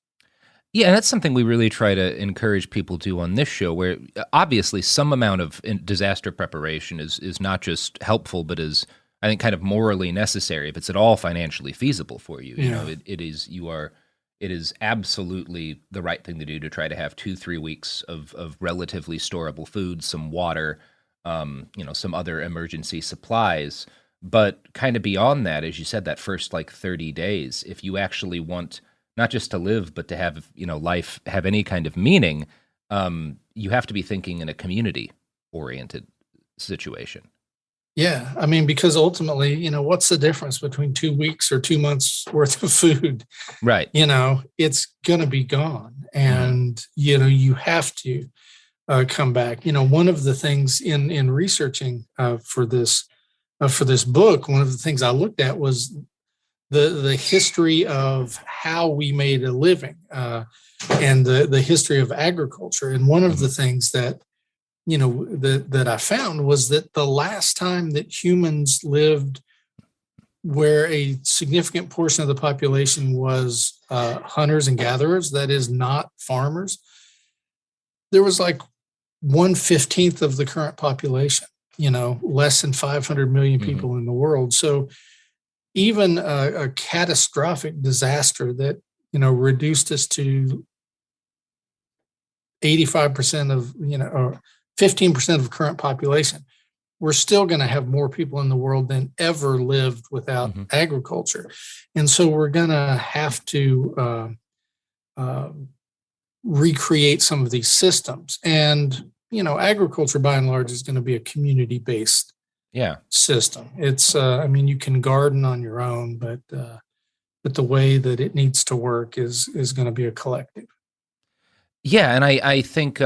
Yeah, and that's something we really try to encourage people to do on this show, where obviously some amount of disaster preparation is not just helpful, but is, I think, kind of morally necessary if it's at all financially feasible for you. It is absolutely the right thing to do to try to have 2-3 weeks of relatively storable food, some water, some other emergency supplies. But kind of beyond that, as you said, that first 30 days, if you actually want not just to live, but to have, life have any kind of meaning, you have to be thinking in a community-oriented situation. Yeah. I mean, because ultimately, what's the difference between 2 weeks or 2 months worth of food? Right. It's going to be gone. And, you have to come back. One of the things in researching for this book, one of the things I looked at was the history of how we made a living and the history of agriculture. And one of the things that I found was that the last time that humans lived where a significant portion of the population was hunters and gatherers, that is not farmers, there was 1/15 of the current population. Less than 500 million people in the world. So even a catastrophic disaster that, reduced us to 85% of, or 15% of the current population, we're still going to have more people in the world than ever lived without agriculture. And so we're going to have to recreate some of these systems. And, agriculture by and large is going to be a community-based system. It's, you can garden on your own, but the way that it needs to work is going to be a collective. Yeah, and I think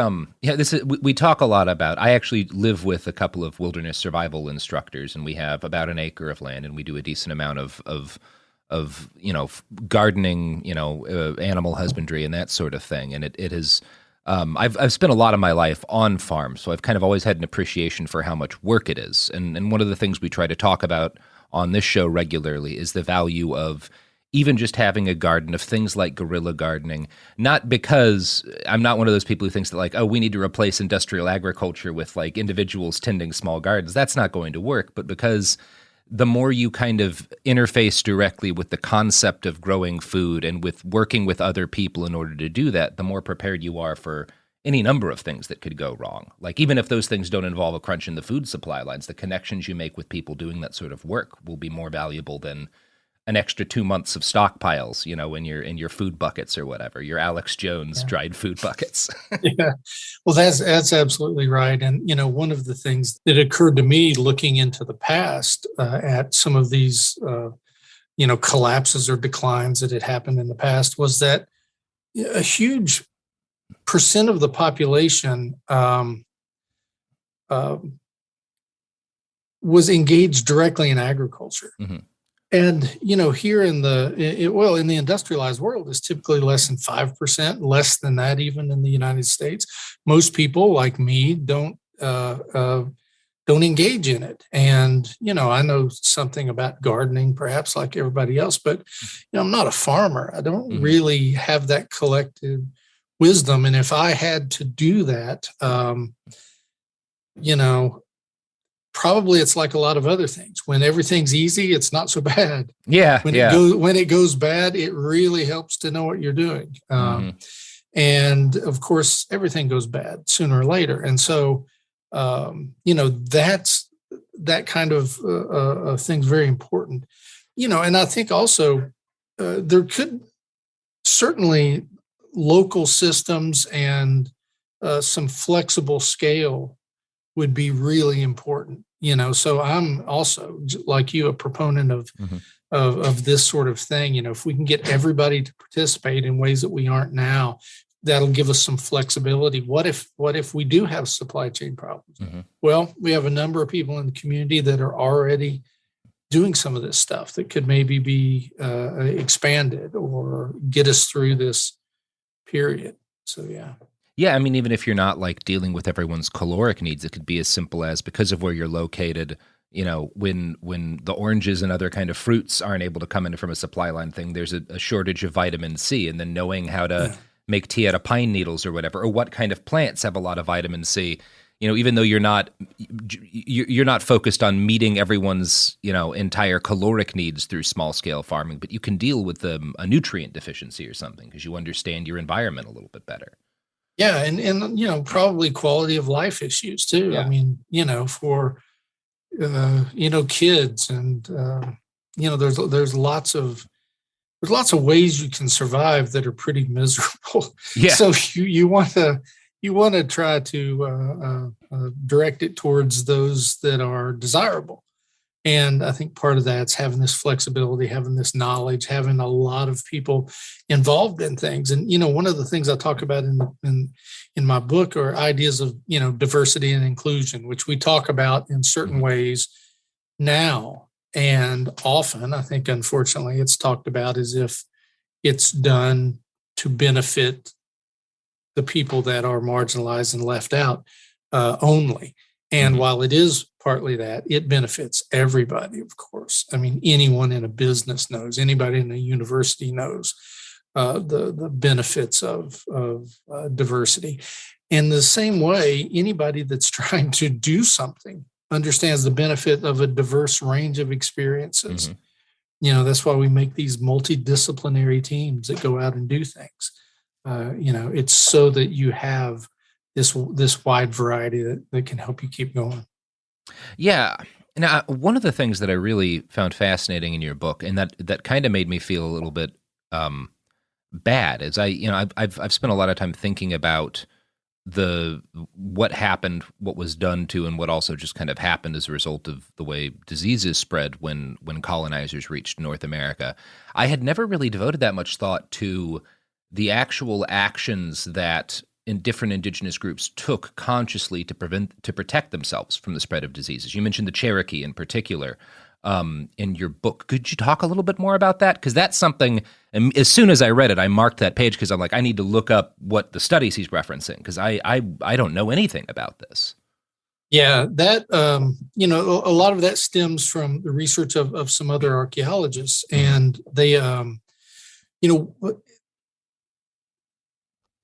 we talk a lot about. I actually live with a couple of wilderness survival instructors, and we have about an acre of land, and we do a decent amount of gardening, animal husbandry, and that sort of thing. And it is. I've spent a lot of my life on farms, so I've kind of always had an appreciation for how much work it is. And one of the things we try to talk about on this show regularly is the value of even just having a garden, of things like guerrilla gardening. Not because I'm not one of those people who thinks that we need to replace industrial agriculture with individuals tending small gardens. That's not going to work, but because the more you kind of interface directly with the concept of growing food and with working with other people in order to do that, the more prepared you are for any number of things that could go wrong. Even if those things don't involve a crunch in the food supply lines, the connections you make with people doing that sort of work will be more valuable than an extra 2 months of stockpiles, in your food buckets or whatever, your Alex Jones dried food buckets. Yeah, well, that's absolutely right. And one of the things that occurred to me looking into the past at some of these collapses or declines that had happened in the past was that a huge percent of the population was engaged directly in agriculture. Mm-hmm. And, here in the industrialized world is typically less than 5%, less than that even in the United States. Most people like me don't engage in it. And, I know something about gardening, perhaps like everybody else, but, I'm not a farmer. I don't really have that collective wisdom. And if I had to do that, probably it's like a lot of other things. When everything's easy, it's not so bad. Yeah. When it goes bad, it really helps to know what you're doing. And of course, everything goes bad sooner or later. And so, that's that kind of thing's very important. And I think also there could certainly local systems and some flexible scale would be really important. So I'm also, like you, a proponent of this sort of thing. If we can get everybody to participate in ways that we aren't now, that'll give us some flexibility. What if we do have supply chain problems? Well, we have a number of people in the community that are already doing some of this stuff that could maybe be expanded or get us through this period. So, yeah. Yeah, I mean, even if you're not like dealing with everyone's caloric needs, it could be as simple as, because of where you're located, when the oranges and other kind of fruits aren't able to come in from a supply line thing, there's a shortage of vitamin C, and then knowing how to make tea out of pine needles or whatever, or what kind of plants have a lot of vitamin C. Even though you're not focused on meeting everyone's entire caloric needs through small scale farming, but you can deal with a nutrient deficiency or something because you understand your environment a little bit better. Yeah, and probably quality of life issues too. Yeah. I mean, for kids, and there's lots of ways you can survive that are pretty miserable. Yeah. So you want to try to direct it towards those that are desirable. And I think part of that's having this flexibility, having this knowledge, having a lot of people involved in things. And, one of the things I talk about in my book are ideas of, diversity and inclusion, which we talk about in certain ways now. And often, I think, unfortunately, it's talked about as if it's done to benefit the people that are marginalized and left out only. And while it is partly that, it benefits everybody, of course. I mean, anyone in a business knows, anybody in a university knows the benefits of diversity. In the same way, anybody that's trying to do something understands the benefit of a diverse range of experiences. That's why we make these multidisciplinary teams that go out and do things. It's so that you have this wide variety that can help you keep going. Yeah. Now, one of the things that I really found fascinating in your book, and that kind of made me feel a little bit bad, is I've spent a lot of time thinking about what happened, what was done to, and what also just kind of happened as a result of the way diseases spread when colonizers reached North America. I had never really devoted that much thought to the actual actions that in different indigenous groups took consciously to protect themselves from the spread of diseases. You mentioned the Cherokee in particular in your book. Could you talk a little bit more about that? Because that's something, as soon as I read it, I marked that page because I'm like, I need to look up what the studies he's referencing, because I don't know anything about this. Yeah, that, a lot of that stems from the research of some other archaeologists, and they,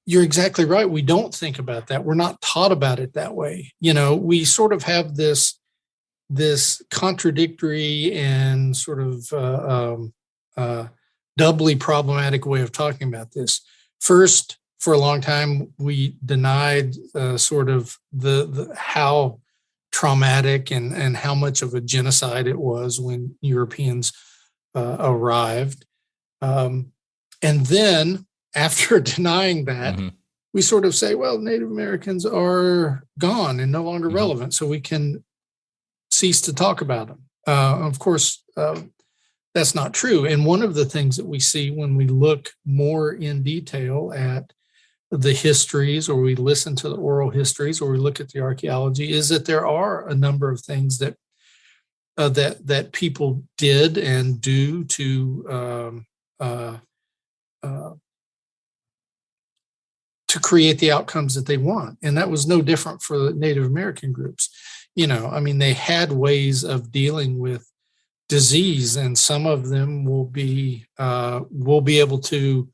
you're exactly right. We don't think about that. We're not taught about it that way. We sort of have this contradictory and sort of doubly problematic way of talking about this. First, for a long time, we denied sort of the how traumatic and how much of a genocide it was when Europeans arrived. And then after denying that, we sort of say, well, Native Americans are gone and no longer relevant, so we can cease to talk about them. Of course, that's not true. And one of the things that we see when we look more in detail at the histories, or we listen to the oral histories, or we look at the archaeology, is that there are a number of things that that people did and do to create the outcomes that they want. And that was no different for the Native American groups. I mean, they had ways of dealing with disease, and some of them will be able to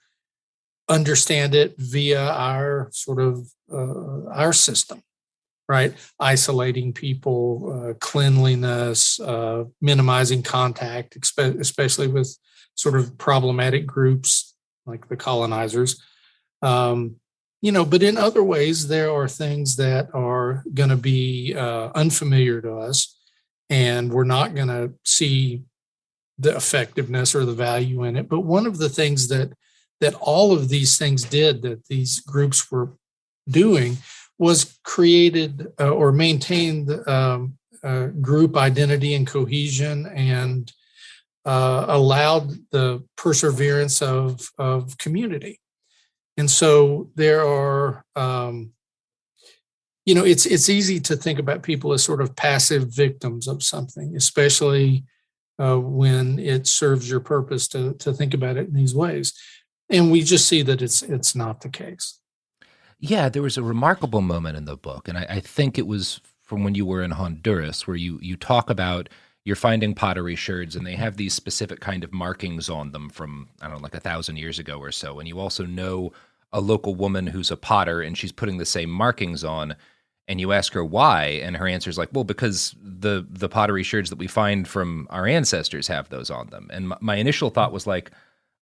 understand it via our sort of our system, right? Isolating people, cleanliness, minimizing contact, especially with sort of problematic groups like the colonizers. But in other ways, there are things that are going to be unfamiliar to us, and we're not going to see the effectiveness or the value in it. But one of the things that all of these things did, that these groups were doing, was created or maintained group identity and cohesion, and allowed the perseverance of community. And so there are, it's easy to think about people as sort of passive victims of something, especially when it serves your purpose to think about it in these ways. And we just see that it's not the case. Yeah, there was a remarkable moment in the book, and I think it was from when you were in Honduras, where you talk about you're finding pottery sherds, and they have these specific kind of markings on them from, I don't know, like 1,000 years ago or so. And you also know a local woman who's a potter, and she's putting the same markings on, and you ask her why, and her answer is like, well, because the pottery sherds that we find from our ancestors have those on them. And my initial thought was like,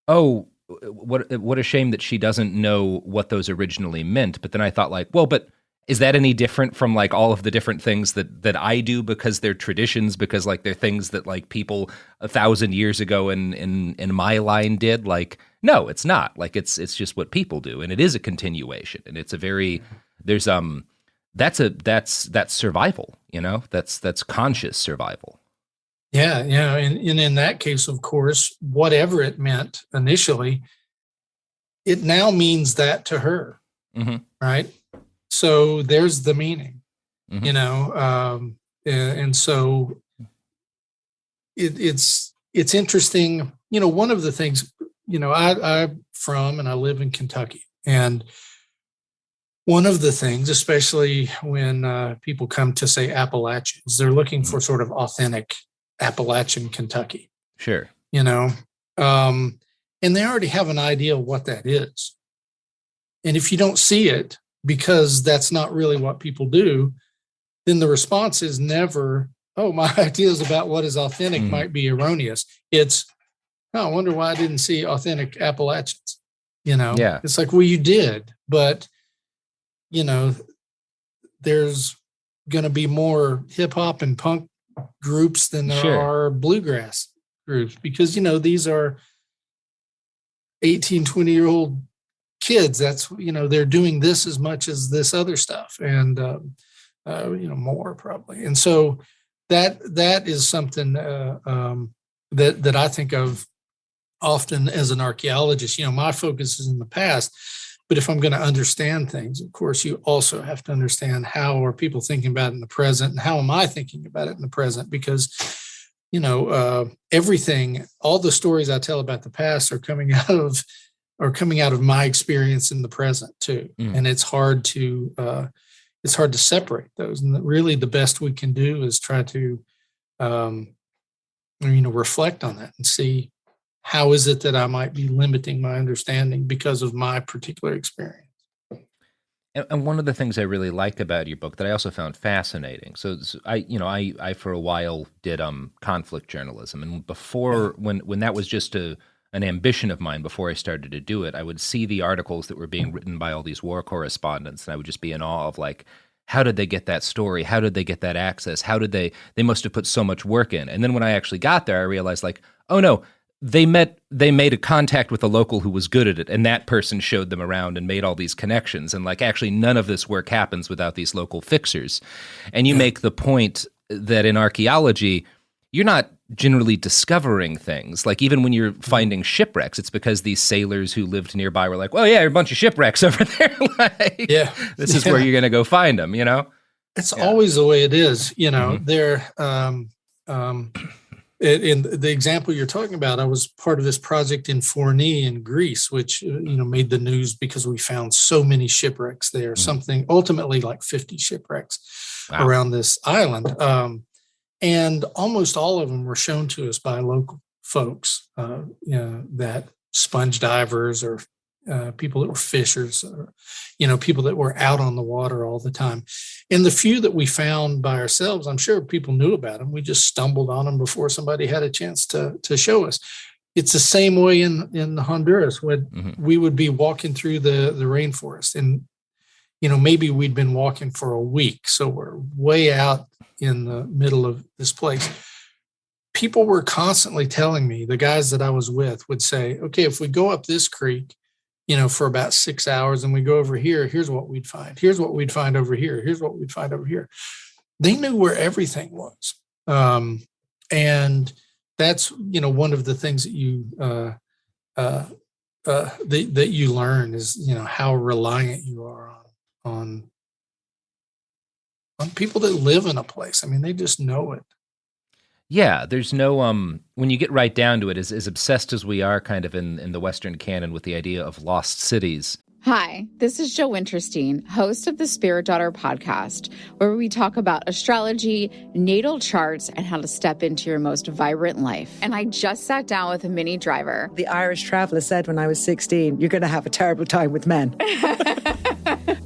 oh, what a shame that she doesn't know what those originally meant. But then I thought like, well, but is that any different from like all of the different things that I do, because they're traditions, because like they're things that like people 1,000 years ago in my line did? Like, no, it's not. Like it's just what people do, and it is a continuation, and it's a very that's survival, that's conscious survival. Yeah, and in that case, of course, whatever it meant initially, it now means that to her, right? So there's the meaning, and so it's interesting. One of the things, I'm from and I live in Kentucky, and one of the things, especially when people come to say Appalachians, they're looking for sort of authentic Appalachian Kentucky. Sure. And they already have an idea of what that is. And if you don't see it, because that's not really what people do, then the response is never, oh, my ideas about what is authentic might be erroneous. It's, oh, I wonder why I didn't see authentic Appalachians. Yeah. It's like, well, you did, but there's going to be more hip hop and punk groups than there are bluegrass groups, because these are 18, 20-year-old kids. That's they're doing this as much as this other stuff, and more probably. And so that is something that I think of often as an archaeologist. My focus is in the past, but if I'm going to understand things, of course, you also have to understand how are people thinking about it in the present, and how am I thinking about it in the present? Because, everything, all the stories I tell about the past are coming out of my experience in the present too. And it's hard to separate those. And really the best we can do is try to, reflect on that and see, how is it that I might be limiting my understanding because of my particular experience? And one of the things I really like about your book that I also found fascinating. So I for a while did conflict journalism, and before when that was just an ambition of mine before I started to do it, I would see the articles that were being written by all these war correspondents, and I would just be in awe of like, how did they get that story? How did they get that access? How did they must have put so much work in. And then when I actually got there, I realized like, oh no, they made a contact with a local who was good at it, and that person showed them around and made all these connections. And like, actually, none of this work happens without these local fixers. And you make the point that in archaeology, you're not generally discovering things. Like, even when you're finding shipwrecks, it's because these sailors who lived nearby were like, well, yeah, a bunch of shipwrecks over there. Like, this is where you're going to go find them, you know? It's always the way it is, you know. They're in the example you're talking about, I was part of this project in Forni in Greece, which made the news because we found so many shipwrecks there. Something ultimately like 50 shipwrecks around this island, and almost all of them were shown to us by local folks. That sponge divers or people that were fishers, or people that were out on the water all the time. And the few that we found by ourselves, I'm sure people knew about them. We just stumbled on them before somebody had a chance to show us. It's the same way in Honduras, when we would be walking through the rainforest, and maybe we'd been walking for a week, so we're way out in the middle of this place. People were constantly telling me, the guys that I was with would say, okay, if we go up this creek, for about 6 hours, and we go over here, here's what we'd find. Here's what we'd find over here. Here's what we'd find over here. They knew where everything was. And that's, one of the things that you learn is, how reliant you are on people that live in a place. I mean, they just know it. Yeah, there's no, when you get right down to it, as obsessed as we are kind of in the Western canon with the idea of lost cities. Hi, this is Jo Winterstein, host of the Spirit Daughter podcast, where we talk about astrology, natal charts, and how to step into your most vibrant life. And I just sat down with a Minnie Driver. The Irish traveler said when I was 16, you're going to have a terrible time with men.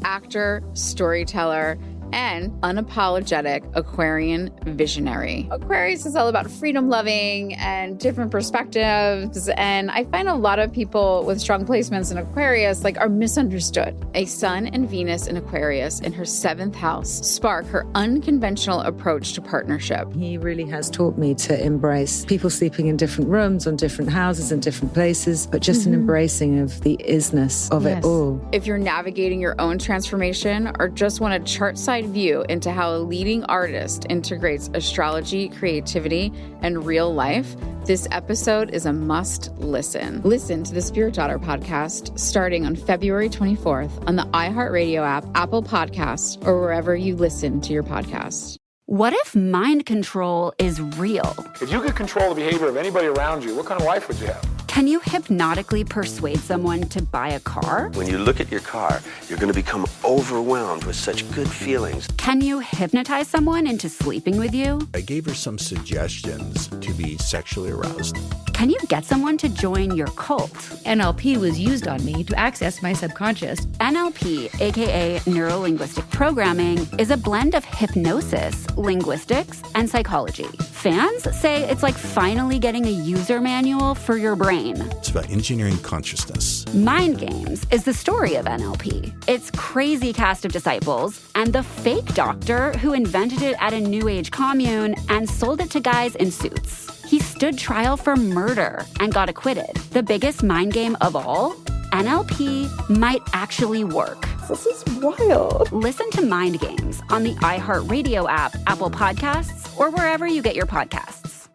Actor, storyteller, and unapologetic Aquarian visionary. Aquarius is all about freedom-loving and different perspectives, and I find a lot of people with strong placements in Aquarius are misunderstood. A Sun and Venus in Aquarius in her 7th house spark her unconventional approach to partnership. He really has taught me to embrace people sleeping in different rooms, on different houses, in different places, but just an embracing of the isness of it all. If you're navigating your own transformation or just want a chart-side view into how a leading artist integrates astrology, creativity, and real life, this episode is a must listen. Listen to the Spirit Daughter podcast starting on February 24th on the iHeartRadio app, Apple Podcasts, or wherever you listen to your podcasts. What if mind control is real? If you could control the behavior of anybody around you, what kind of life would you have? Can you hypnotically persuade someone to buy a car? When you look at your car, you're going to become overwhelmed with such good feelings. Can you hypnotize someone into sleeping with you? I gave her some suggestions to be sexually aroused. Can you get someone to join your cult? NLP was used on me to access my subconscious. NLP, aka Neuro-Linguistic Programming, is a blend of hypnosis, linguistics, and psychology. Fans say it's like finally getting a user manual for your brain. It's about engineering consciousness. Mind Games is the story of NLP. Its crazy cast of disciples and the fake doctor who invented it at a New Age commune and sold it to guys in suits. He stood trial for murder and got acquitted. The biggest mind game of all? NLP might actually work. This is wild. Listen to Mind Games on the iHeartRadio app, Apple Podcasts, or wherever you get your podcasts.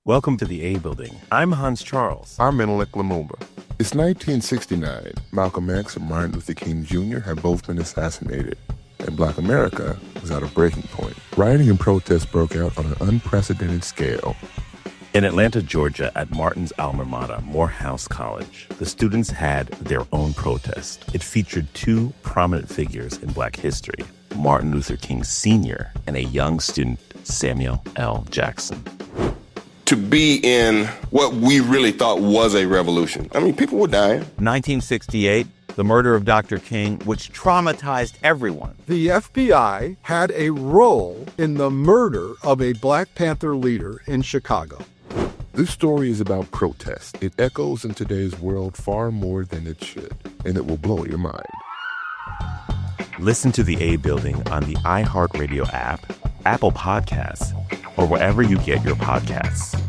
Welcome to the A Building. I'm Hans Charles. I'm Menelik Lumumba. It's 1969. Malcolm X and Martin Luther King Jr. had both been assassinated, and Black America was at a breaking point. Rioting and protests broke out on an unprecedented scale. In Atlanta, Georgia, at Martin's alma mater, Morehouse College, the students had their own protest. It featured two prominent figures in Black history, Martin Luther King Sr. and a young student, Samuel L. Jackson. To be in what we really thought was a revolution. I mean, people were dying. 1968, the murder of Dr. King, which traumatized everyone. The FBI had a role in the murder of a Black Panther leader in Chicago. This story is about protest. It echoes in today's world far more than it should, and it will blow your mind. Listen to the A Building on the iHeartRadio app, Apple Podcasts, or wherever you get your podcasts.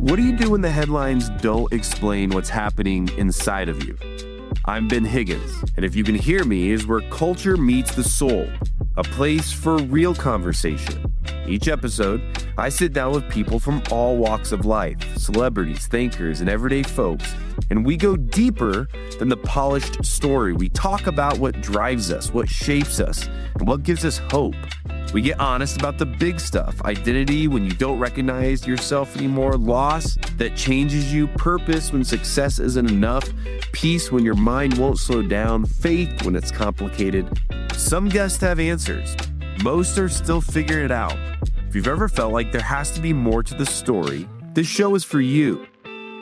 what do you do when the headlines don't explain what's happening inside of you? I'm Ben Higgins, and If You Can Hear Me is where culture meets the soul, a place for real conversation. Each episode, I sit down with people from all walks of life, celebrities, thinkers, and everyday folks, and we go deeper than the polished story. We talk about what drives us, what shapes us, and what gives us hope. We get honest about the big stuff: identity when you don't recognize yourself anymore, loss that changes you, purpose when success isn't enough, peace when your mind won't slow down, faith when it's complicated. Some guests have answers. Most are still figuring it out. If you've ever felt like there has to be more to the story, this show is for you.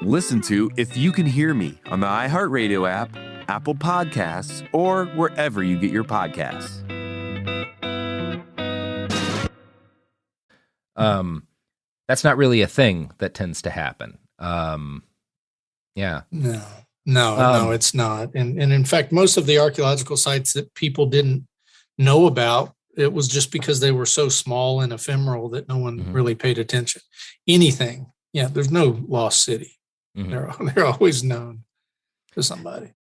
Listen to If You Can Hear Me on the iHeartRadio app, Apple Podcasts, or wherever you get your podcasts. That's not really a thing that tends to happen. Yeah. No, it's not. And in fact, most of the archaeological sites that people didn't know about, it was just because they were so small and ephemeral that no one really paid attention. Anything. Yeah, there's no lost city. They're always known to somebody.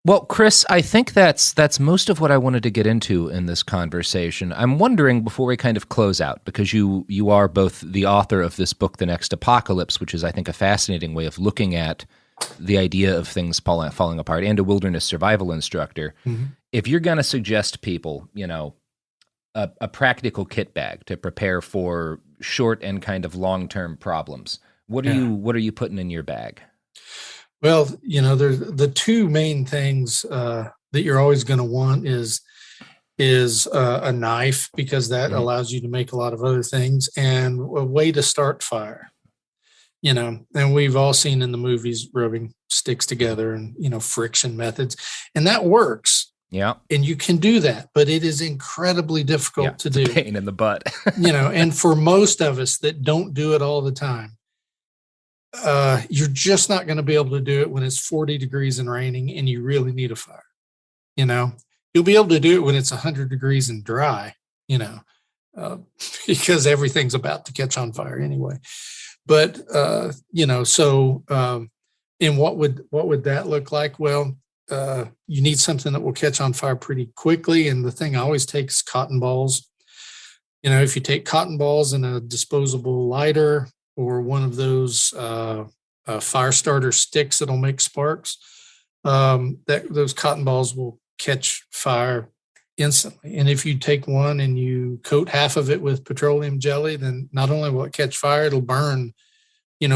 Well, Chris, I think that's most of what I wanted to get into in this conversation. I'm wondering, before we kind of close out, because you are both the author of this book, The Next Apocalypse, which is, I think, a fascinating way of looking at the idea of things falling apart, and a wilderness survival instructor. If you're going to suggest people, a practical kit bag to prepare for short and kind of long-term problems, what are you putting in your bag? Well, there's the two main things that you're always going to want is a knife, because that allows you to make a lot of other things, and a way to start fire. And we've all seen in the movies rubbing sticks together and, friction methods, and that works. Yeah. And you can do that, but it is incredibly difficult to do. It's a pain in the butt. And for most of us that don't do it all the time, you're just not going to be able to do it when it's 40 degrees and raining and you really need a fire. You'll be able to do it when it's 100 degrees and dry, because everything's about to catch on fire anyway. But, and what would that look like? Well, you need something that will catch on fire pretty quickly. And the thing I always take is cotton balls. If you take cotton balls and a disposable lighter, or one of those fire starter sticks that'll make sparks, those cotton balls will catch fire instantly. And if you take one and you coat half of it with petroleum jelly, then not only will it catch fire, it'll burn,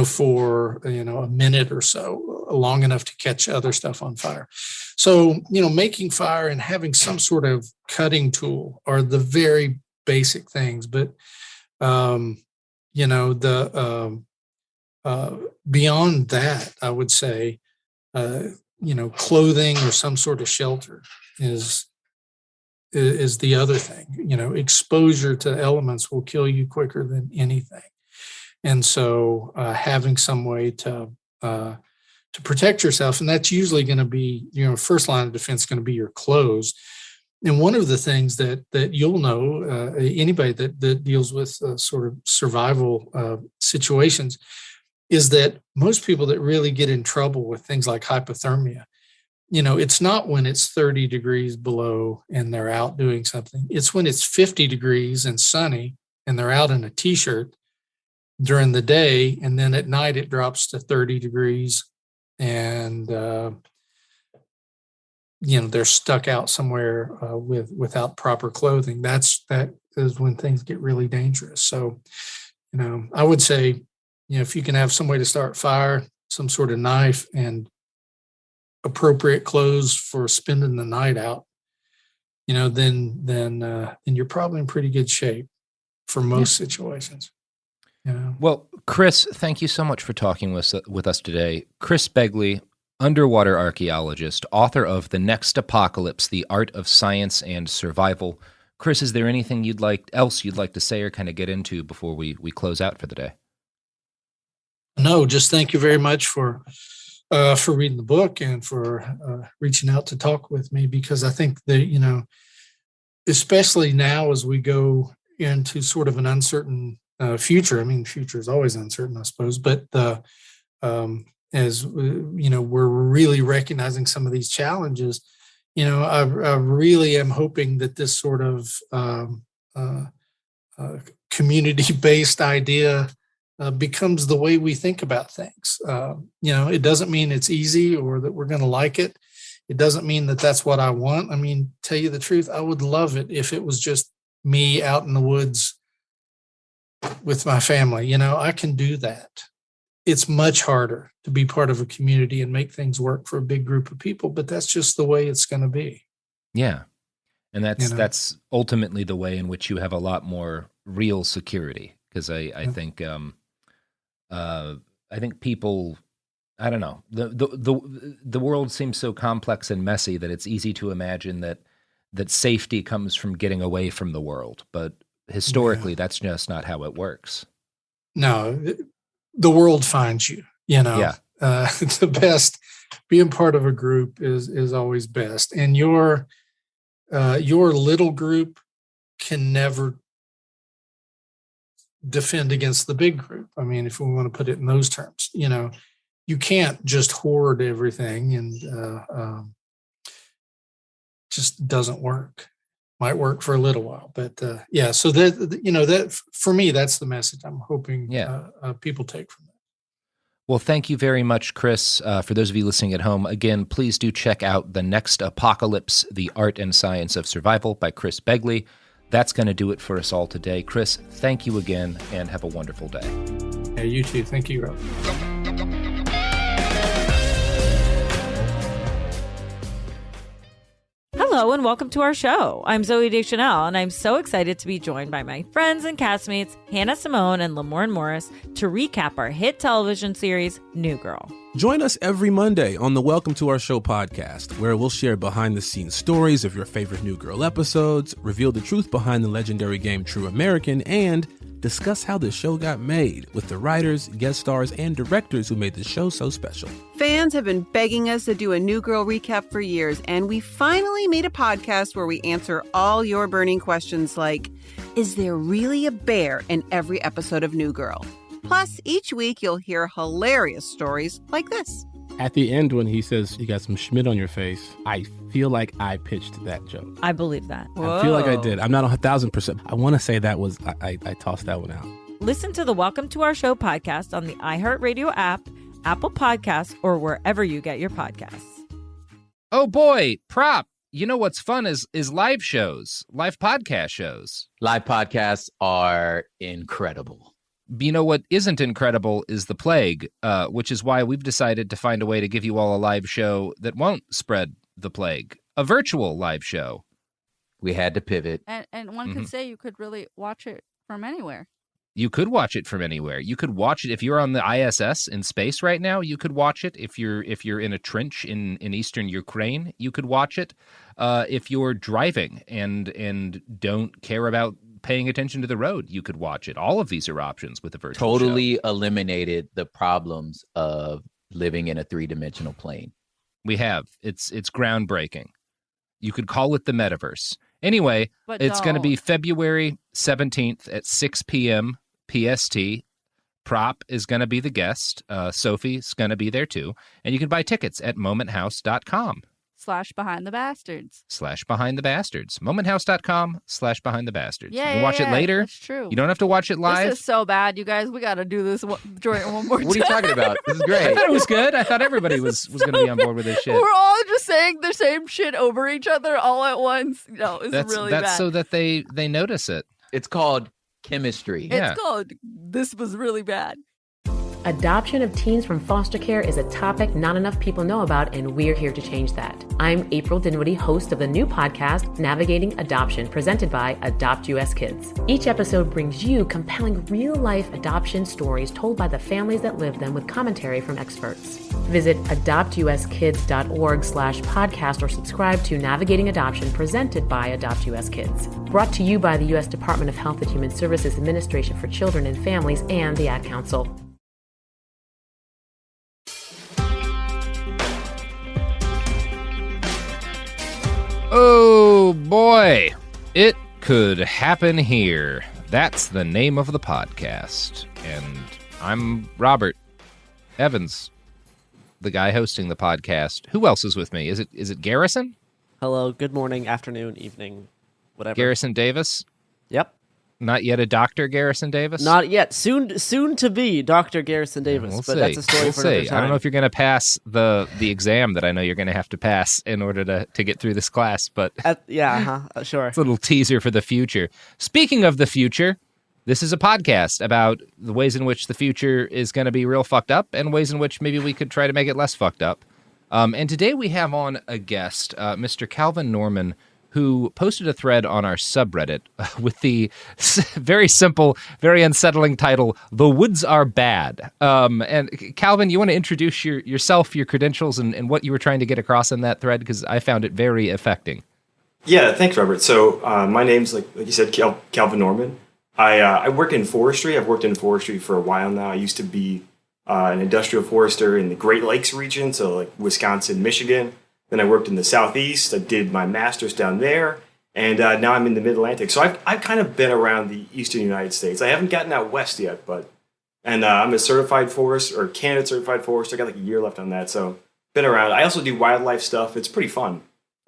for, a minute or so, long enough to catch other stuff on fire. So, making fire and having some sort of cutting tool are the very basic things. But, beyond that, I would say, clothing or some sort of shelter is the other thing. Exposure to elements will kill you quicker than anything. And so having some way to protect yourself, and that's usually going to be, first line of defense is going to be your clothes. And one of the things that you'll know, anybody that deals with sort of survival situations, is that most people that really get in trouble with things like hypothermia, it's not when it's 30 degrees below and they're out doing something. It's when it's 50 degrees and sunny and they're out in a t-shirt during the day, and then at night it drops to 30 degrees and they're stuck out somewhere without proper clothing. That is when things get really dangerous. So, I would say, if you can have some way to start fire, some sort of knife, and appropriate clothes for spending the night out, then you're probably in pretty good shape for most situations. Well, Chris, thank you so much for talking with us today. Chris Begley, underwater archaeologist, author of The Next Apocalypse, The Art of Science and Survival. Chris, is there anything else you'd like to say or kind of get into before we close out for the day? No, just thank you very much for reading the book and for reaching out to talk with me, because I think that, especially now as we go into sort of an uncertain future. I mean, the future is always uncertain, I suppose, but as we're really recognizing some of these challenges, I really am hoping that this sort of community-based idea becomes the way we think about things. It doesn't mean it's easy or that we're going to like it. It doesn't mean that that's what I want. I mean, tell you the truth, I would love it if it was just me out in the woods with my family. I can do that. It's much harder to be part of a community and make things work for a big group of people, but that's just the way it's going to be. Yeah. And that's ultimately the way in which you have a lot more real security. Because I think people, I don't know, the world seems so complex and messy that it's easy to imagine that safety comes from getting away from the world. But historically, that's just not how it works. No, the world finds you. Yeah. The best, being part of a group is always best, and your little group can never defend against the big group. I mean, if we want to put it in those terms, you can't just hoard everything, and just doesn't work. Might work for a little while, but so that for me, that's the message I'm hoping people take from that. Well, thank you very much, Chris. For those of you listening at home, again, please do check out The Next Apocalypse, The Art and Science of Survival by Chris Begley. That's going to do it for us all today. Chris, thank you again, and have a wonderful day. Yeah, you too. Thank you, Rob. Hello and welcome to our show. I'm Zoe Deschanel, and I'm so excited to be joined by my friends and castmates, Hannah Simone and Lamorne Morris, to recap our hit television series, New Girl. Join us every Monday on the Welcome to Our Show podcast, where we'll share behind-the-scenes stories of your favorite New Girl episodes, reveal the truth behind the legendary game True American, and discuss how the show got made with the writers, guest stars, and directors who made the show so special. Fans have been begging us to do a New Girl recap for years, and we finally made a podcast where we answer all your burning questions like, is there really a bear in every episode of New Girl? Plus, each week you'll hear hilarious stories like this. At the end, when he says you got some Schmidt on your face, I feel like I pitched that joke. I believe that. I feel like I did. I'm not 1,000%. I want to say that was, I tossed that one out. Listen to the Welcome to Our Show podcast on the iHeartRadio app, Apple Podcasts, or wherever you get your podcasts. Oh boy, Prop. You know what's fun is live shows, live podcast shows. Live podcasts are incredible. You know what isn't incredible is the plague, which is why we've decided to find a way to give you all a live show that won't spread the plague. A virtual live show. We had to pivot. And one could say you could really watch it from anywhere. You could watch it from anywhere. You could watch it if you're on the ISS in space right now. You could watch it if you're in a trench in eastern Ukraine. You could watch it if you're driving and don't care about paying attention to the road. You could watch it. All of these are options with a virtual Totally show. Eliminated the problems of living in a three-dimensional plane. We have. It's groundbreaking. You could call it the metaverse. Anyway, it's going to be February 17th at 6 p.m. PST. Prop is going to be the guest. Sophie's going to be there too. And you can buy tickets at momenthouse.com. /BehindTheBastards. /BehindTheBastards. momenthouse.com/BehindTheBastards. Yeah, you can watch it later. That's true. You don't have to watch it live. This is so bad, you guys. We got to do this joint one more time. What are you talking about? This is great. I thought it was good. I thought everybody was going to be on board with this shit. We're all just saying the same shit over each other all at once. No, it's really bad. That's so that they notice it. It's called chemistry. It's called This Was Really Bad. Adoption of teens from foster care is a topic not enough people know about, and we're here to change that. I'm April Dinwiddie, host of the new podcast, Navigating Adoption, presented by Adopt US Kids. Each episode brings you compelling real-life adoption stories told by the families that live them with commentary from experts. Visit adoptuskids.org/podcast or subscribe to Navigating Adoption, presented by Adopt US Kids. Brought to you by the U.S. Department of Health and Human Services Administration for Children and Families and the Ad Council. Oh boy, it could happen here. That's the name of the podcast. And I'm Robert Evans, the guy hosting the podcast. Who else is with me? Is it Garrison? Hello, good morning, afternoon, evening, whatever. Garrison Davis? Yep. Not yet a Dr. Garrison Davis? Not yet. Soon to be Dr. Garrison Davis, We'll but see. that's a story for another time. I don't know if you're going to pass the exam that I know you're going to have to pass in order to get through this class, but sure. It's a little teaser for the future. Speaking of the future, this is a podcast about the ways in which the future is going to be real fucked up and ways in which maybe we could try to make it less fucked up. And today we have on a guest, Mr. Calvin Norman, who posted a thread on our subreddit with the very simple, very unsettling title, "The Woods Are Bad." And Calvin, you want to introduce yourself, your credentials, and what you were trying to get across in that thread? Because I found it very affecting. Yeah, thanks, Robert. So my name's, like you said, Calvin Norman. I work in forestry. I've worked in forestry for a while now. I used to be an industrial forester in the Great Lakes region, so like Wisconsin, Michigan. Then I worked in the Southeast. I did my master's down there, and now I'm in the Mid-Atlantic. So I've kind of been around the Eastern United States. I haven't gotten out west yet, and I'm a certified forester, or candidate certified forester. I got like a year left on that, so been around. I also do wildlife stuff. It's pretty fun.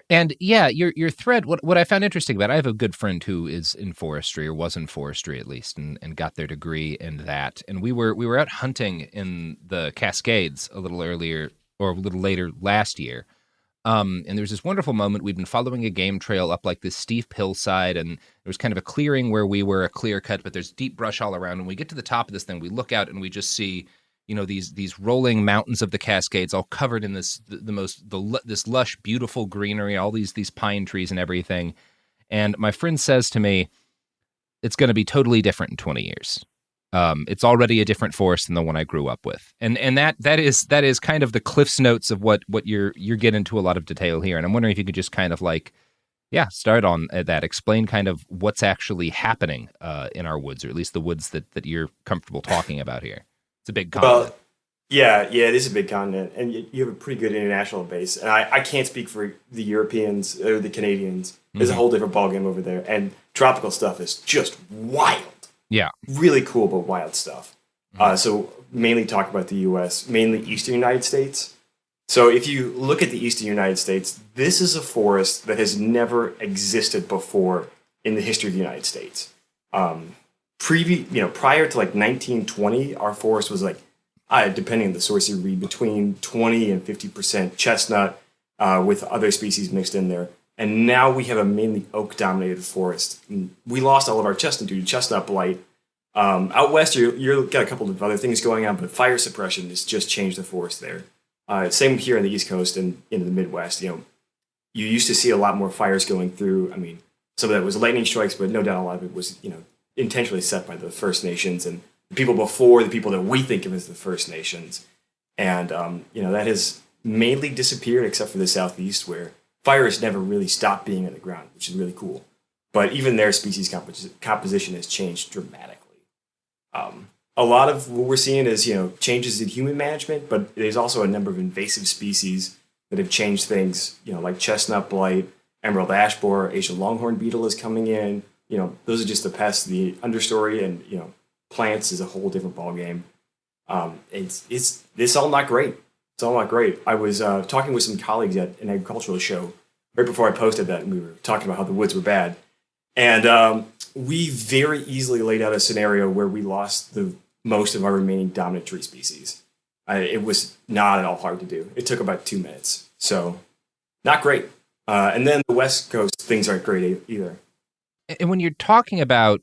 And yeah, your thread, what I found interesting about it, I have a good friend who is in forestry, or was in forestry at least, and got their degree in that. And we were out hunting in the Cascades a little earlier, or a little later last year. And there was this wonderful moment. We'd been following a game trail up like this steep hillside, and there was kind of a clearing where we were, a clear cut, but there's deep brush all around. And we get to the top of this thing, we look out and we just see, these rolling mountains of the Cascades, all covered in this lush, beautiful greenery, all these pine trees and everything. And my friend says to me, "It's going to be totally different in 20 years. It's already a different forest than the one I grew up with." And that is kind of the Cliff's Notes of what you're getting into a lot of detail here. And I'm wondering if you could just kind of start on that, explain kind of what's actually happening in our woods, or at least the woods that you're comfortable talking about here. It's a big continent. Well, yeah, it is a big continent, and you have a pretty good international base. And I can't speak for the Europeans or the Canadians. There's a whole different ballgame over there, and tropical stuff is just wild. Yeah. Really cool, but wild stuff. So mainly talk about the U.S., mainly Eastern United States. So if you look at the Eastern United States, this is a forest that has never existed before in the history of the United States. Prior to like 1920, our forest was like, depending on the source you read, between 20 and 50% chestnut with other species mixed in there. And now we have a mainly oak-dominated forest. And we lost all of our chestnut due to chestnut blight. Out west, you've got a couple of other things going on, but fire suppression has just changed the forest there. Same here on the East Coast and in the Midwest. You used to see a lot more fires going through. I mean, some of that was lightning strikes, but no doubt a lot of it was, intentionally set by the First Nations and the people before the people that we think of as the First Nations. And, that has mainly disappeared except for the Southeast, where fires never really stopped being on the ground, which is really cool. But even their species composition has changed dramatically. A lot of what we're seeing is, changes in human management, but there's also a number of invasive species that have changed things, like chestnut blight, emerald ash borer, Asian longhorn beetle is coming in. Those are just the pests. The understory and, plants is a whole different ballgame. It's all not great. It's all not great. I was talking with some colleagues at an agricultural show right before I posted that, and we were talking about how the woods were bad. And we very easily laid out a scenario where we lost the most of our remaining dominant tree species. It was not at all hard to do. It took about 2 minutes. So not great. And then the West Coast, things aren't great either. And when you're talking about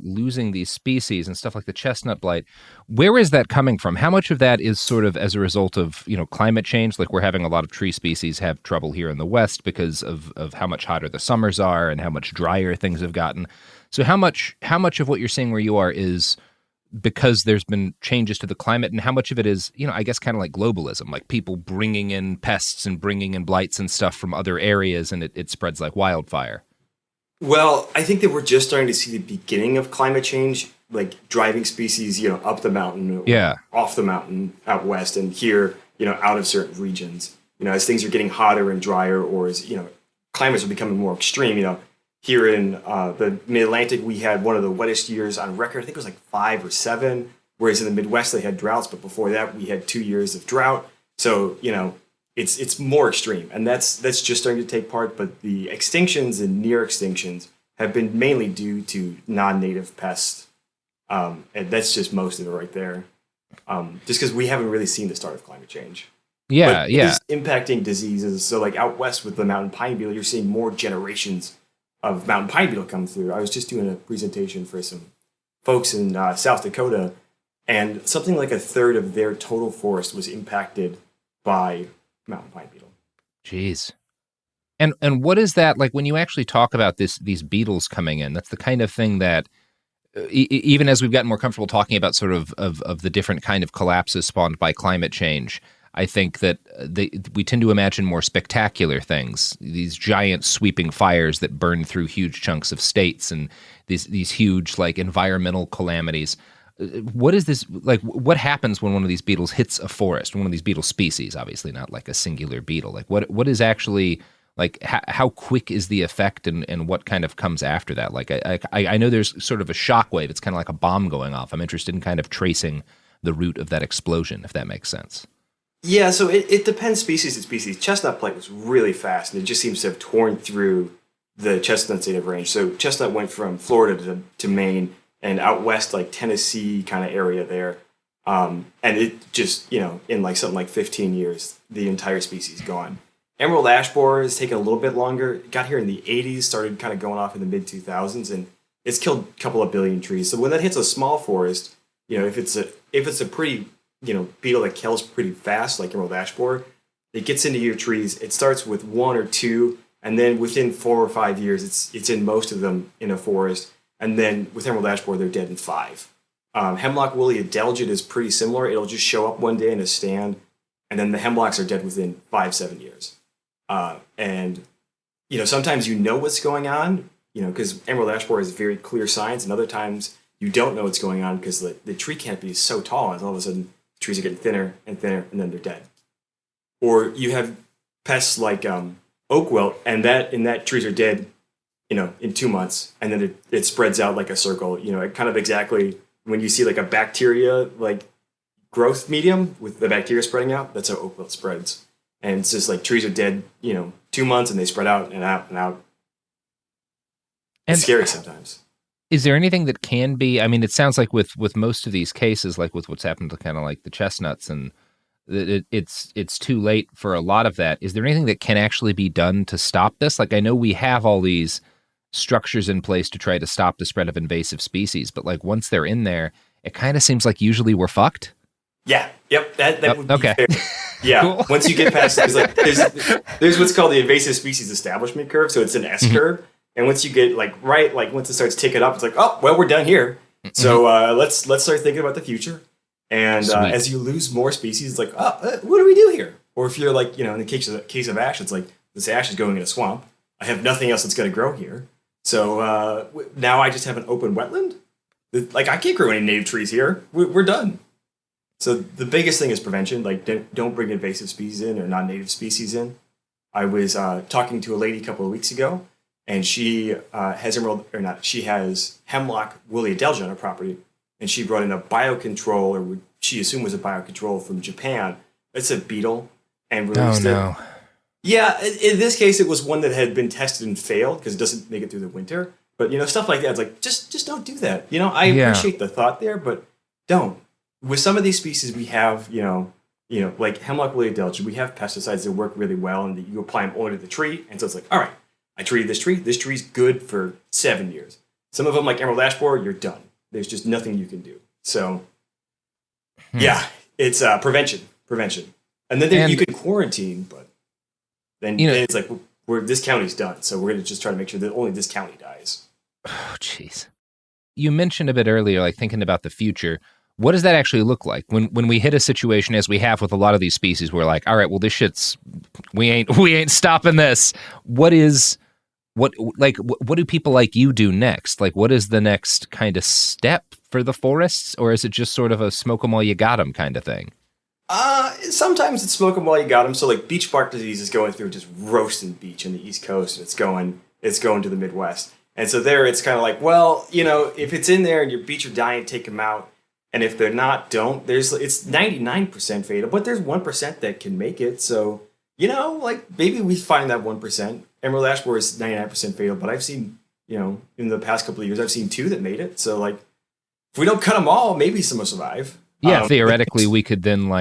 losing these species and stuff like the chestnut blight, where is that coming from? How much of that is sort of as a result of, climate change? Like, we're having a lot of tree species have trouble here in the West because of how much hotter the summers are and how much drier things have gotten. So how much of what you're seeing where you are is because there's been changes to the climate, and how much of it is, I guess kind of like globalism, like people bringing in pests and bringing in blights and stuff from other areas, and it spreads like wildfire? Well, I think that we're just starting to see the beginning of climate change, like driving species, up the mountain, or off the mountain out west, and here, out of certain regions. As things are getting hotter and drier, or as, climates are becoming more extreme, here in the Mid-Atlantic, we had one of the wettest years on record. I think it was like 5 or 7, whereas in the Midwest they had droughts, but before that we had 2 years of drought. So, it's more extreme, and that's just starting to take part, but the extinctions and near extinctions have been mainly due to non-native pests. And that's just most of it right there. Just because we haven't really seen the start of climate change. Yeah, but yeah. It's impacting diseases. So like out west with the mountain pine beetle, you're seeing more generations of mountain pine beetle come through. I was just doing a presentation for some folks in South Dakota, and something like a third of their total forest was impacted by mountain pine beetle. Jeez. And what is that like when you actually talk about these beetles coming in? That's the kind of thing that even as we've gotten more comfortable talking about sort of the different kind of collapses spawned by climate change, I think that we tend to imagine more spectacular things, these giant sweeping fires that burn through huge chunks of states and these huge like environmental calamities. What is this like? What happens when one of these beetles hits a forest? One of these beetle species, obviously not like a singular beetle. Like what is actually like? How quick is the effect, and what kind of comes after that? Like I know there's sort of a shockwave. It's kind of like a bomb going off. I'm interested in kind of tracing the root of that explosion, if that makes sense. Yeah, so it depends species to species. Chestnut blight was really fast, and it just seems to have torn through the chestnut native range. So chestnut went from Florida to Maine, and out west, like Tennessee kind of area there. And it just, in like something like 15 years, the entire species gone. Emerald ash borer has taken a little bit longer. It got here in the 80s, started kind of going off in the mid-2000s, and it's killed a couple of billion trees. So when that hits a small forest, if it's a pretty, beetle that kills pretty fast, like emerald ash borer, it gets into your trees. It starts with 1 or 2, and then within 4 or 5 years, it's in most of them in a forest. And then with emerald ash borer, they're dead in 5. Hemlock woolly adelgid is pretty similar. It'll just show up one day in a stand, and then the hemlocks are dead within 5-7 years. And sometimes what's going on, because emerald ash borer is very clear signs, and other times you don't know what's going on because the tree canopy is so tall, and all of a sudden the trees are getting thinner and thinner, and then they're dead. Or you have pests like oak wilt, and that trees are dead, in 2 months, and then it spreads out like a circle. It kind of exactly when you see like a bacteria like growth medium with the bacteria spreading out, that's how oak wilt spreads. And it's just like trees are dead, 2 months, and they spread out and out and out. It's scary sometimes. Is there anything that can be? I mean, it sounds like with most of these cases, like with what's happened to kind of like the chestnuts, and it's too late for a lot of that. Is there anything that can actually be done to stop this? Like, I know we have all these structures in place to try to stop the spread of invasive species, but like once they're in there, it kind of seems like usually we're fucked. Yeah. Yep. That would be okay. fair. Yeah. Cool. Once you get past there's what's called the invasive species establishment curve. So it's an S curve. And once you get once it starts ticking up, it's like, oh, well, we're done here. So let's start thinking about the future. And as you lose more species, it's like, oh, what do we do here? Or if you're like, in the case of ash, it's like this ash is going in a swamp. I have nothing else that's going to grow here. So now I just have an open wetland. Like I can't grow any native trees here. We're done. So the biggest thing is prevention. Like don't bring invasive species in or non-native species in. I was talking to a lady a couple of weeks ago, and she has hemlock woolly adelgid on her property, and she brought in a biocontrol, or what she assumed was a biocontrol from Japan. It's a beetle, and released it. Yeah, in this case, it was one that had been tested and failed because it doesn't make it through the winter. But stuff like that, it's like just don't do that. I appreciate the thought there, but don't. With some of these species, we have like hemlock woolly adelgid, we have pesticides that work really well, and that you apply them only to the tree, and so it's like, all right, I treated this tree. This tree's good for 7 years. Some of them, like emerald ash borer, you're done. There's just nothing you can do. So, yeah, it's prevention, and then you can quarantine, but then it's like this county's done, so we're going to just try to make sure that only this county dies. Oh, jeez. You mentioned a bit earlier, like thinking about the future. What does that actually look like when we hit a situation as we have with a lot of these species? We're like, all right, well, this shit's we ain't stopping this. What do people like you do next? Like, what is the next kind of step for the forests, or is it just sort of a smoke 'em while you got 'em kind of thing? Sometimes it's smoke 'em while you got them. So like beach bark disease is going through just roasting beach in the East Coast, and it's going to the Midwest. And so there it's kind of like, well, if it's in there and your beets are dying, take them out. And if they're not, don't. It's 99% fatal, but there's 1% that can make it. So, maybe we find that 1%. Emerald ash borer is 99% fatal, but I've seen, in the past couple of years, I've seen 2 that made it. So, if we don't cut them all, maybe some will survive. Yeah, theoretically, we could then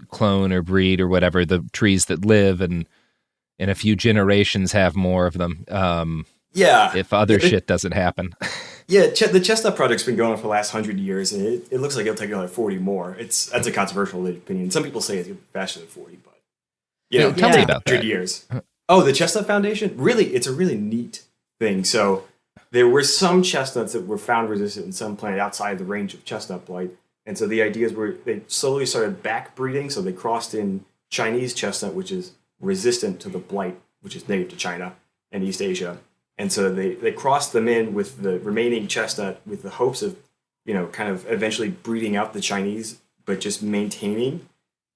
clone or breed or whatever the trees that live, and in a few generations have more of them. If other shit doesn't happen. Yeah, the chestnut project's been going on for the last 100 years, and it looks like it'll take another 40 more. That's a controversial opinion. Some people say it's faster than 40, but tell me about 100 that. years. Oh, the Chestnut Foundation? Really, it's a really neat thing. So there were some chestnuts that were found resistant and some planted outside the range of chestnut blight. And so the ideas were they slowly started back breeding. So they crossed in Chinese chestnut, which is resistant to the blight, which is native to China and East Asia. And so they crossed them in with the remaining chestnut with the hopes of, kind of eventually breeding out the Chinese, but just maintaining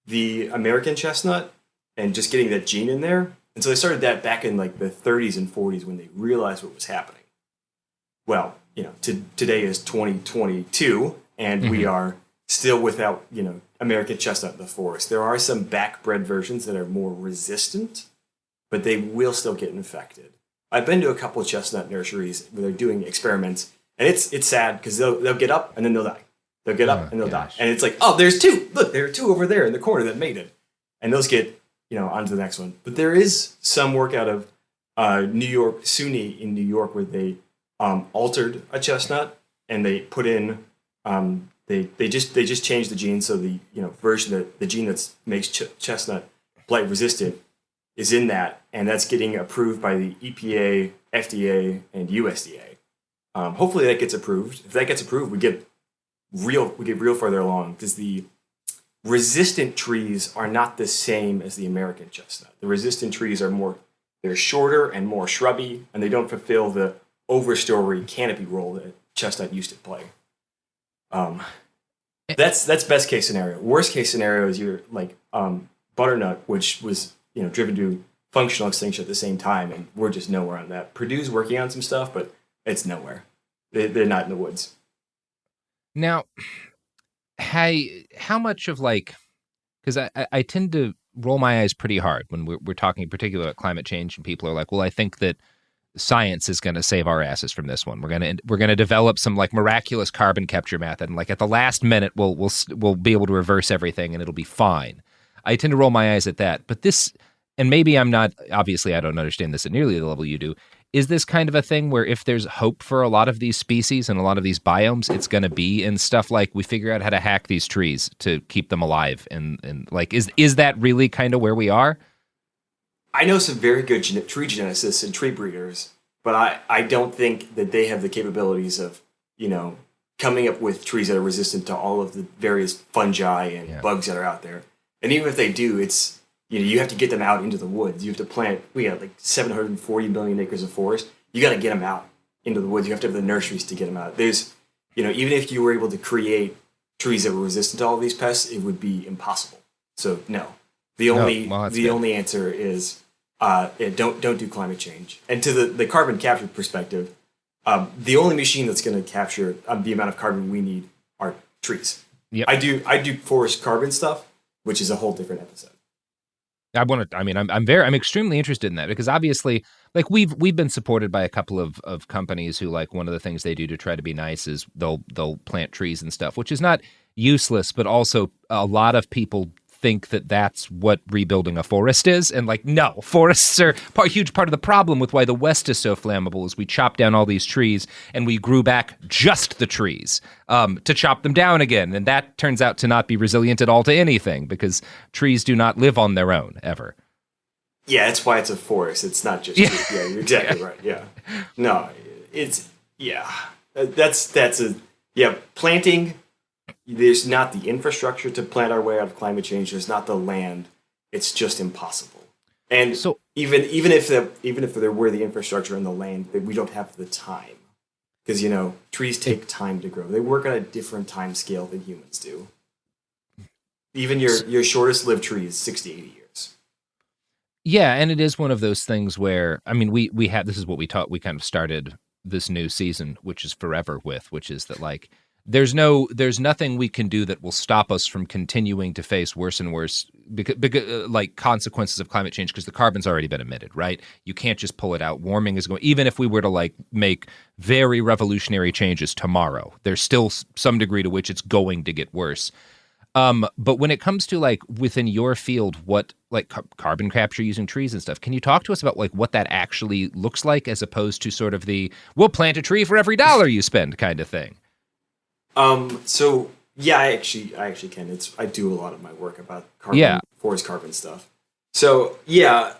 the American chestnut and just getting that gene in there. And so they started that back in the 30s and 40s when they realized what was happening. Well, today is 2022 and we are still without, American chestnut in the forest. There are some backbred versions that are more resistant, but they will still get infected. I've been to a couple of chestnut nurseries where they're doing experiments, and it's sad because they'll get up and then they'll die. They'll get up and they'll die. And it's like, oh, there's 2. Look, there are 2 over there in the corner that made it. And those get, onto the next one. But there is some work out of New York, SUNY in New York, where they altered a chestnut and they put in, they just changed the gene. So the, version that the gene that makes chestnut blight resistant is in that, and that's getting approved by the EPA, FDA, and USDA. Hopefully that gets approved. If that gets approved, we get real further along, because the resistant trees are not the same as the American chestnut. The resistant trees they're shorter and more shrubby, and they don't fulfill the overstory canopy role that chestnut used to play. That's best case scenario. Worst case scenario is you're butternut, which was driven to functional extinction at the same time, and we're just nowhere on that. Purdue's working on some stuff, but it's nowhere. They're not in the woods. Now, how much of because I tend to roll my eyes pretty hard when we're talking in particular about climate change, and people are like, well, I think that science is going to save our asses from this one. We're going to develop some miraculous carbon capture method, and at the last minute we'll be able to reverse everything and it'll be fine. I tend to roll my eyes at that. But this, and maybe I'm not, obviously I don't understand this at nearly the level you do, is this kind of a thing where if there's hope for a lot of these species and a lot of these biomes, it's going to be in stuff like we figure out how to hack these trees to keep them alive? And is that really kind of where we are? I know some very good tree geneticists and tree breeders, but I don't think that they have the capabilities of, coming up with trees that are resistant to all of the various fungi and bugs that are out there. And even if they do, it's, you have to get them out into the woods. You have to plant, we got 740 million acres of forest. You got to get them out into the woods. You have to have the nurseries to get them out. There's, even if you were able to create trees that were resistant to all of these pests, it would be impossible. So no, the only answer is don't do climate change. And to the carbon capture perspective, the only machine that's going to capture the amount of carbon we need are trees. Yep. I do forest carbon stuff, which is a whole different episode. I'm extremely interested in that, because obviously, we've been supported by a couple of companies who, one of the things they do to try to be nice is they'll plant trees and stuff, which is not useless, but also a lot of people think that that's what rebuilding a forest is. And no, forests are a huge part of the problem with why the West is so flammable, is we chop down all these trees and we grew back just the trees to chop them down again. And that turns out to not be resilient at all to anything, because trees do not live on their own ever. Yeah, that's why it's a forest. It's not just trees. Yeah, you're exactly right. Yeah. No, it's, planting. There's not the infrastructure to plant our way out of climate change. There's not the land. It's just impossible. And so even if there were the infrastructure and the land, we don't have the time, because trees take time to grow. They work on a different time scale than humans do. Even your shortest lived tree is 60, 80 years. Yeah, and it is one of those things where we have, this is what we taught. We kind of started this new season, which is forever with, which is that like there's nothing we can do that will stop us from continuing to face worse and worse because like consequences of climate change, because the carbon's already been emitted, right? You can't just pull it out. Warming is going, even if we were to like make very revolutionary changes tomorrow, there's still some degree to which it's going to get worse. But when it comes to like within your field, what like carbon capture using trees and stuff, can you talk to us about like what that actually looks like as opposed to sort of the we'll plant a tree for every dollar you spend kind of thing? So yeah, I actually can. I do a lot of my work about carbon, forest carbon stuff. So yeah,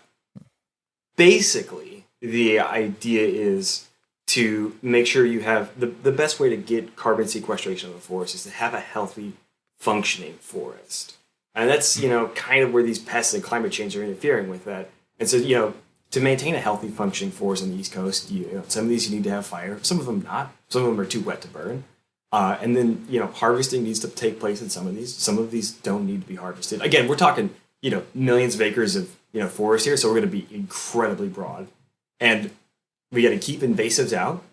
basically the idea is to make sure you have the best way to get carbon sequestration of the forest is to have a healthy, functioning forest. And that's, kind of where these pests and climate change are interfering with that. And so, to maintain a healthy, functioning forest on the East Coast, some of these you need to have fire, some of them not. Some of them are too wet to burn. And then, harvesting needs to take place in some of these. Some of these don't need to be harvested. Again, we're talking, millions of acres of, forest here, so we're going to be incredibly broad. And we got to keep invasives out.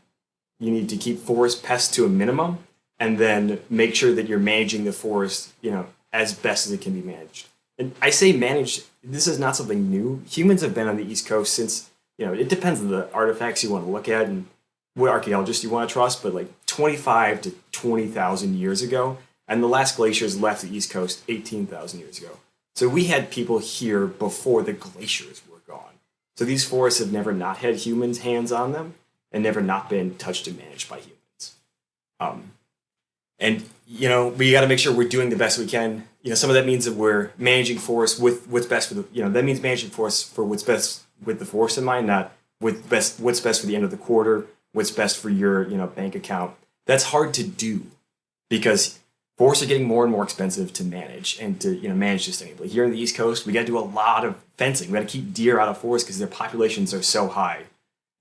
You need to keep forest pests to a minimum, and then make sure that you're managing the forest, as best as it can be managed. And I say managed, this is not something new. Humans have been on the East Coast since, it depends on the artifacts you want to look at and what archaeologists you want to trust, but like 25 to 20,000 years ago, and the last glaciers left the East Coast 18,000 years ago. So we had people here before the glaciers were gone. So these forests have never not had humans' hands on them and never not been touched and managed by humans. And, we got to make sure we're doing the best we can. Some of that means that we're managing forests with what's best for that means managing forests for what's best with the forest in mind, not with what's best for the end of the quarter, what's best for your, bank account. That's hard to do because forests are getting more and more expensive to manage and to, manage sustainably. Here on the East Coast, we got to do a lot of fencing. We got to keep deer out of forests because their populations are so high.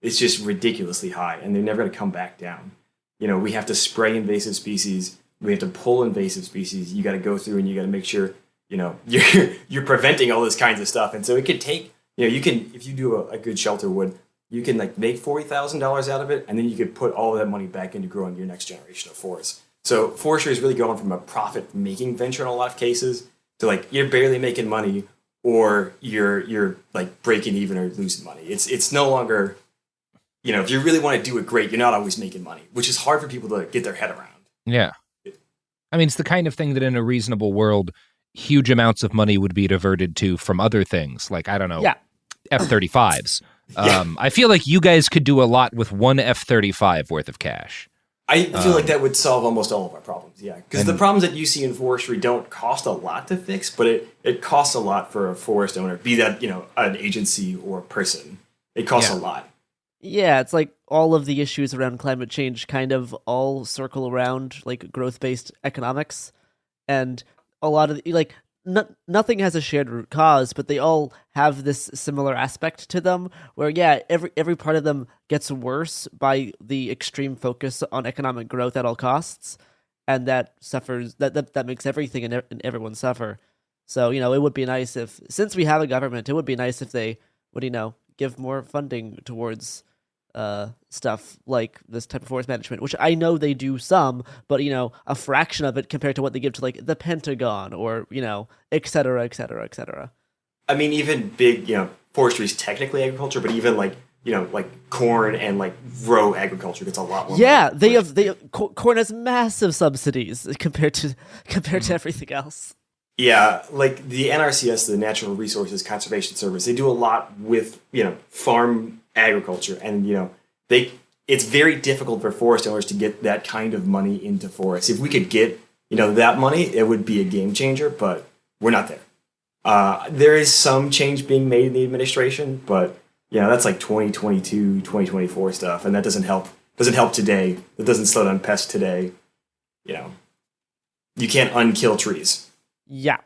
It's just ridiculously high, and they're never going to come back down. We have to spray invasive species. We have to pull invasive species. You got to go through and you got to make sure, you're preventing all this kinds of stuff. And so it could take, you can, if you do a good shelter wood, you can like make $40,000 out of it, and then you could put all of that money back into growing your next generation of forests. So forestry is really going from a profit-making venture in a lot of cases to like you're barely making money, or you're like breaking even or losing money. It's no longer, if you really want to do it great, you're not always making money, which is hard for people to get their head around. Yeah. I mean, it's the kind of thing that in a reasonable world, huge amounts of money would be diverted to from other things, like, I don't know, F-35s. I feel like you guys could do a lot with one F-35 worth of cash. I feel like that would solve almost all of our problems, yeah. Because the problems that you see in forestry don't cost a lot to fix, but it costs a lot for a forest owner, be that, an agency or a person. It costs a lot. Yeah, it's like all of the issues around climate change kind of all circle around like growth-based economics, and a lot of like nothing has a shared root cause, but they all have this similar aspect to them where every part of them gets worse by the extreme focus on economic growth at all costs, and that suffers that makes everything and everyone suffer. So it would be nice if, since we have a government, it would be nice if they would give more funding towards stuff like this type of forest management, which I know they do some, but a fraction of it compared to what they give to like the Pentagon or et cetera, et cetera, et cetera. I mean, even big, forestry is technically agriculture, but even like corn and like row agriculture gets a lot more. Yeah, money. Corn has massive subsidies compared to everything else. Yeah, like the NRCS, the Natural Resources Conservation Service, they do a lot with farm agriculture, and it's very difficult for forest owners to get that kind of money into forests. If we could get that money, it would be a game changer, but we're not there. There is some change being made in the administration, but that's like 2022, 2024 stuff, and that doesn't help today. It doesn't slow down pests today. You can't unkill trees. Yeah.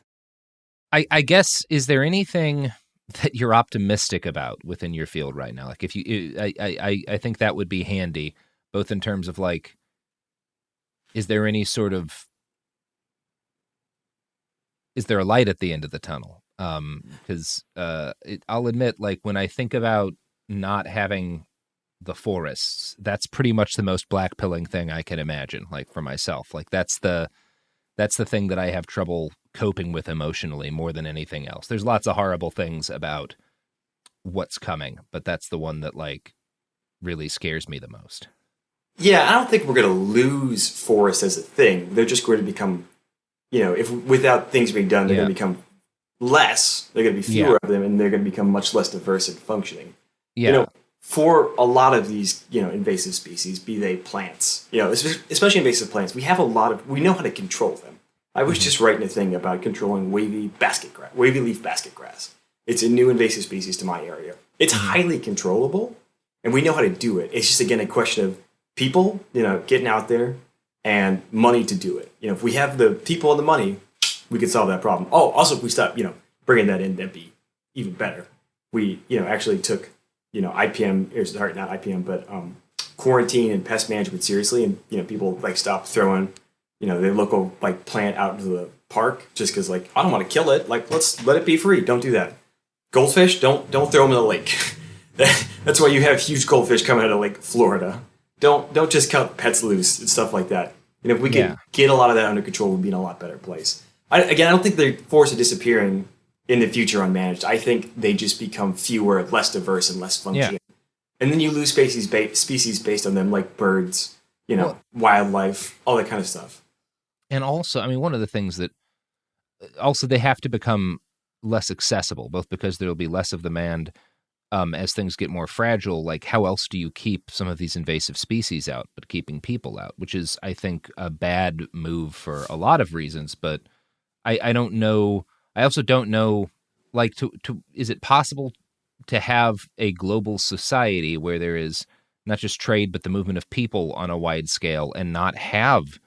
I guess, is there anything that you're optimistic about within your field right now? Like, if you, I think that would be handy, both in terms of like, is there any sort of, is there a light at the end of the tunnel? Because I'll admit, like, when I think about not having the forests. That's pretty much the most black-pilling thing I can imagine, like for myself. Like that's the thing that I have trouble coping with emotionally more than anything else. There's lots of horrible things about what's coming, but that's the one that like really scares me the most. Yeah, I don't think we're going to lose forests as a thing. They're just going to become, if without things being done, they're going to become less. They're going to be fewer of them, and they're going to become much less diverse and functioning. Yeah. For a lot of these, invasive species, be they plants, especially invasive plants, we know how to control them. I was just writing a thing about controlling wavy leaf basket grass. It's a new invasive species to my area. It's highly controllable, and we know how to do it. It's just, again, a question of people, getting out there and money to do it. If we have the people and the money, we could solve that problem. Oh, also, if we stop, bringing that in, that'd be even better. We, actually took, IPM, not IPM, but quarantine and pest management seriously, and people like stopped throwing, their local like plant out into the park just because like I don't want to kill it. Like let's let it be free. Don't do that. Goldfish, don't throw them in the lake. That's why you have huge goldfish coming out of Lake Florida. Don't just cut pets loose and stuff like that. If we can get a lot of that under control, we'd be in a lot better place. I don't think the forests are disappearing in the future unmanaged. I think they just become fewer, less diverse, and less functioning. Yeah. And then you lose species based on them, like birds, wildlife, all that kind of stuff. And also, I mean, one of the things that also they have to become less accessible, both because there'll be less of demand as things get more fragile. Like, how else do you keep some of these invasive species out, but keeping people out, which is, I think, a bad move for a lot of reasons. But I don't know. I also don't know, like, is it possible to have a global society where there is not just trade, but the movement of people on a wide scale and not have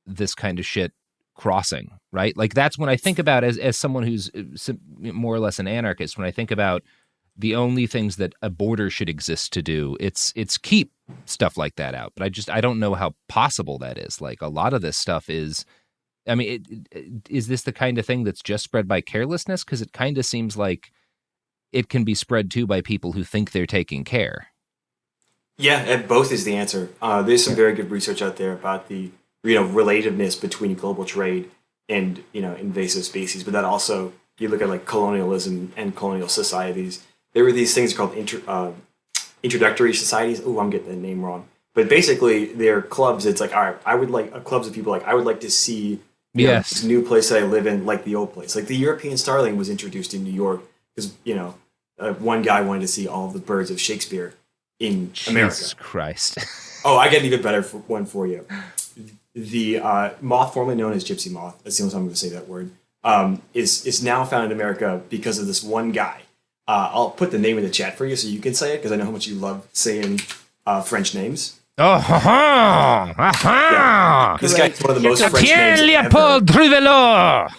this kind of shit crossing, right? Like, that's when I think about, as someone who's more or less an anarchist, when I think about the only things that a border should exist to do, it's keep stuff like that out. But I don't know how possible that is. Like, a lot of this stuff is, I mean, is this the kind of thing that's just spread by carelessness? Because it kind of seems like it can be spread too by people who think they're taking care. Yeah, and both is the answer. There's some very good research out there about the relatedness between global trade and invasive species. But that also, you look at like colonialism and colonial societies. There were these things called introductory societies. Oh, I'm getting the name wrong. But basically, they're clubs. It's like, all right, I would like clubs of people like I would like to see this new place that I live in, like the old place. Like the European starling was introduced in New York because one guy wanted to see all of the birds of Shakespeare in America. Jesus Christ! Oh, I got an even better one for you. The moth formerly known as gypsy moth, that's the only time I'm going to say that word, is now found in America because of this one guy. I'll put the name in the chat for you so you can say it, because I know how much you love saying French names. Oh, ha ha! Yeah. This guy's one of the most French names Leopold Trivelo.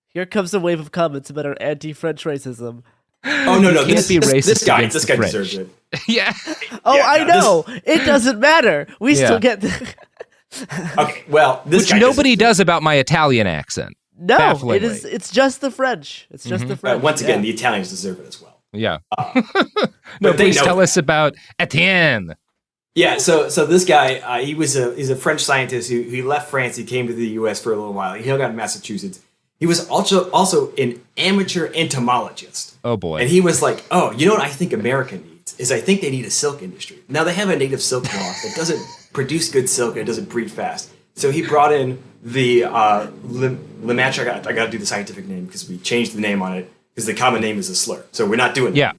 Here comes a wave of comments about our anti-French racism. Oh no! This guy deserves it. Yeah. Oh, I know. It doesn't matter. We still get the. Okay, well, which nobody does about my Italian accent. No, bafflingly. It is. It's just the French. It's just the French. Once again, the Italians deserve it as well. Yeah. No, please tell us about Etienne. Yeah, so this guy, he's a French scientist who left France. He came to the U.S. for a little while. He hung out in Massachusetts. He was also an amateur entomologist. Oh boy! And he was like, "Oh, you know what I think America needs is I think they need a silk industry. Now they have a native silk moth that doesn't produce good silk and it doesn't breed fast. So he brought in the Lemaitre. I got to do the scientific name because we changed the name on it because the common name is a slur. So we're not doing that. Yeah.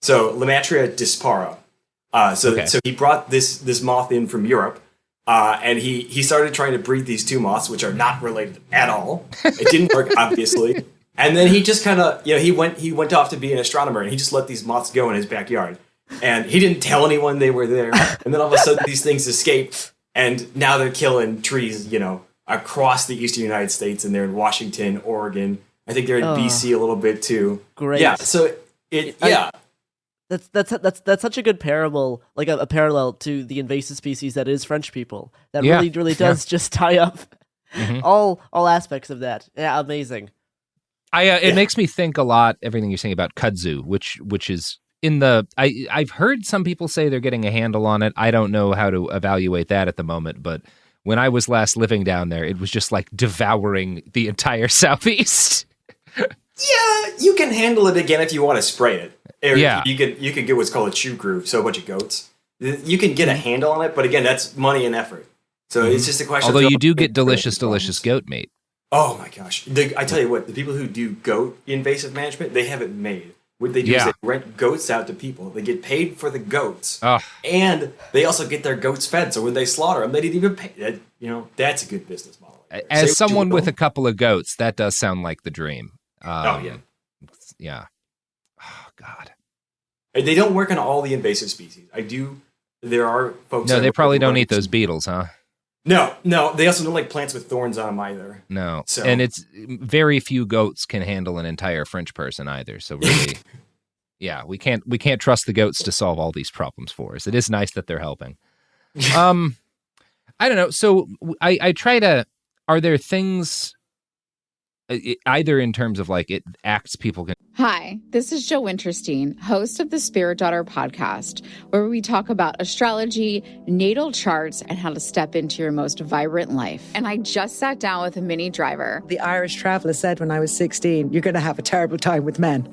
So Lemaitre dispara. So he brought this moth in from Europe, and he started trying to breed these two moths, which are not related at all. It didn't work, obviously. And then he just kind of, he went off to be an astronomer, and he just let these moths go in his backyard. And he didn't tell anyone they were there. And then all of a sudden, these things escaped, and now they're killing trees, across the eastern United States, and they're in Washington, Oregon. I think they're in BC a little bit too. Great. Yeah. So That's such a good parable, like a parallel to the invasive species that is French people. That really does just tie up all aspects of that. Yeah, amazing. It makes me think a lot. Everything you're saying about kudzu, which is I've heard some people say they're getting a handle on it. I don't know how to evaluate that at the moment, but when I was last living down there, it was just like devouring the entire Southeast. Yeah, you can handle it again if you want to spray it. Or yeah. You could get what's called a chew crew, so a bunch of goats. You can get a handle on it, but again, that's money and effort. So it's just a question. Although you do get delicious goat meat. Oh my gosh. I tell you what, the people who do goat invasive management, they have it made. What they do is they rent goats out to people. They get paid for the goats. And they also get their goats fed. So when they slaughter them, they didn't even pay. That, that's a good business model. Right, as someone with a couple of goats, that does sound like the dream. Yeah. Oh, God. They don't work on all the invasive species. There are folks. No, they probably don't eat those beetles, huh? No. They also don't like plants with thorns on them either. No. So. And it's very few goats can handle an entire French person either. So really, yeah, we can't trust the goats to solve all these problems for us. It is nice that they're helping. I don't know. So I try to, are there things either in terms of like it acts people can. Hi, this is Joe Winterstein, host of the Spirit Daughter podcast, where we talk about astrology, natal charts, and how to step into your most vibrant life. And I just sat down with a Minnie Driver. The Irish traveller said when I was 16, you're going to have a terrible time with men.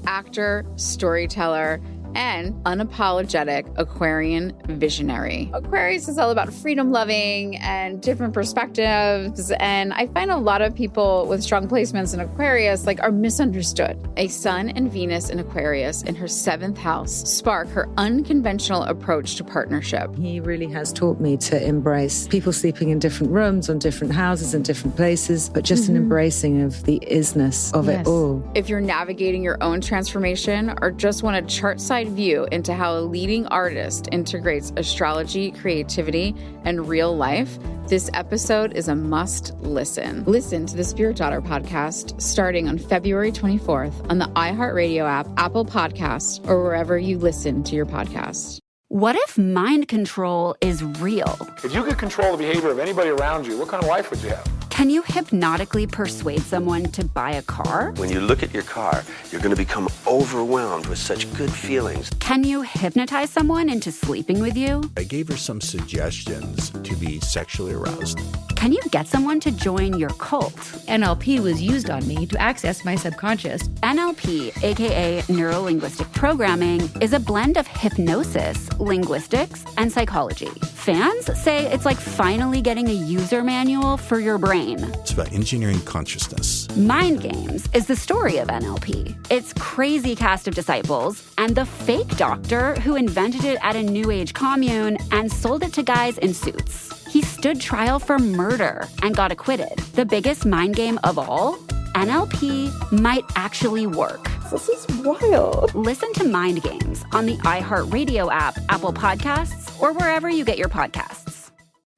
Actor, storyteller, and unapologetic Aquarian visionary. Aquarius is all about freedom loving and different perspectives. And I find a lot of people with strong placements in Aquarius are misunderstood. A Sun and Venus in Aquarius in her 7th house spark her unconventional approach to partnership. He really has taught me to embrace people sleeping in different rooms, on different houses, in different places, but just an embracing of the isness of it all. If you're navigating your own transformation or just want a chart side view into how a leading artist integrates astrology, creativity, and real life, this episode is a must listen. Listen to the Spirit Daughter podcast starting on February 24th on the iHeartRadio app, Apple Podcasts, or wherever you listen to your podcasts. What if mind control is real? If you could control the behavior of anybody around you, what kind of life would you have? Can you hypnotically persuade someone to buy a car? When you look at your car, you're going to become overwhelmed with such good feelings. Can you hypnotize someone into sleeping with you? I gave her some suggestions to be sexually aroused. Can you get someone to join your cult? NLP was used on me to access my subconscious. NLP, aka Neuro-Linguistic Programming, is a blend of hypnosis, linguistics, and psychology. Fans say it's like finally getting a user manual for your brain. It's about engineering consciousness. Mind Games is the story of NLP. Its crazy cast of disciples and the fake doctor who invented it at a New Age commune and sold it to guys in suits. He stood trial for murder and got acquitted. The biggest mind game of all? NLP might actually work. This is wild. Listen to Mind Games on the iHeartRadio app, Apple Podcasts, or wherever you get your podcasts.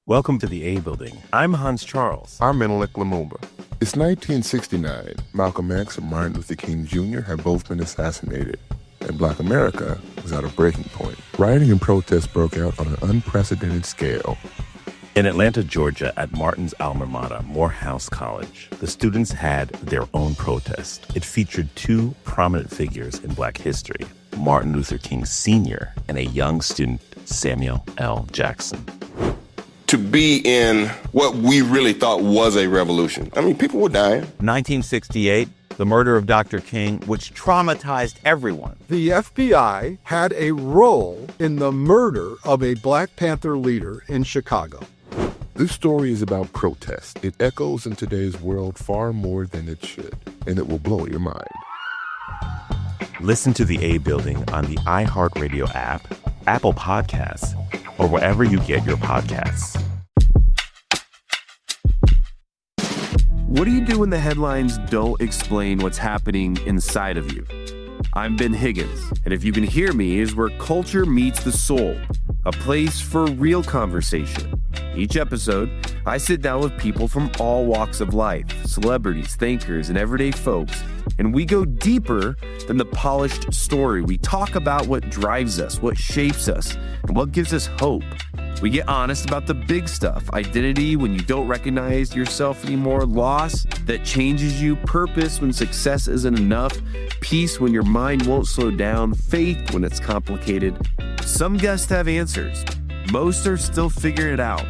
Welcome to the A Building. I'm Hans Charles. I'm Menelik Lumumba. It's 1969. Malcolm X and Martin Luther King Jr. had both been assassinated, and Black America was at a breaking point. Rioting and protests broke out on an unprecedented scale. In Atlanta, Georgia, at Martin's alma mater, Morehouse College, the students had their own protest. It featured two prominent figures in Black history, Martin Luther King Sr. and a young student, Samuel L. Jackson. To be in what we really thought was a revolution. I mean, people were dying. 1968, the murder of Dr. King, which traumatized everyone. The FBI had a role in the murder of a Black Panther leader in Chicago. This story is about protest. It echoes in today's world far more than it should, and it will blow your mind. Listen to the A Building on the iHeartRadio app, Apple Podcasts, or wherever you get your podcasts. What do you do when the headlines don't explain what's happening inside of you? I'm Ben Higgins, and if you can hear me, is where culture meets the soul, a place for real conversation. Each episode, I sit down with people from all walks of life, celebrities, thinkers, and everyday folks, and we go deeper than the polished story. We talk about what drives us, what shapes us, and what gives us hope. We get honest about the big stuff: identity when you don't recognize yourself anymore, loss that changes you, purpose when success isn't enough, peace when your mind won't slow down, faith when it's complicated. Some guests have answers. Most are still figuring it out.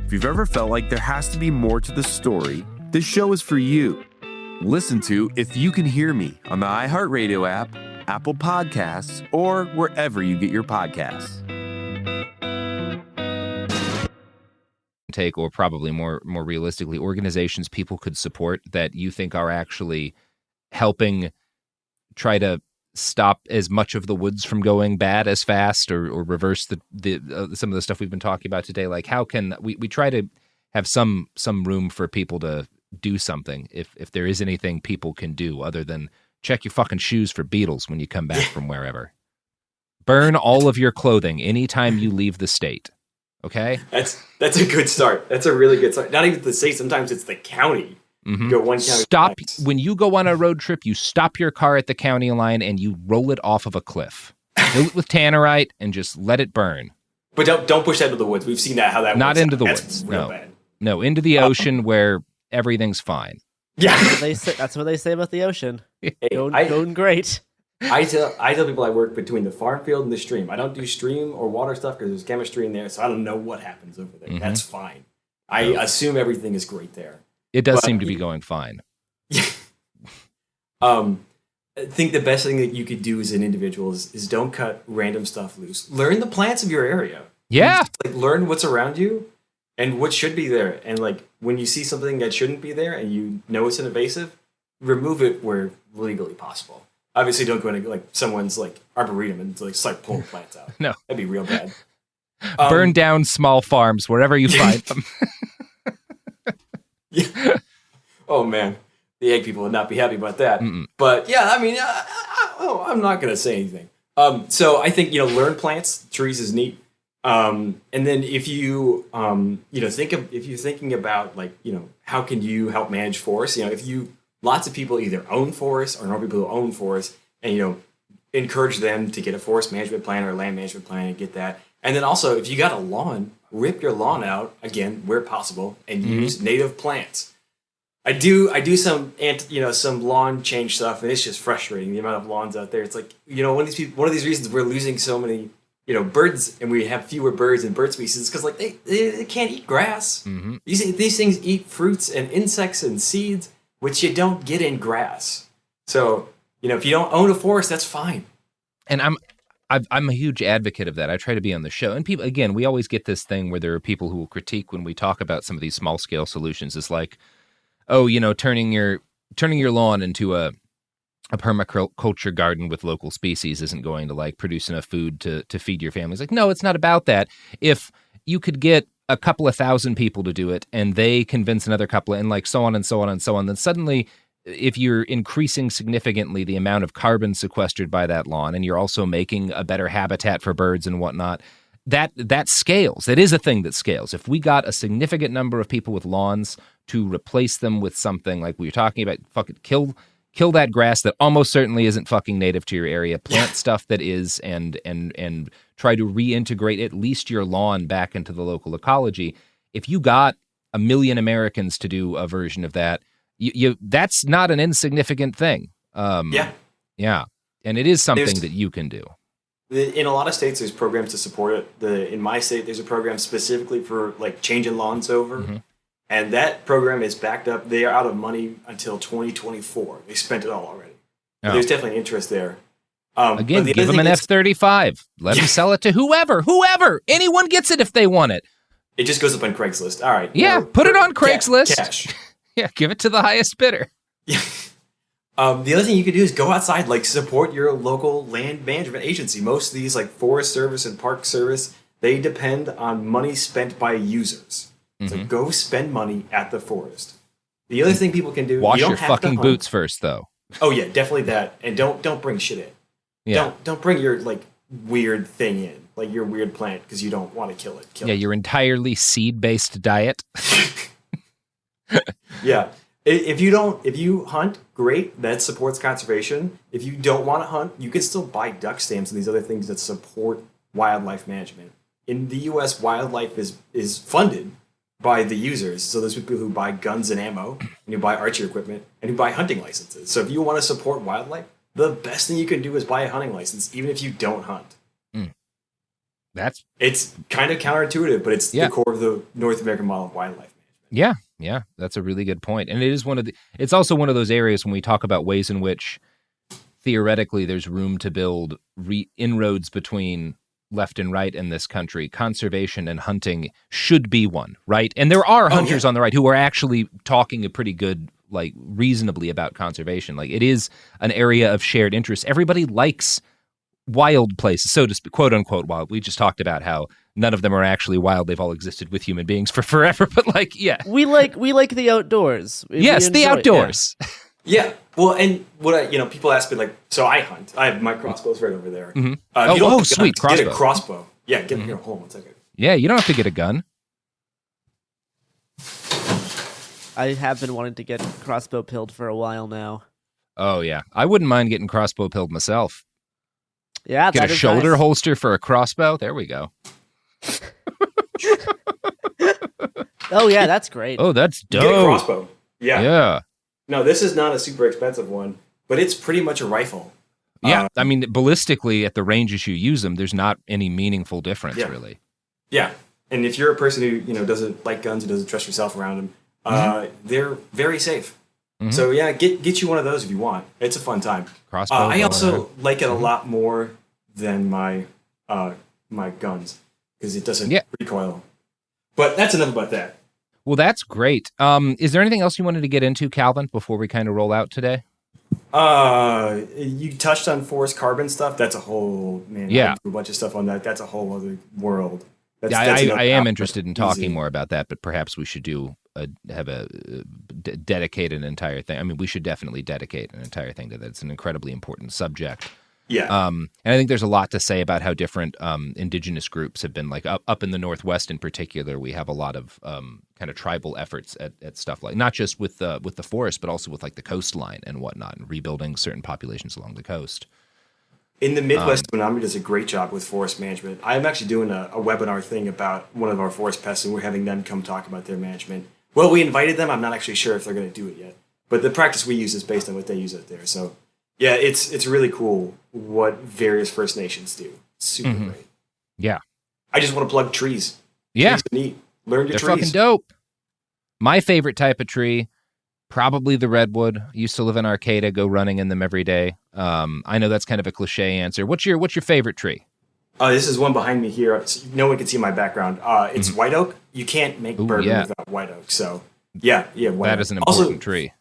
If you've ever felt like there has to be more to the story, this show is for you. Listen to If You Can Hear Me on the iHeartRadio app, Apple Podcasts, or wherever you get your podcasts. Take, or probably more realistically, organizations people could support that you think are actually helping try to stop as much of the woods from going bad as fast, or reverse the some of the stuff we've been talking about today. Like, how can we try to have some room for people to do something, if there is anything people can do other than check your fucking shoes for beetles when you come back from wherever. Burn all of your clothing anytime you leave the state. Okay? That's a good start. That's a really good start. Not even the state, sometimes it's the county. Mm-hmm. Go one county. Stop when you go on a road trip, you stop your car at the county line and you roll it off of a cliff. Fill it with tannerite and just let it burn. But don't push that into the woods. We've seen that, how that Not works into out. the That's woods. real No. bad. No, into the ocean where everything's fine. Yeah. That's what they say about the ocean. Hey, Going great. I tell people I work between the farm field and the stream. I don't do stream or water stuff because there's chemistry in there, so I don't know what happens over there. Mm-hmm. That's fine. I assume everything is great there. It does seem to be going fine. I think the best thing that you could do as an individual is don't cut random stuff loose. Learn the plants of your area. Yeah. Like, learn what's around you and what should be there. And like, when you see something that shouldn't be there and you know it's an invasive, remove it where legally possible. Obviously, don't go into like someone's like arboretum and like start pulling plants out. No, that'd be real bad. Burn down small farms wherever you find them. Yeah. Oh man, the egg people would not be happy about that. Mm-mm. But yeah, I mean, I'm not gonna say anything. So I think learn plants, trees is neat. And then if you if you're thinking about like how can you help manage forests? If lots of people either own forests or know people who own forests, and encourage them to get a forest management plan or a land management plan and get that. And then also, if you got a lawn, rip your lawn out again where possible and use native plants. I do some some lawn change stuff, and it's just frustrating the amount of lawns out there. It's like one of these reasons we're losing so many birds, and we have fewer birds and bird species because like they can't eat grass. Mm-hmm. These things eat fruits and insects and seeds, which you don't get in grass. So, if you don't own a forest, that's fine. And I'm a huge advocate of that. I try to be on the show. And people, again, we always get this thing where there are people who will critique when we talk about some of these small scale solutions. It's like, oh, turning your lawn into a permaculture garden with local species isn't going to like produce enough food to feed your family. It's like, no, it's not about that. If you could get a couple of thousand people to do it and they convince another couple and like so on and so on and so on, then suddenly if you're increasing significantly the amount of carbon sequestered by that lawn and you're also making a better habitat for birds and whatnot, that scales. That is a thing that scales. If we got a significant number of people with lawns to replace them with something like we were talking about, fucking kill that grass that almost certainly isn't fucking native to your area, plant stuff that is, and try to reintegrate at least your lawn back into the local ecology. If you got 1 million Americans to do a version of that, that's not an insignificant thing. Yeah. And it is something that you can do. In a lot of states, there's programs to support it. In my state, there's a program specifically for like changing lawns over. Mm-hmm. And that program is backed up. They are out of money until 2024. They spent it all already. Oh. There's definitely interest there. Again, give them an F-35. Let them sell it to whoever. Anyone gets it if they want it. It just goes up on Craigslist. All right. Yeah, put it on Craigslist. Cash. Yeah, give it to the highest bidder. Yeah. The other thing you can do is go outside, like support your local land management agency. Most of these, like Forest Service and Park Service, they depend on money spent by users. So go spend money at the forest. The other thing people can do, wash you don't your have fucking to boots first, though. Oh yeah, definitely that. And don't bring shit in. Yeah. Don't bring your like weird thing in. like your weird plant because you don't want to kill it. Your entirely seed-based diet. Yeah. If you hunt, great. That supports conservation. If you don't want to hunt, you can still buy duck stamps and these other things that support wildlife management. In the U.S., wildlife is funded by the users. So there's people who buy guns and ammo, and who buy archery equipment, and who buy hunting licenses. So if you want to support wildlife, the best thing you can do is buy a hunting license, even if you don't hunt. It's kind of counterintuitive, but it's the core of the North American model of wildlife management. Yeah, that's a really good point. And it is it's also one of those areas when we talk about ways in which theoretically there's room to build inroads between left and right in this country. Conservation and hunting should be one, right? And there are hunters on the right who are actually talking a pretty good, like, reasonably about conservation. Like, it is an area of shared interest. Everybody likes wild places, so to speak, quote unquote wild. We just talked about how none of them are actually wild. They've all existed with human beings for forever. But like, we like the outdoors. Yes, the outdoors. Yeah. Well, and what people ask me, like, so I hunt. I have my crossbows right over there. Mm-hmm. Sweet crossbow. Get a crossbow. Yeah, get hold on 1 second. Yeah, you don't have to get a gun. I have been wanting to get crossbow pilled for a while now. Oh yeah, I wouldn't mind getting crossbow pilled myself. Yeah, get a shoulder holster for a crossbow. There we go. Oh yeah, that's great. Oh, that's dope. Get a crossbow. Yeah. No, this is not a super expensive one, but it's pretty much a rifle. Yeah, I mean, ballistically, at the ranges you use them, there's not any meaningful difference, really. Yeah, and if you're a person who doesn't like guns and doesn't trust yourself around them, they're very safe. Mm-hmm. So yeah, get you one of those if you want. It's a fun time. Crossbow. I also like it a lot more than my my guns because it doesn't recoil. But that's enough about that. Well, that's great. Is there anything else you wanted to get into, Calvin, before we kind of roll out today? You touched on forest carbon stuff. That's a whole I do a bunch of stuff on that. That's a whole other world. I am interested in talking more about that, but perhaps we should dedicate an entire thing. I mean, we should definitely dedicate an entire thing to that. It's an incredibly important subject. Yeah. And I think there's a lot to say about how different indigenous groups have been, like up in the Northwest in particular. We have a lot of kind of tribal efforts at stuff like not just with the forest, but also with like the coastline and whatnot, and rebuilding certain populations along the coast. In the Midwest, Menominee does a great job with forest management. I'm actually doing a webinar thing about one of our forest pests, and we're having them come talk about their management. Well, we invited them. I'm not actually sure if they're going to do it yet, but the practice we use is based on what they use out there. So. Yeah, it's really cool what various First Nations do. Super great. Yeah. I just want to plug trees. Yeah. Trees are neat. Learn your They're trees. Fucking dope. My favorite type of tree, probably the redwood. Used to live in Arcata, go running in them every day. I know that's kind of a cliche answer. What's your favorite tree? This is one behind me here. No one can see my background. It's white oak. You can't make bourbon without white oak. So yeah, white that oak. is an important tree.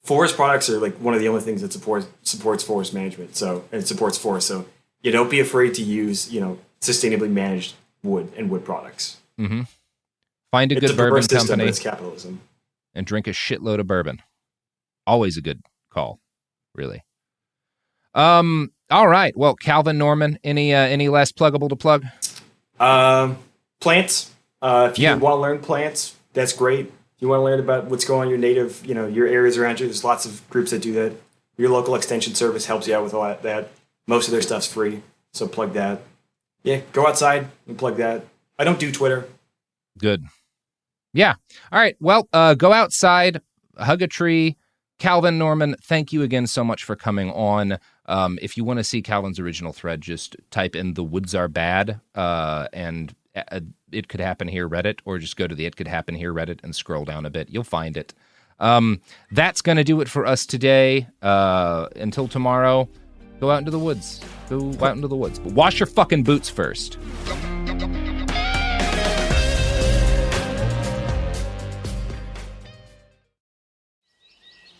Forest products are like one of the only things that supports forest management. So and it supports forest. So you don't be afraid to use sustainably managed wood and wood products. Mm-hmm. Find a it's good bourbon system, company. But it's capitalism. And drink a shitload of bourbon. Always a good call, really. All right. Well, Calvin Norman, any last pluggable to plug? Plants. If you want to learn plants, that's great. You want to learn about what's going on in your native, your areas around you. There's lots of groups that do that. Your local extension service helps you out with all that. Most of their stuff's free, so plug that. Yeah, go outside and plug that. I don't do Twitter. Good. Yeah. All right. Well, go outside, hug a tree. Calvin Norman, thank you again so much for coming on. If you want to see Calvin's original thread, just type in "The Woods Are Bad" and It Could Happen Here Reddit, or just go to the It Could Happen Here Reddit and scroll down a bit. You'll find it. That's going to do it for us today. Until tomorrow, go out into the woods. Go out into the woods. But wash your fucking boots first.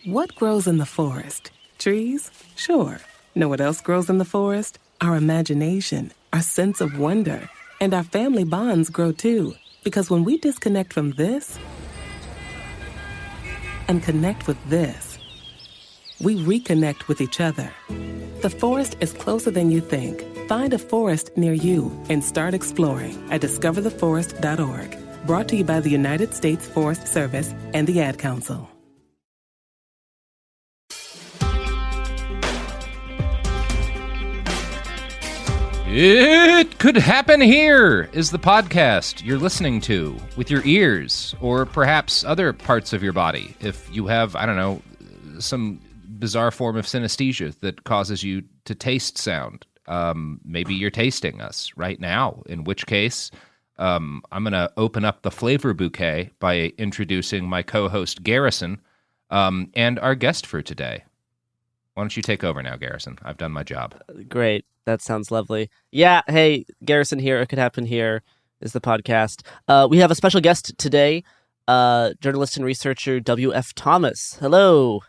What grows in the forest? Trees? Sure. Know what else grows in the forest? Our imagination, our sense of wonder. And our family bonds grow too. Because when we disconnect from this and connect with this, we reconnect with each other. The forest is closer than you think. Find a forest near you and start exploring at discovertheforest.org. Brought to you by the United States Forest Service and the Ad Council. It Could Happen Here is the podcast you're listening to with your ears, or perhaps other parts of your body. If you have, I don't know, some bizarre form of synesthesia that causes you to taste sound, maybe you're tasting us right now, in which case I'm going to open up the flavor bouquet by introducing my co-host Garrison and our guest for today. Why don't you take over now, Garrison? I've done my job. Great. That sounds lovely. Yeah, hey, Garrison here. It Could Happen Here is the podcast. We have a special guest today, journalist and researcher W.F. Thomas. Hello.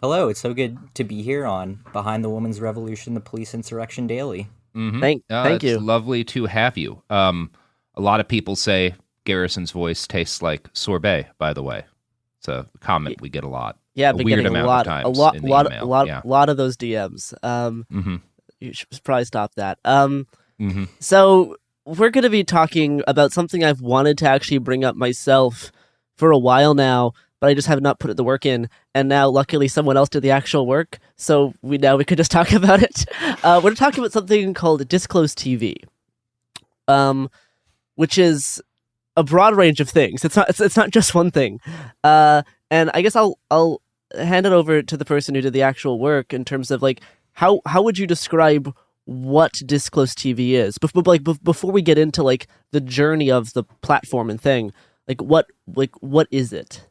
Hello. It's so good to be here on Behind the Women's Revolution, the Police Insurrection Daily. Mm-hmm. Thank you. It's lovely to have you. A lot of people say Garrison's voice tastes like sorbet, by the way. It's a comment we get a lot. Yeah, I've been getting a lot of those DMs. You should probably stop that. So we're going to be talking about something I've wanted to actually bring up myself for a while now, but I just have not put the work in. And now, luckily, someone else did the actual work, so we could just talk about it. We're talking about something called Disclosed TV, which is a broad range of things. It's not just one thing. And I guess I'll hand it over to the person who did the actual work in terms of like how would you describe what Disclosed TV is? Before we get into like the journey of the platform and thing, what is it?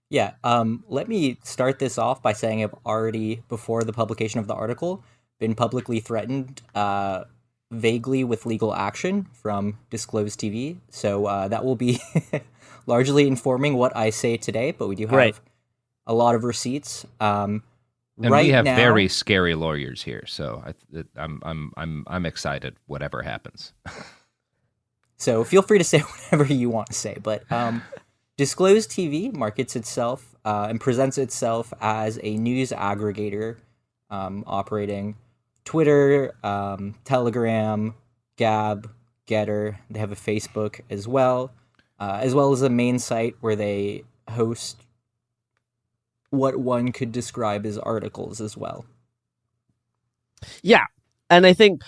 Yeah, let me start this off by saying I've already, before the publication of the article, been publicly threatened vaguely with legal action from Disclosed TV. So that will be largely informing what I say today, but we do have a lot of receipts. And we have very scary lawyers here, so I'm excited. Whatever happens. So feel free to say whatever you want to say. But Disclosed TV markets itself and presents itself as a news aggregator operating Twitter, Telegram, Gab, Getter. They have a Facebook as well as a main site where they host what one could describe as articles as well. Yeah, and I think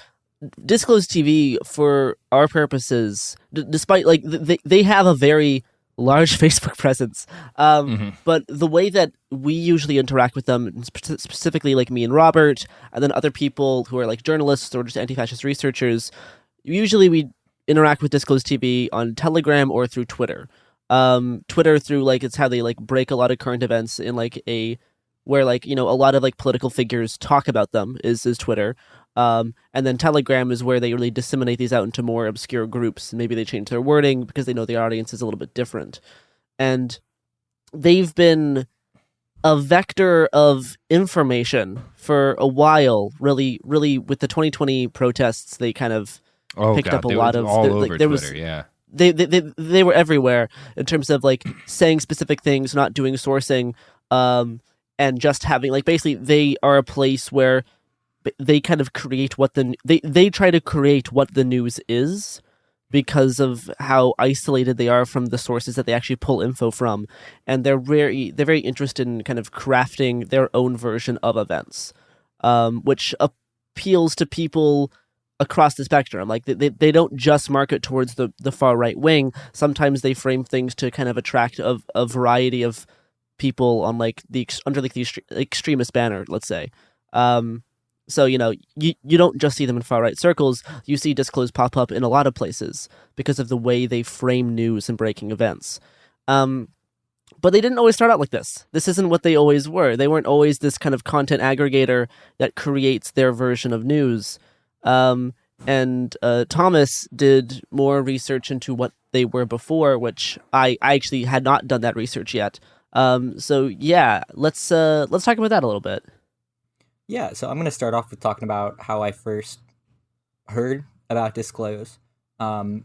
Disclosed TV, for our purposes, despite like they have a very large Facebook presence, but the way that we usually interact with them, specifically like me and Robert, and then other people who are like journalists or just anti-fascist researchers, usually we interact with Disclosed TV on Telegram or through Twitter. Twitter through like it's how they like break a lot of current events in like where like, you know, a lot of like political figures talk about them is Twitter. And then Telegram is where they really disseminate these out into more obscure groups, and maybe they change their wording because they know the audience is a little bit different. And they've been a vector of information for a while, really with the 2020 protests. They kind of picked up a lot of all over Twitter, yeah. They were everywhere in terms of like saying specific things, not doing sourcing, and just having like basically they are a place where they kind of create what they try to create what the news is because of how isolated they are from the sources that they actually pull info from, and they're very interested in kind of crafting their own version of events, which appeals to people across the spectrum. Like they don't just market towards the far right wing. Sometimes they frame things to kind of attract a variety of people on like under the extremist banner, let's say. So, you know, you don't just see them in far right circles. You see Disclosed pop up in a lot of places because of the way they frame news and breaking events. But they didn't always start out like this. This isn't what they always were. They weren't always this kind of content aggregator that creates their version of news. And Thomas did more research into what they were before, which I actually had not done that research yet. So yeah, let's talk about that a little bit. Yeah, so I'm going to start off with talking about how I first heard about Disclose. So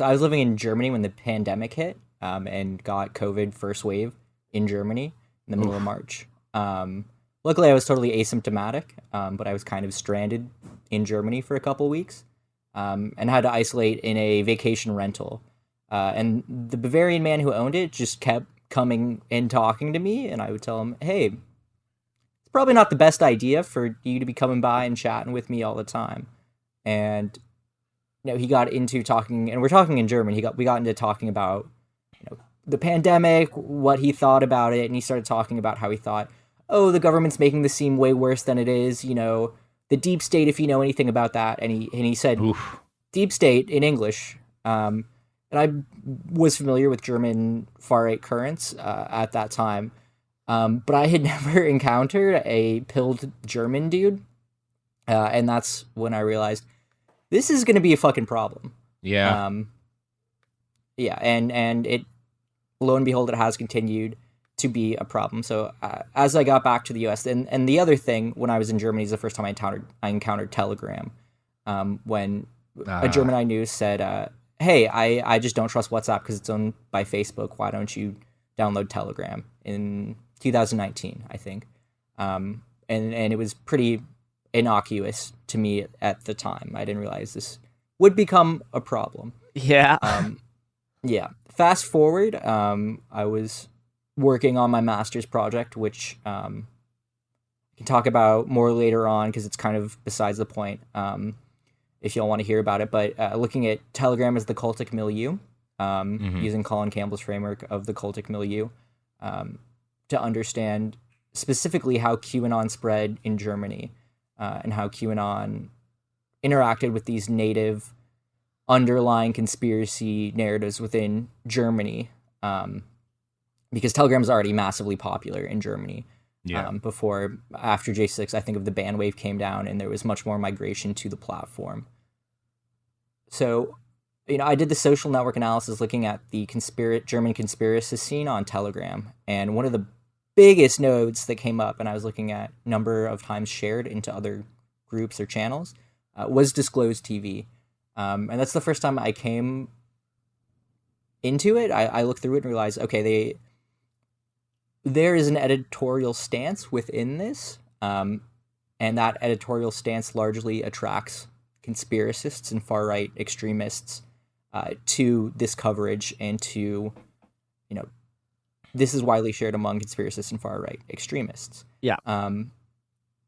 I was living in Germany when the pandemic hit, and got COVID first wave in Germany in the middle of March. Luckily, I was totally asymptomatic, but I was kind of stranded in Germany for a couple weeks, and had to isolate in a vacation rental. And the Bavarian man who owned it just kept coming and talking to me, and I would tell him, hey, it's probably not the best idea for you to be coming by and chatting with me all the time. And he got into talking, and we're talking in German. We got into talking about the pandemic, what he thought about it, and he started talking about how he thought, oh, the government's making this seem way worse than it is. The deep state, if you know anything about that, and he said deep state in English. And I was familiar with German far-right currents at that time, but I had never encountered a pilled German dude, and that's when I realized this is going to be a fucking problem. Yeah. Yeah, and it, lo and behold, it has continued to be a problem. So as I got back to the U.S., and the other thing, when I was in Germany, is the first time I encountered Telegram, when a German I knew said, hey, I just don't trust WhatsApp because it's owned by Facebook. Why don't you download Telegram? In 2019, I think. And it was pretty innocuous to me at the time. I didn't realize this would become a problem. Yeah. Yeah. Fast forward, I was working on my master's project, which I can talk about more later on because it's kind of besides the point. If y'all want to hear about it, but looking at Telegram as the cultic milieu, using Colin Campbell's framework of the cultic milieu, to understand specifically how QAnon spread in Germany, and how QAnon interacted with these native underlying conspiracy narratives within Germany, because Telegram is already massively popular in Germany. Yeah. After J6, I think of the ban wave came down and there was much more migration to the platform. So, I did the social network analysis looking at the German conspiracy scene on Telegram. And one of the biggest nodes that came up, and I was looking at number of times shared into other groups or channels, was Disclosed TV. And that's the first time I came into it. I looked through it and realized, okay, there is an editorial stance within this, and that editorial stance largely attracts conspiracists and far-right extremists to this coverage and to, this is widely shared among conspiracists and far-right extremists. Yeah.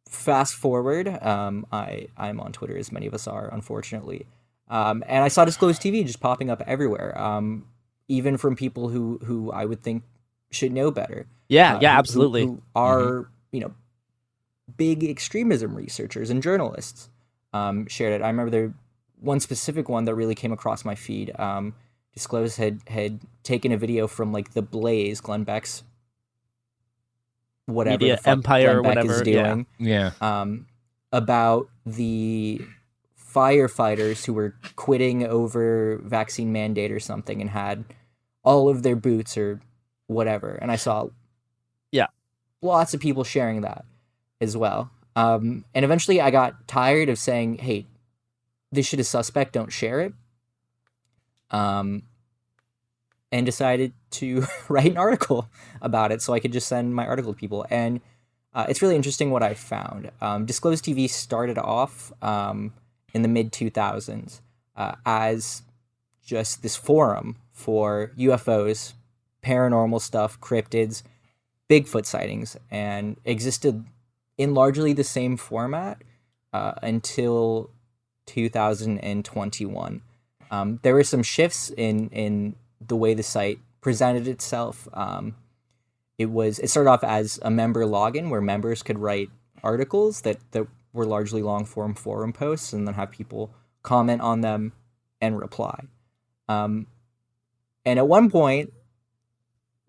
Fast forward, I'm on Twitter, as many of us are, unfortunately, and I saw Disclosed TV just popping up everywhere, even from people who I would think should know better. Yeah, absolutely. Who are, big extremism researchers and journalists, shared it. I remember there one specific one that really came across my feed. Disclosed had taken a video from the Blaze, Glenn Beck's whatever Media the fuck Empire Glenn Beck or whatever is doing. Yeah. About the firefighters who were quitting over vaccine mandate or something and had all of their boots or whatever. And I saw lots of people sharing that as well. And eventually I got tired of saying, hey, this shit is suspect, don't share it. And decided to write an article about it so I could just send my article to people. And it's really interesting what I found. Disclosed TV started off in the mid-2000s as just this forum for UFOs, paranormal stuff, cryptids, Bigfoot sightings, and existed in largely the same format until 2021. There were some shifts in the way the site presented itself. It started off as a member login where members could write articles that were largely long form forum posts and then have people comment on them and reply. And at one point,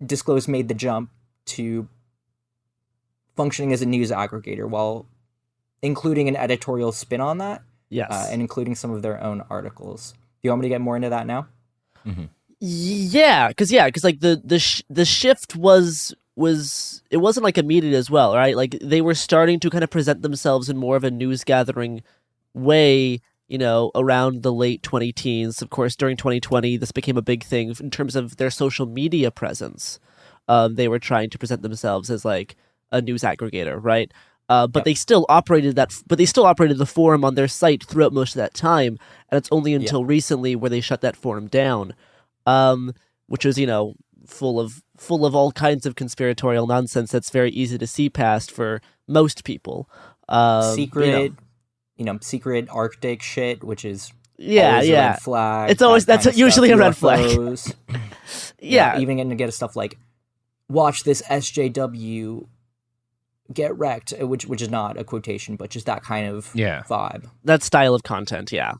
Disclosed made the jump to functioning as a news aggregator while including an editorial spin on that. Yes. And including some of their own articles. Do you want me to get more into that now? Mm-hmm. Yeah, because the shift was it wasn't immediate as well, right? They were starting to kind of present themselves in more of a news gathering way, around the late 2010s. Of course, during 2020, this became a big thing in terms of their social media presence. They were trying to present themselves as a news aggregator, right? But they still operated the forum on their site throughout most of that time, and it's only until recently where they shut that forum down, which was full of all kinds of conspiratorial nonsense that's very easy to see past for most people. Secret Arctic shit, which is a red flag. It's always that's usually a red flag. Even getting to get stuff like watch this SJW get wrecked, which is not a quotation, but just that kind of vibe. That style of content, yeah.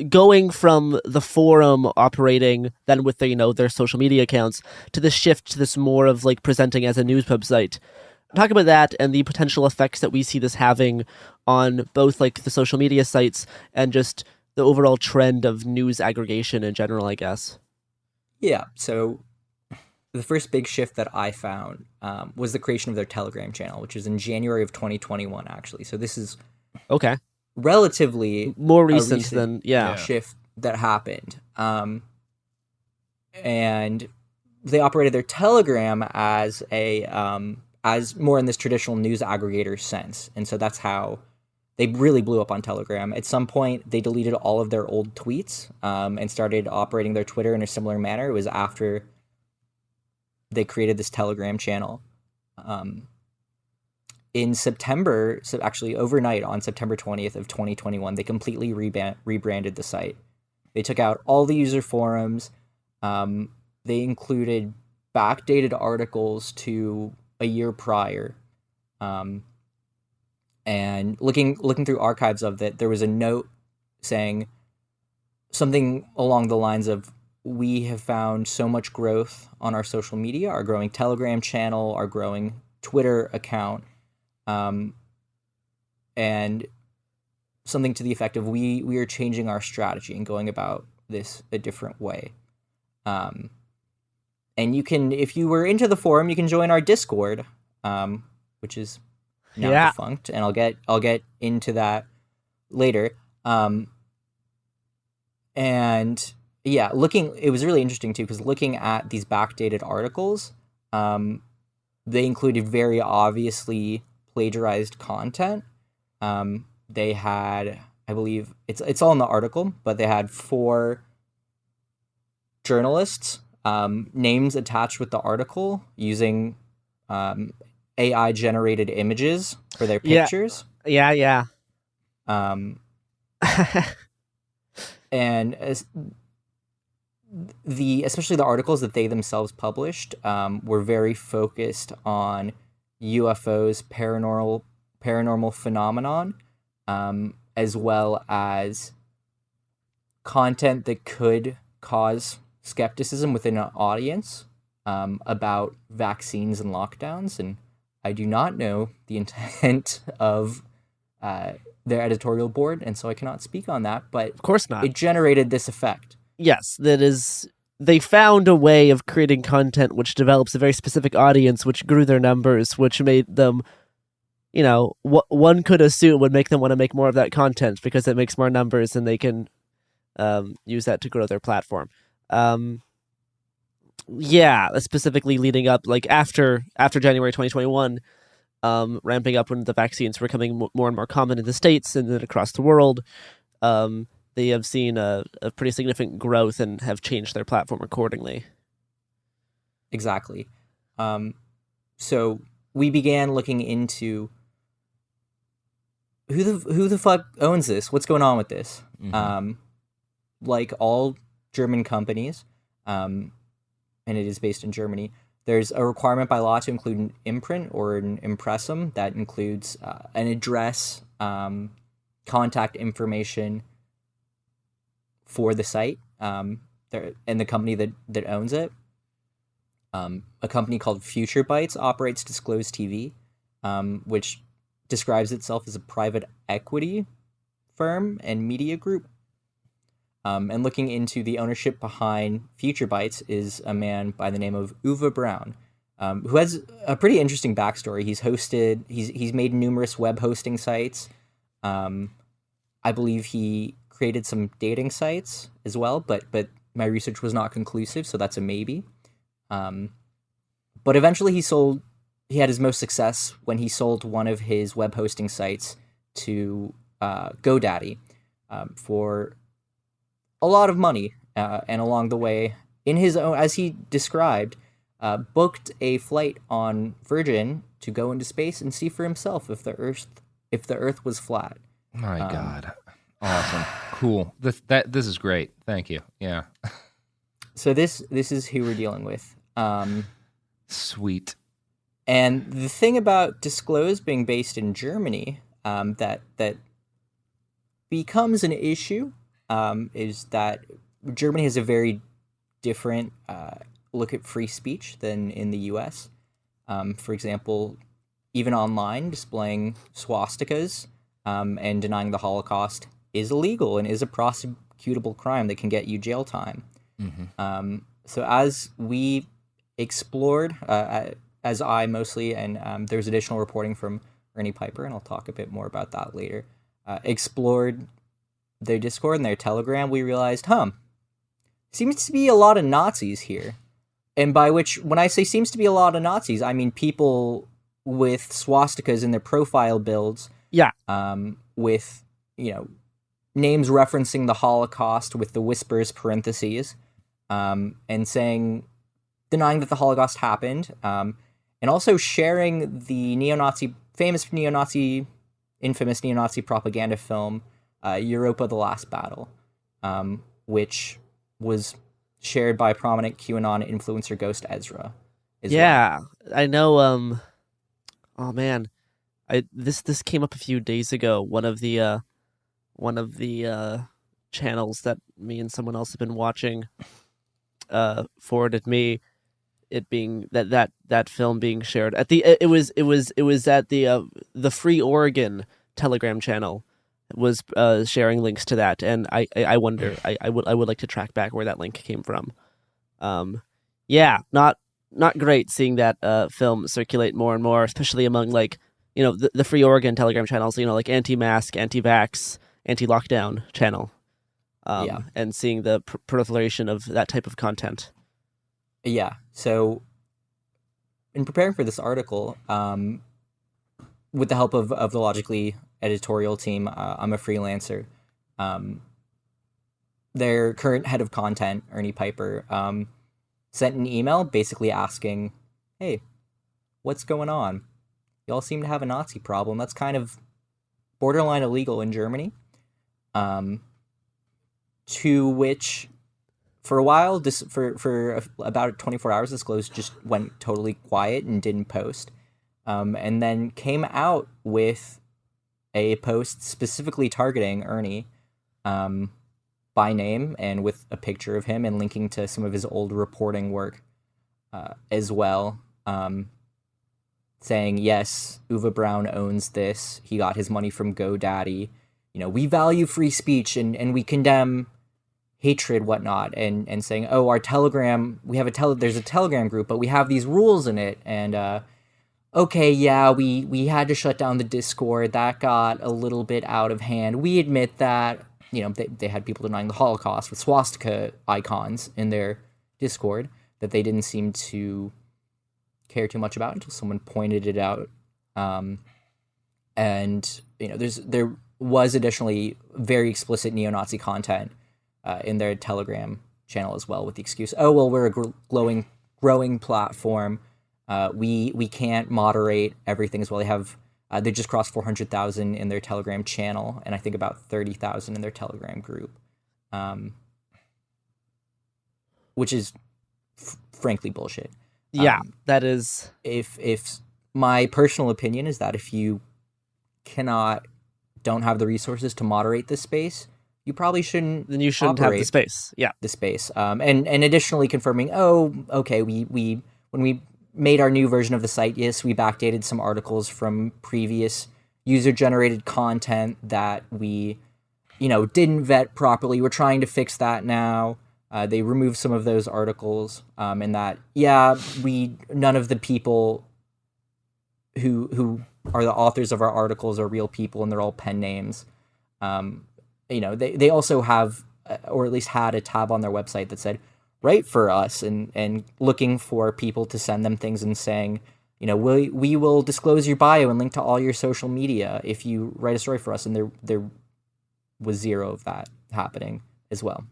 Going from the forum operating then with their social media accounts to the shift to this more of like presenting as a news website. Talk about that and the potential effects that we see this having on both like the social media sites and just the overall trend of news aggregation in general, I guess. Yeah, so the first big shift that I found was the creation of their Telegram channel, which was in January of 2021, actually. So this is relatively more recent than shift that happened. And they operated their Telegram as as more in this traditional news aggregator sense, and so that's how they really blew up on Telegram. At some point, they deleted all of their old tweets and started operating their Twitter in a similar manner. It was after they created this Telegram channel. In September, so actually overnight on September 20th of 2021, they completely rebranded the site. They took out all the user forums. They included backdated articles to a year prior. And looking through archives of that, there was a note saying something along the lines of, we have found so much growth on our social media, our growing Telegram channel, our growing Twitter account, and something to the effect of, we are changing our strategy and going about this a different way. And you can, if you were into the forum, you can join our Discord, which is now defunct, and I'll get into that later. And yeah, it was really interesting too, because looking at these backdated articles, they included very obviously plagiarized content. They had, I believe, it's all in the article, but they had 4 journalists, names attached with the article using AI generated images for their pictures. Yeah. And especially the articles that they themselves published were very focused on UFOs, paranormal phenomenon, as well as content that could cause skepticism within an audience about vaccines and lockdowns. And I do not know the intent of their editorial board, and so I cannot speak on that, but of course not. It generated this effect. Yes, that is, they found a way of creating content which develops a very specific audience, which grew their numbers, which made them, one could assume would make them want to make more of that content because it makes more numbers and they can use that to grow their platform. Specifically leading up, like after January 2021, ramping up when the vaccines were becoming more and more common in the States and then across the world, they have seen a pretty significant growth and have changed their platform accordingly. Exactly. So we began looking into who the fuck owns this? What's going on with this? Mm-hmm. Like all German companies, and it is based in Germany, there's a requirement by law to include an imprint or an impressum that includes an address, contact information for the site, and the company that owns it. A company called Future Bytes operates Disclosed TV, which describes itself as a private equity firm and media group. And looking into the ownership behind Future Bytes is a man by the name of Uwe Braun, who has a pretty interesting backstory. He's made numerous web hosting sites. I believe he created some dating sites as well, but my research was not conclusive, so that's a maybe. But eventually he sold he had his most success when he sold one of his web hosting sites to GoDaddy for a lot of money, and along the way, in his own, as he described, booked a flight on Virgin to go into space and see for himself if the Earth was flat. My God, awesome, cool. This is great. Thank you. Yeah. So this is who we're dealing with. Sweet. And the thing about Disclose being based in Germany, that becomes an issue, is that Germany has a very different look at free speech than in the U.S. For example, even online, displaying swastikas and denying the Holocaust is illegal and is a prosecutable crime that can get you jail time. Mm-hmm. So as we explored, as I mostly, and there's additional reporting from Ernie Piper, and I'll talk a bit more about that later, explored their Discord and their Telegram, we realized, seems to be a lot of Nazis here. And by which, when I say seems to be a lot of Nazis, I mean people with swastikas in their profile builds. Yeah. With, names referencing the Holocaust with the whispers parentheses, and saying, denying that the Holocaust happened, and also sharing the infamous neo-Nazi propaganda film, Europa: The Last Battle, which was shared by prominent QAnon influencer Ghost Ezra. Well. I know. Oh man, this came up a few days ago. One of the channels that me and someone else have been watching forwarded me it being that film being shared at the it was at the Free Oregon Telegram channel was sharing links to that, and I wonder, I would like to track back where that link came from. Not great seeing that film circulate more and more, especially among the Free Oregon Telegram channels, like anti-mask, anti-vax, anti-lockdown channel, and seeing the proliferation of that type of content. Yeah. So, in preparing for this article, with the help of the Logically editorial team, I'm a freelancer. Their current head of content, Ernie Piper, sent an email basically asking, "Hey, what's going on? Y'all seem to have a Nazi problem. That's kind of borderline illegal in Germany." To which, for a while, for about 24 hours, Disclose just went totally quiet and didn't post. And then came out with a post specifically targeting Ernie by name and with a picture of him and linking to some of his old reporting work as well, saying, yes, Uwe Braun owns this. He got his money from GoDaddy. We value free speech and we condemn hatred, whatnot, and saying, oh, our Telegram, there's a Telegram group, but we have these rules in it, and okay, yeah, we had to shut down the Discord. That got a little bit out of hand. We admit that. They had people denying the Holocaust with swastika icons in their Discord that they didn't seem to care too much about until someone pointed it out. And there was additionally very explicit neo-Nazi content in their Telegram channel as well, with the excuse, oh, well, we're a growing platform. We can't moderate everything as well. They just crossed 400,000 in their Telegram channel, and I think about 30,000 in their Telegram group, which is frankly bullshit. Yeah, that is. If my personal opinion is that if you don't have the resources to moderate this space, you probably shouldn't. Then you shouldn't have the space. Yeah, the space. And additionally confirming, oh, okay, we when we made our new version of the site, yes, we backdated some articles from previous user-generated content that we, didn't vet properly. We're trying to fix that now. They removed some of those articles, and that, none of the people who are the authors of our articles are real people, and they're all pen names. They also have, or at least had, a tab on their website that said, write for us, and looking for people to send them things and saying, we will disclose your bio and link to all your social media if you write a story for us. And there was zero of that happening as well.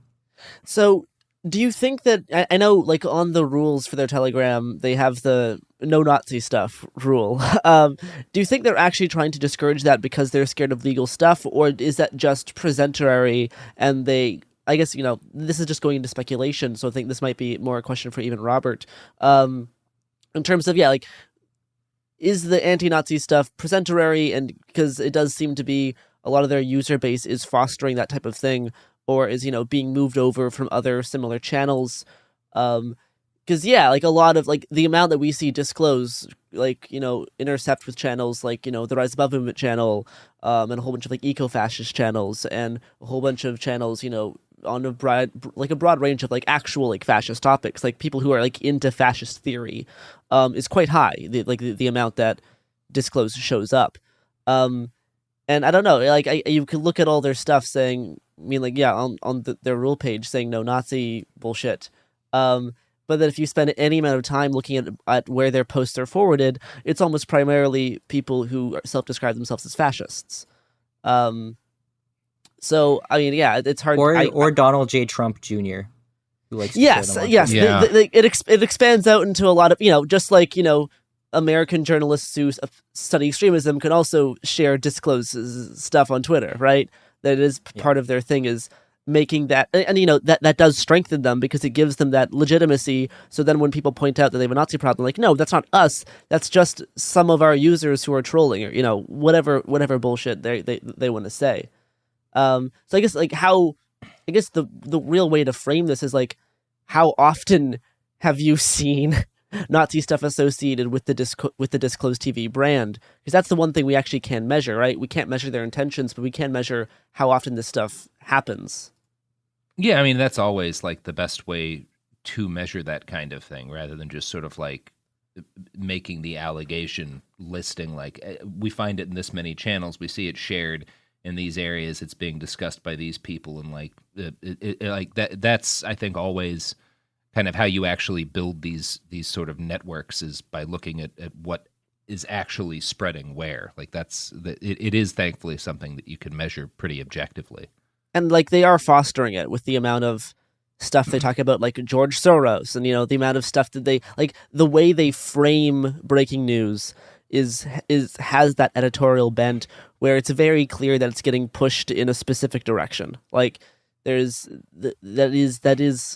So do you think that, I know like on the rules for their Telegram, they have the no Nazi stuff rule. Do you think they're actually trying to discourage that because they're scared of legal stuff, or is that just presentary and they, I guess, this is just going into speculation, so I think this might be more a question for even Robert. In terms of, like, is the anti-Nazi stuff presentary, and because it does seem to be a lot of their user base is fostering that type of thing, or is, being moved over from other similar channels. Because, like a lot of, like, the amount that we see disclose, like, intercept with channels like, the Rise Above Movement channel, and a whole bunch of, like, eco-fascist channels, and a whole bunch of channels, on a broad range of, like, actual, like, fascist topics, like, people who are, like, into fascist theory, is quite high, the amount that disclose shows up. And I don't know, like, you could look at all their stuff saying, on their rule page saying no Nazi bullshit. But then if you spend any amount of time looking at where their posts are forwarded, it's almost primarily people who self-describe themselves as fascists. So, I mean, it's hard. Or Donald J. Trump Jr., who likes to yes. Yeah. It expands out into a lot of, just like, American journalists who study extremism can also share disclose stuff on Twitter, right? That is part of their thing, is making that, and that does strengthen them because it gives them that legitimacy. So then when people point out that they have a Nazi problem, like, no, that's not us. That's just some of our users who are trolling, or whatever bullshit they want to say. So I guess the real way to frame this is like, how often have you seen Nazi stuff associated with the Disclosed TV brand? Because that's the one thing we actually can measure, right? We can't measure their intentions, but we can measure how often this stuff happens. Yeah, I mean, that's always like the best way to measure that kind of thing, rather than just sort of like making the allegation listing, like, we find it in this many channels, we see it shared in these areas, it's being discussed by these people, and like like that's I think always kind of how you actually build these sort of networks, is by looking at what is actually spreading where. Like it is thankfully something that you can measure pretty objectively. And like they are fostering it with the amount of stuff they talk about, like George Soros, and the amount of stuff that they, like, the way they frame breaking news has that editorial bent where it's very clear that it's getting pushed in a specific direction. Like that is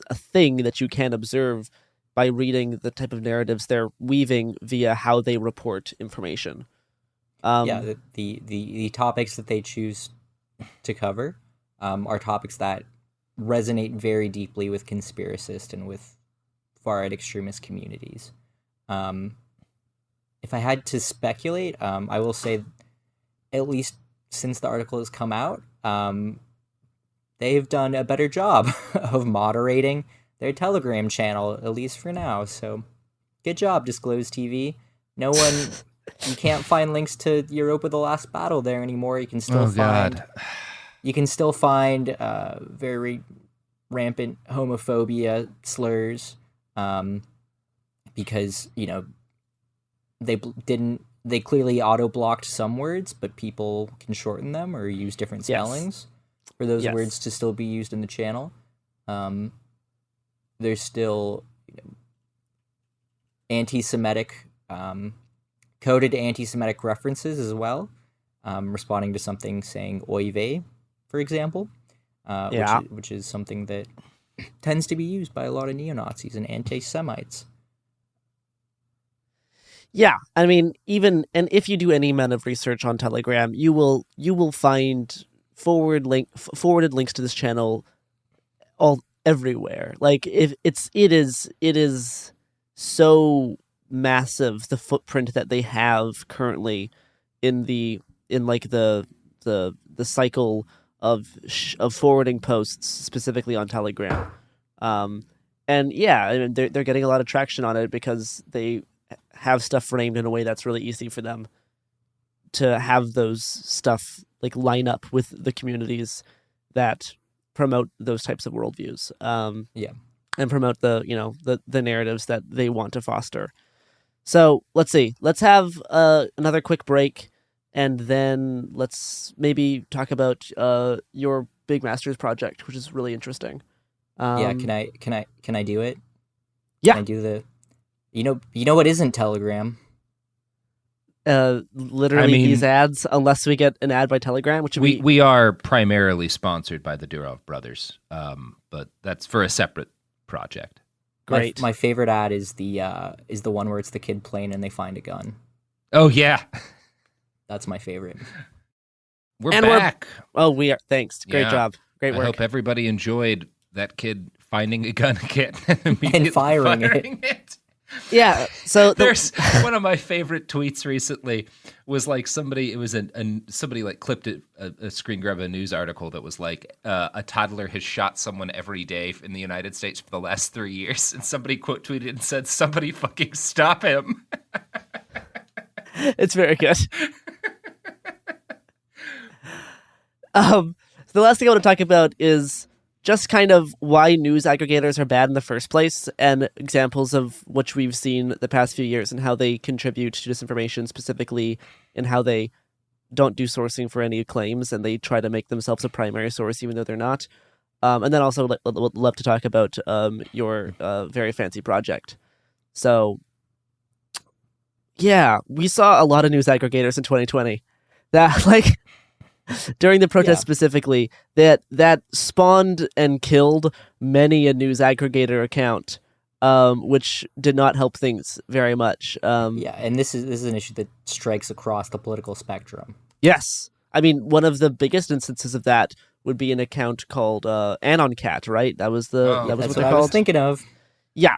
a thing that you can observe by reading the type of narratives they're weaving via how they report information. The topics that they choose to cover are topics that resonate very deeply with conspiracists and with far-right extremist communities. If I had to speculate, I will say, at least since the article has come out, they've done a better job of moderating their Telegram channel, at least for now. So, good job, Disclosed TV. You can't find links to Europa: The Last Battle there anymore. You can still find very rampant homophobia slurs, because they clearly auto-blocked some words, but people can shorten them or use different spellings for those words to still be used in the channel. There's still anti-Semitic, coded anti-Semitic references as well, responding to something saying "oy vey," for example, which is something that tends to be used by a lot of neo-Nazis and anti-Semites. Yeah, I mean, and if you do any amount of research on Telegram, you will find forwarded links to this channel everywhere. Like, if it is so massive, the footprint that they have currently in the cycle of forwarding posts specifically on Telegram. And I mean, they're getting a lot of traction on it because they have stuff framed in a way that's really easy for them to have those stuff like line up with the communities that promote those types of worldviews. And promote the narratives that they want to foster. So let's see. Let's have another quick break, and then let's maybe talk about your big master's project, which is really interesting. Yeah, can I do it? Yeah. Can I do the? You know what isn't Telegram? Literally these ads, unless we get an ad by Telegram, which we are primarily sponsored by the Durov brothers, but that's for a separate project. Great. My favorite ad is the one where it's the kid playing and they find a gun. Oh yeah, that's my favorite. We're back. We are. Thanks. Great job. Great work. I hope everybody enjoyed that kid finding a gun again and firing it. Yeah. So there's one of my favorite tweets recently was like somebody. It was somebody like clipped a screen grab of a news article that was like a toddler has shot someone every day in the United States for the last 3 years, and somebody quote tweeted and said, "Somebody fucking stop him." It's very good. The last thing I want to talk about is just kind of why news aggregators are bad in the first place, and examples of which we've seen the past few years and how they contribute to disinformation, specifically in how they don't do sourcing for any claims and they try to make themselves a primary source even though they're not. And then also would love to talk about your very fancy project. So, yeah, we saw a lot of news aggregators in 2020 that like... during the protest specifically, that spawned and killed many a news aggregator account, which did not help things very much. And this is an issue that strikes across the political spectrum. Yes. I mean, one of the biggest instances of that would be an account called AnonCat, right? That was what they're called. I was thinking of. Yeah.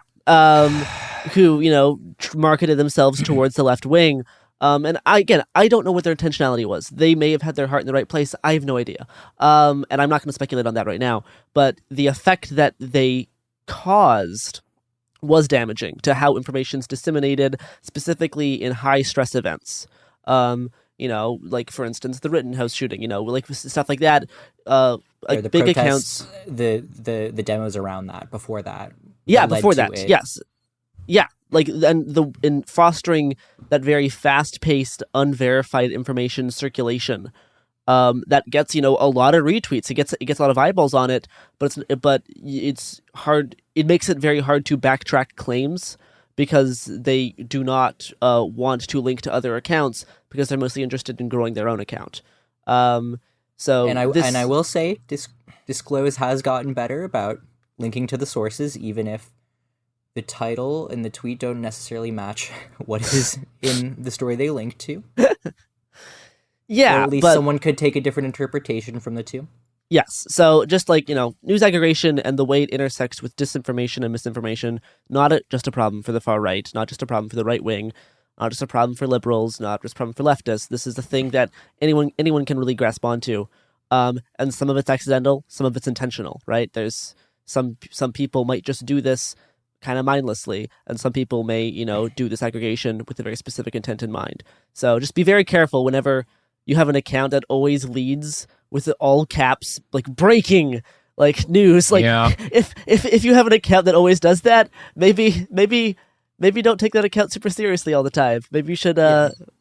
Who, marketed themselves towards the left wing. And I don't know what their intentionality was. They may have had their heart in the right place. I have no idea. And I'm not going to speculate on that right now. But the effect that they caused was damaging to how information's disseminated, specifically in high stress events. Like for instance, the Rittenhouse shooting, like stuff like that. The big protests, accounts. The demos around that, before that. Yeah, before that. Yes. Yeah. Like, and in fostering that very fast-paced, unverified information circulation, that gets a lot of retweets. It gets a lot of eyeballs on it, but it's hard. It makes it very hard to backtrack claims because they do not want to link to other accounts because they're mostly interested in growing their own account. I will say, Disclose has gotten better about linking to the sources, even if the title and the tweet don't necessarily match what is in the story they link to. Yeah, or at least someone could take a different interpretation from the two. Yes. So just like, news aggregation and the way it intersects with disinformation and misinformation, not just a problem for the far right, not just a problem for the right wing, not just a problem for liberals, not just a problem for leftists. This is the thing that anyone can really grasp onto. And some of it's accidental, some of it's intentional, right? There's some people might just do this kind of mindlessly, and some people may, do this aggregation with a very specific intent in mind. So just be very careful whenever you have an account that always leads with all caps, like breaking, like news. Like if you have an account that always does that, maybe don't take that account super seriously all the time. Maybe you should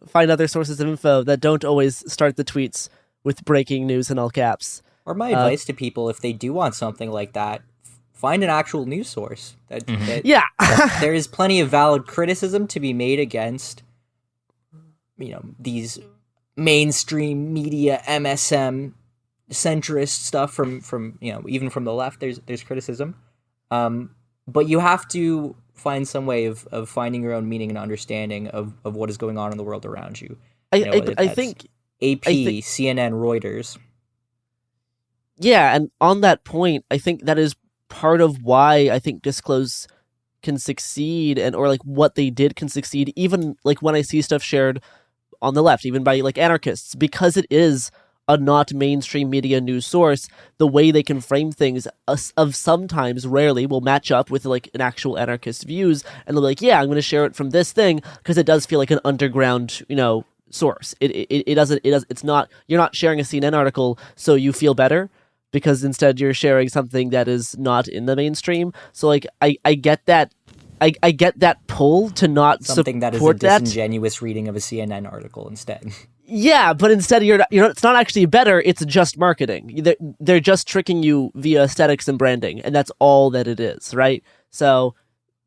find other sources of info that don't always start the tweets with breaking news in all caps. Or my advice to people, if they do want something like that, find an actual news source. There is plenty of valid criticism to be made against, these mainstream media, MSM, centrist stuff from even from the left. There's criticism, but you have to find some way of finding your own meaning and understanding of what is going on in the world around you. I think AP, CNN, Reuters. Yeah, and on that point, I think that is part of why I think Disclose can succeed, or like what they did can succeed, even like when I see stuff shared on the left, even by like anarchists, because it is a not mainstream media news source. The way they can frame things of sometimes, rarely, will match up with like an actual anarchist views, and they'll be like, yeah, I'm going to share it from this thing because it does feel like an underground, source. It's not, you're not sharing a CNN article so you feel better, because instead you're sharing something that is not in the mainstream. So like I get that I get that pull to not Something that is a support that. disingenuous reading of a CNN article instead. Yeah, but instead it's not actually better. It's just marketing. They're just tricking you via aesthetics and branding, and that's all that it is, right? So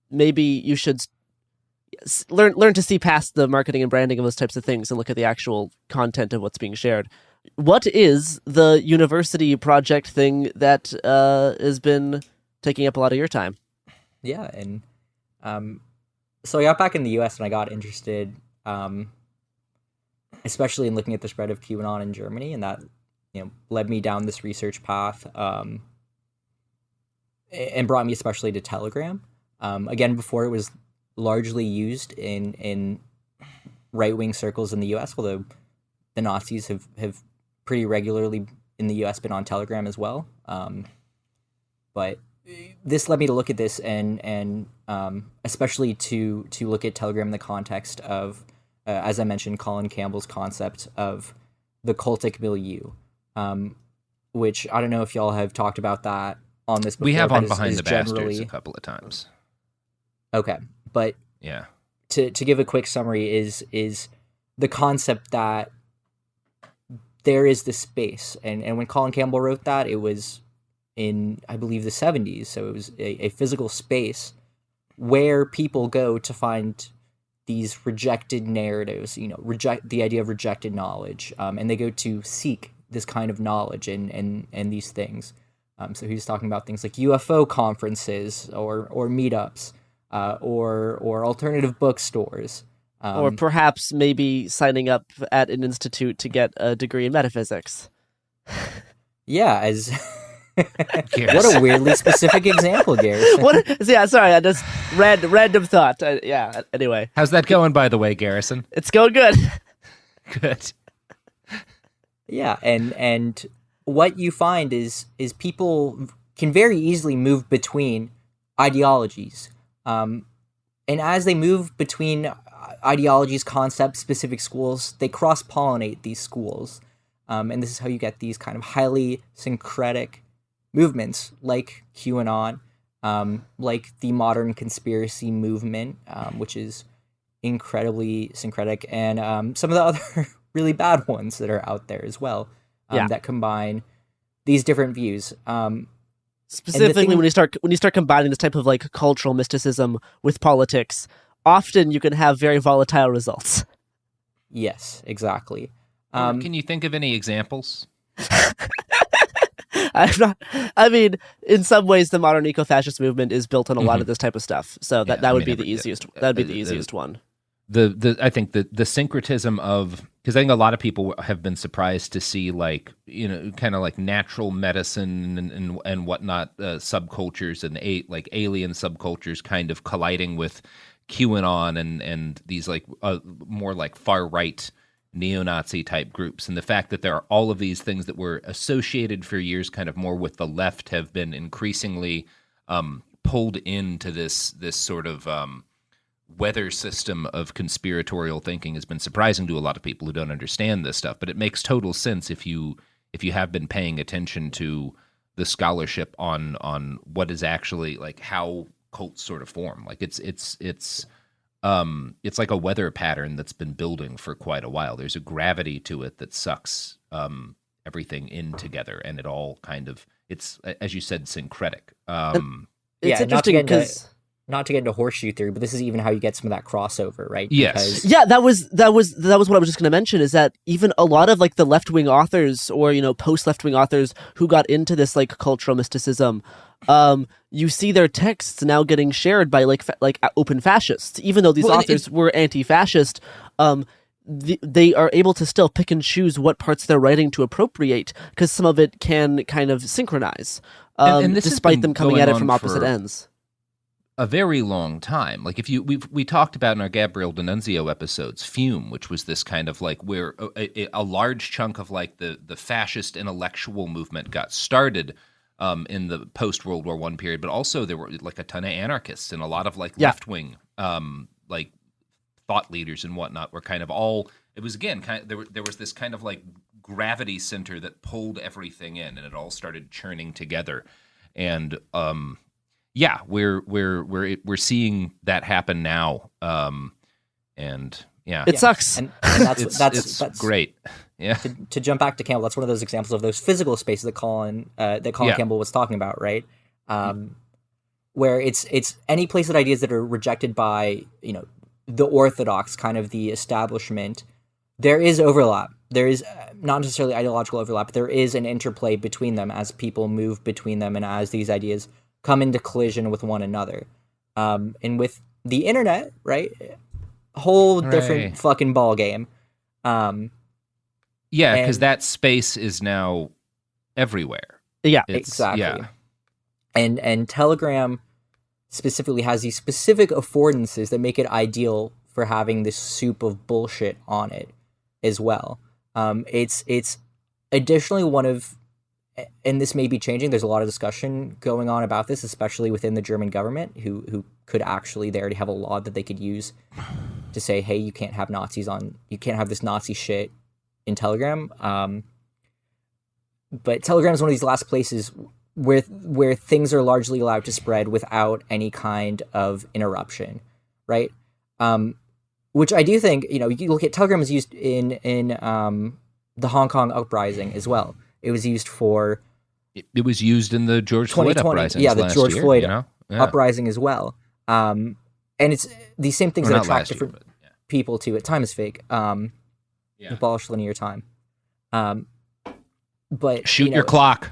maybe you should learn to see past the marketing and branding of those types of things and look at the actual content of what's being shared. What is the university project thing that has been taking up a lot of your time? Yeah, and so I got back in the U.S. and I got interested, especially in looking at the spread of QAnon in Germany, and that led me down this research path, and brought me especially to Telegram. Again, before it was largely used in right-wing circles in the U.S., although the Nazis have pretty regularly in the U.S. been on Telegram as well. But this led me to look at this and especially to look at Telegram in the context of, as I mentioned, Colin Campbell's concept of the cultic milieu, which I don't know if y'all have talked about that on this before. We have but on Behind the generally... Bastards a couple of times. Okay, but yeah, to give a quick summary is the concept that there is this space, and when Colin Campbell wrote that, it was in, I believe, the 70s, so it was a physical space where people go to find these rejected narratives, reject the idea of rejected knowledge, and they go to seek this kind of knowledge and these things. So he's talking about things like UFO conferences or meetups, or alternative bookstores. Or perhaps maybe signing up at an institute to get a degree in metaphysics. Yeah, as... What a weirdly specific example, Garrison. Sorry, I just random thought. Anyway. How's that going, by the way, Garrison? It's going good. Good. Yeah, and what you find is people can very easily move between ideologies. And as they move between ideologies, concepts, specific schools, they cross-pollinate these schools. And this is how you get these kind of highly syncretic movements like QAnon, like the modern conspiracy movement, which is incredibly syncretic, and some of the other really bad ones that are out there as well, that combine these different views. Specifically, when you start combining this type of like cultural mysticism with politics, often you can have very volatile results. Yes, exactly. Can you think of any examples? I mean, in some ways, the modern eco-fascist movement is built on a lot of this type of stuff. So that would be the easiest. That would be the easiest one. I think the syncretism of, because I think a lot of people have been surprised to see, like, kind of like natural medicine and whatnot, subcultures and like alien subcultures kind of colliding with QAnon and these like more like far right neo-Nazi type groups, and the fact that there are all of these things that were associated for years kind of more with the left have been increasingly pulled into this sort of weather system of conspiratorial thinking has been surprising to a lot of people who don't understand this stuff. But it makes total sense if you have been paying attention to the scholarship on what is actually like how cults sort of form. Like it's like a weather pattern that's been building for quite a while. There's a gravity to it that sucks everything in together, and it all kind of, it's, as you said, syncretic. It's interesting because not to get into horseshoe theory, but this is even how you get some of that crossover, right? Yes. That was what I was just going to mention, is that even a lot of like the left-wing authors or, post-left-wing authors who got into this like cultural mysticism, you see their texts now getting shared by like open fascists, even though these authors were anti-fascist. They are able to still pick and choose what parts they're writing to appropriate, because some of it can kind of synchronize, and this despite them coming at it from opposite ends. A very long time. Like we talked about in our Gabriel D'Annunzio episodes, Fume, which was this kind of like where a large chunk of like the fascist intellectual movement got started in the post-World War I period, but also there were like a ton of anarchists and a lot of like left-wing like thought leaders and whatnot were kind of all, it was again kind of, there was this kind of like gravity center that pulled everything in, and it all started churning together. And yeah, we're seeing that happen now, and yeah, it sucks. And that's great. Yeah. To jump back to Campbell, that's one of those examples of those physical spaces that Colin Campbell was talking about, right? Where it's any place that ideas that are rejected by, the orthodox, kind of the establishment. There is overlap. There is not necessarily ideological overlap, but there is an interplay between them as people move between them and as these ideas come into collision with one another. And with the internet, right? Whole different fucking ball game. Yeah, because that space is now everywhere. Yeah, exactly. Yeah. And Telegram specifically has these specific affordances that make it ideal for having this soup of bullshit on it as well. It's additionally one of, and this may be changing, there's a lot of discussion going on about this, especially within the German government, who could actually, they already have a law that they could use to say, hey, you can't have you can't have this Nazi shit in Telegram. But Telegram is one of these last places where things are largely allowed to spread without any kind of interruption, right? Which I do think, you look at Telegram is used in the Hong Kong uprising as well. It was used for... It was used in the George Floyd uprising. Yeah, the George Floyd uprising as well. And it's these same things that attract different people to it. Time is fake. Abolish linear time. But shoot your clock.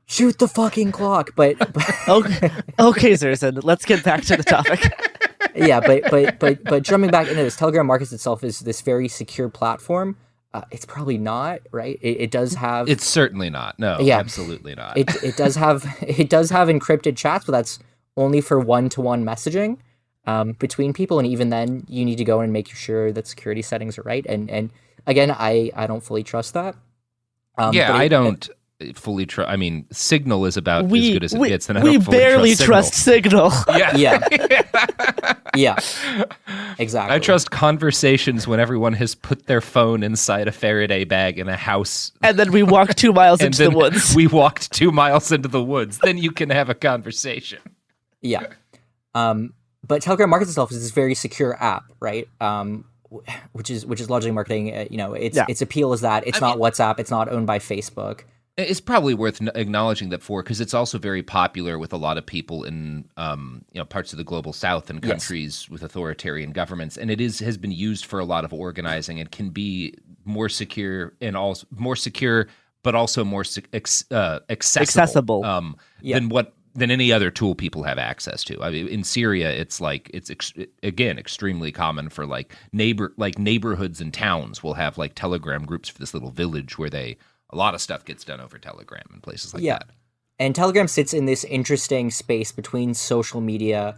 Shoot the fucking clock. But okay, Zerson, let's get back to the topic. Yeah, but jumping back into this, Telegram markets itself as this very secure platform. It's probably not, right? It does have. It's certainly not. No, absolutely not. It does have encrypted chats, but that's only for one-to-one messaging between people, and even then, you need to go and make sure that security settings are right. And again, I don't fully trust that. I don't fully trust. I mean, Signal is about as good as it gets, and I don't fully barely trust Signal. Yeah, exactly. I trust conversations when everyone has put their phone inside a Faraday bag in a house, and then we walk 2 miles into the woods. We walked 2 miles into the woods. Then you can have a conversation. Yeah, but Telegram markets itself as this very secure app, right? Which is largely marketing. Its appeal is that it's not WhatsApp. It's not owned by Facebook. It's probably worth acknowledging that because it's also very popular with a lot of people in parts of the global South and countries with authoritarian governments, and has been used for a lot of organizing and can be more secure and also more secure, but also more accessible than any other tool people have access to. I mean, in Syria, it's extremely common for neighborhoods and towns will have Telegram groups for this little village where a lot of stuff gets done over Telegram and places like that. And Telegram sits in this interesting space between social media.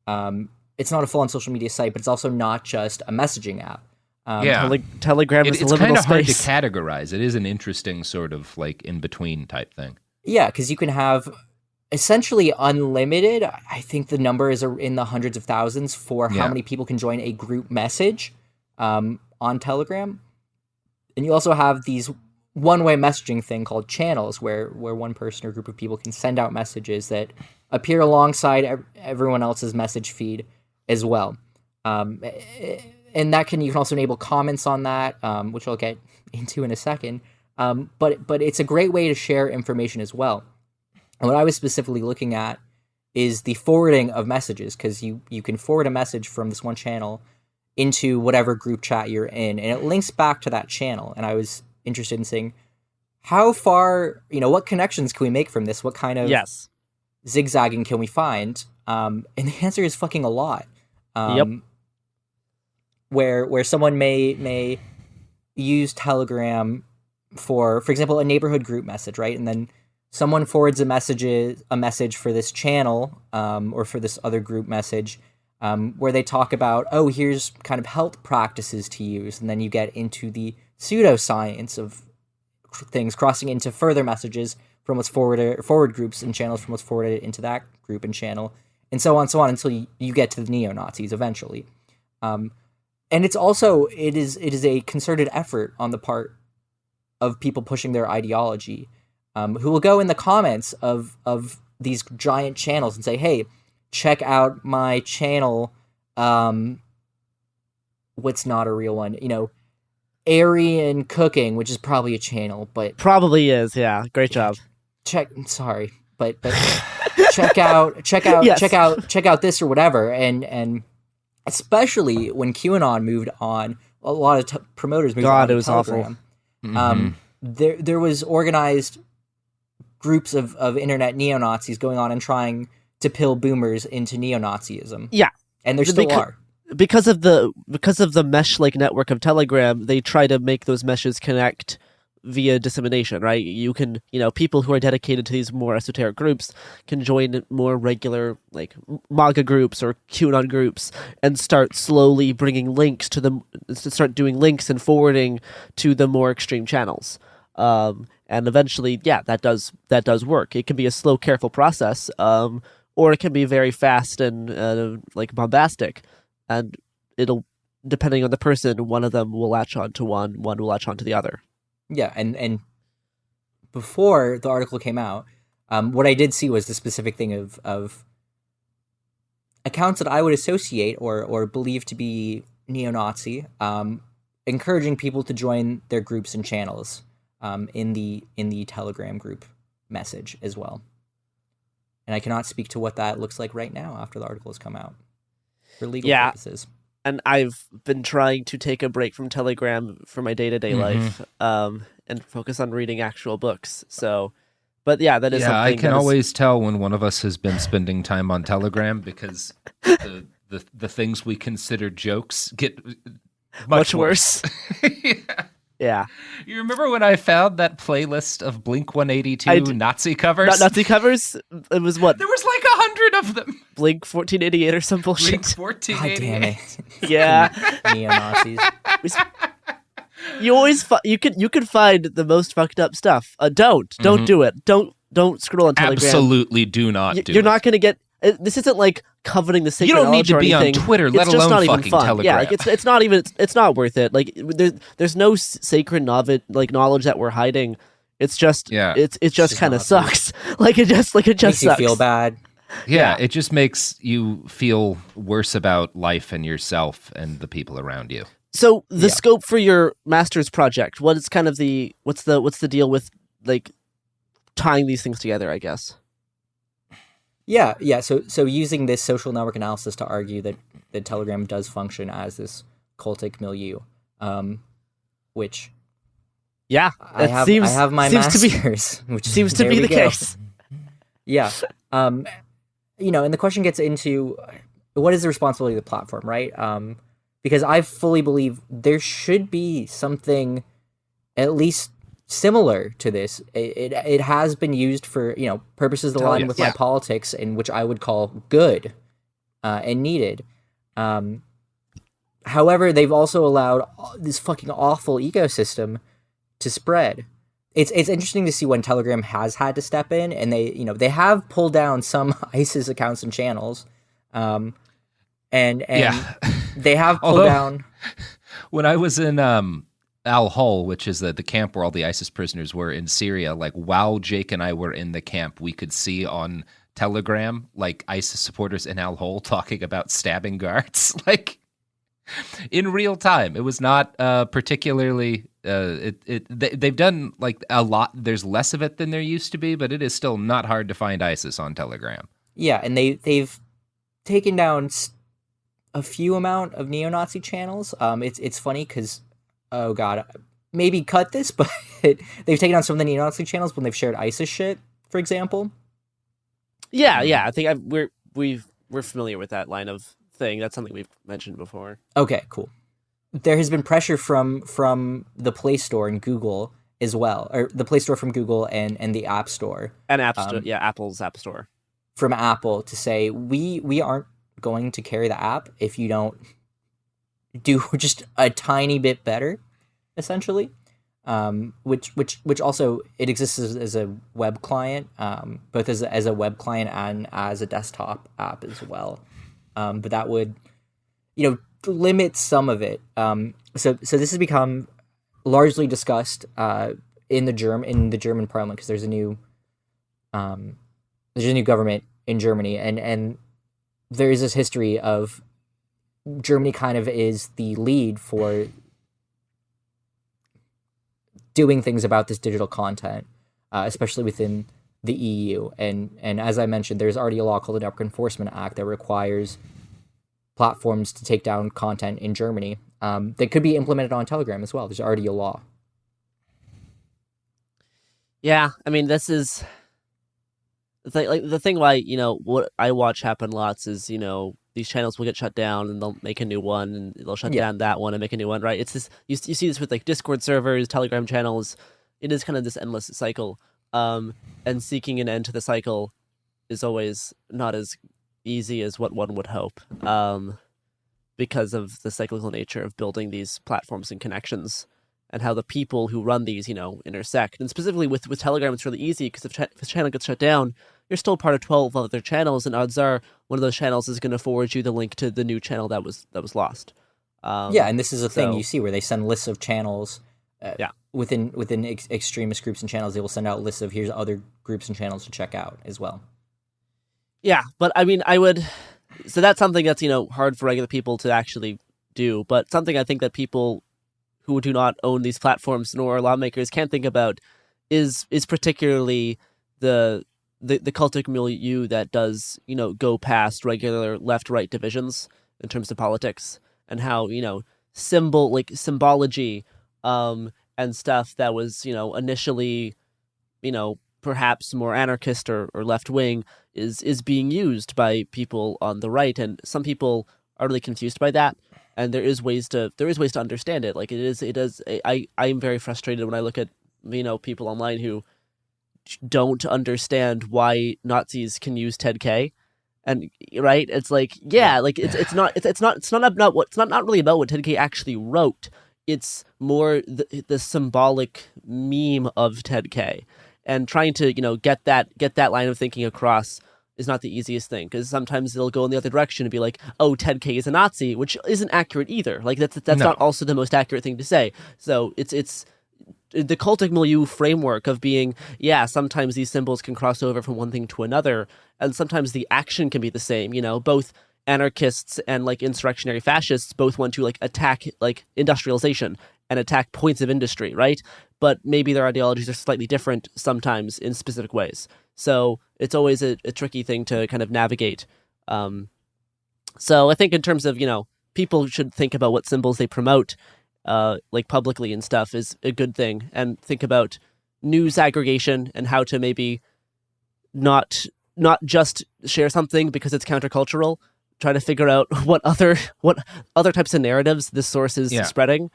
It's not a full-on social media site, but it's also not just a messaging app. Telegram is a liminal space. It's kind of hard to categorize. It is an interesting sort of in-between type thing. Yeah, because you can have essentially unlimited. I think the number is in the hundreds of thousands for how many people can join a group message on Telegram. And you also have these one-way messaging thing called channels where one person or group of people can send out messages that appear alongside everyone else's message feed as well. And you can also enable comments on that, which I'll get into in a second. But it's a great way to share information as well. And what I was specifically looking at is the forwarding of messages, because you can forward a message from this one channel into whatever group chat you're in, and it links back to that channel. And I was interested in seeing how far, what connections can we make from this? What kind of zigzagging can we find? And the answer is fucking a lot. Where someone may use Telegram for example, a neighborhood group message, right? And then someone forwards a message for this channel or for this other group message where they talk about, here's kind of health practices to use. And then you get into the pseudoscience of things crossing into further messages from what's forward groups and channels from what's forwarded into that group and channel, and so on until you get to the neo-Nazis eventually. And it is a concerted effort on the part of people pushing their ideology, who will go in the comments of these giant channels and say, hey, check out my channel. What's not a real one? Aryan Cooking, which is probably a channel, but probably is. Yeah, great job. Sorry, but check out Yes. check out this or whatever, and especially when QAnon moved on, a lot of promoters moved on. God, it was Telegram. awful. There was organized groups of internet neo-Nazis going on and trying to pill boomers into neo-Nazism. Yeah, and there still are. Because of the mesh-like network of Telegram, they try to make those meshes connect via dissemination, right? You can, people who are dedicated to these more esoteric groups can join more regular, like, MAGA groups or QAnon groups and start slowly bringing links to them, start doing links and forwarding to the more extreme channels. And eventually, that does work. It can be a slow, careful process, or it can be very fast and, bombastic. And it'll, depending on the person, one of them will latch on to one will latch on to the other. Yeah, and before the article came out, what I did see was the specific thing of accounts that I would associate or believe to be neo-Nazi, encouraging people to join their groups and channels in the Telegram group message as well. And I cannot speak to what that looks like right now after the article has come out for legal purposes. And I've been trying to take a break from Telegram for my day-to-day life, and focus on reading actual books. So, but that is something. I can always tell when one of us has been spending time on Telegram because the things we consider jokes get much worse. Yeah. You remember when I found that playlist of Blink-182 Nazi covers? Nazi covers? It was what? There was like 100 of them. Blink 1488 or some bullshit. Blink 1488. God damn it. Yeah. Neo-Nazis. You always you could find the most fucked up stuff. Don't do it. Don't scroll on Telegram. Absolutely do not do it. You're not going to get. This isn't like coveting the sacred You don't need to knowledge be or on anything. Twitter, let It's just alone not even fucking fun. Telegram. Yeah, like it's not even. It's not worth it. Like there's no sacred knowledge that we're hiding. It's just it just kind of sucks. It just Makes sucks. you feel bad. Yeah, it just makes you feel worse about life and yourself and the people around you. So the scope for your master's project, what's the deal with like tying these things together, I guess? Yeah. So using this social network analysis to argue that Telegram does function as this cultic milieu, which I have my master's, which seems to be the case. Yeah. And the question gets into what is the responsibility of the platform, right? Because I fully believe there should be something at least similar to this. It has been used for purposes that align with my politics, and which I would call good and needed. However, they've also allowed this fucking awful ecosystem to spread. It's interesting to see when Telegram has had to step in, and they have pulled down some ISIS accounts and channels, and they have pulled down. When I was in Al-Hol, which is the camp where all the ISIS prisoners were in Syria, like while Jake and I were in the camp, we could see on Telegram like ISIS supporters in Al-Hol talking about stabbing guards, like in real time. It was not particularly. They've done like a lot. There's less of it than there used to be, but it is still not hard to find ISIS on Telegram. Yeah, and they've taken down a few amount of neo-Nazi channels. It's funny because, oh god, maybe cut this, but they've taken down some of the neo-Nazi channels when they've shared ISIS shit, for example. Yeah, I think we're familiar with that line of thing. That's something we've mentioned before. Okay, cool. There has been pressure from the Play Store and Google as well, or the Play Store from Google and the App Store. And Apple's App Store. From Apple to say, we aren't going to carry the app if you don't do just a tiny bit better, essentially. Which also, it exists as a web client, both as a web client and as a desktop app as well. But that would, limit some of it. So this has become largely discussed in the German Parliament, because there's a new there's a new government in Germany, and there is this history of Germany kind of is the lead for doing things about this digital content, especially within the EU. And as I mentioned, there's already a law called the Network Enforcement Act that requires platforms to take down content in Germany that could be implemented on Telegram as well. There's already a law. Yeah, I mean, this is like the thing why, what I watch happen lots is, these channels will get shut down and they'll make a new one and they'll shut down that one and make a new one, right? It's this, you see this with like Discord servers, Telegram channels. It is kind of this endless cycle. And seeking an end to the cycle is always not as easy as what one would hope. Because of the cyclical nature of building these platforms and connections and how the people who run these, intersect. And specifically with Telegram, it's really easy because if a channel gets shut down, you're still part of 12 other channels, and odds are one of those channels is going to forward you the link to the new channel that was lost. And this is a thing you see where they send lists of channels. Within extremist groups and channels, they will send out lists of here's other groups and channels to check out as well. Yeah, but I mean, so that's something that's hard for regular people to actually do, but something I think that people who do not own these platforms nor lawmakers can't think about is particularly the cultic milieu that does go past regular left-right divisions in terms of politics, and how symbology and stuff that was initially perhaps more anarchist or left-wing is being used by people on the right, and some people are really confused by that. And there is ways to understand it. Like I'm very frustrated when I look at people online who don't understand why Nazis can use Ted K. And right, it's like it's not really about what Ted K actually wrote. It's more the symbolic meme of Ted K. And trying to get that line of thinking across is not the easiest thing, because sometimes they'll go in the other direction and be like, oh, Ted K is a Nazi, which isn't accurate either. Like that's not also the most accurate thing to say. So it's the cultic milieu framework of being, sometimes these symbols can cross over from one thing to another, and sometimes the action can be the same. Both anarchists and like insurrectionary fascists both want to like attack like industrialization and attack points of industry, right? But maybe their ideologies are slightly different sometimes in specific ways. So it's always a tricky thing to kind of navigate. So I think in terms of, people should think about what symbols they promote, like publicly and stuff, is a good thing, and think about news aggregation and how to maybe not just share something because it's countercultural. Try to figure out what other types of narratives this source is spreading.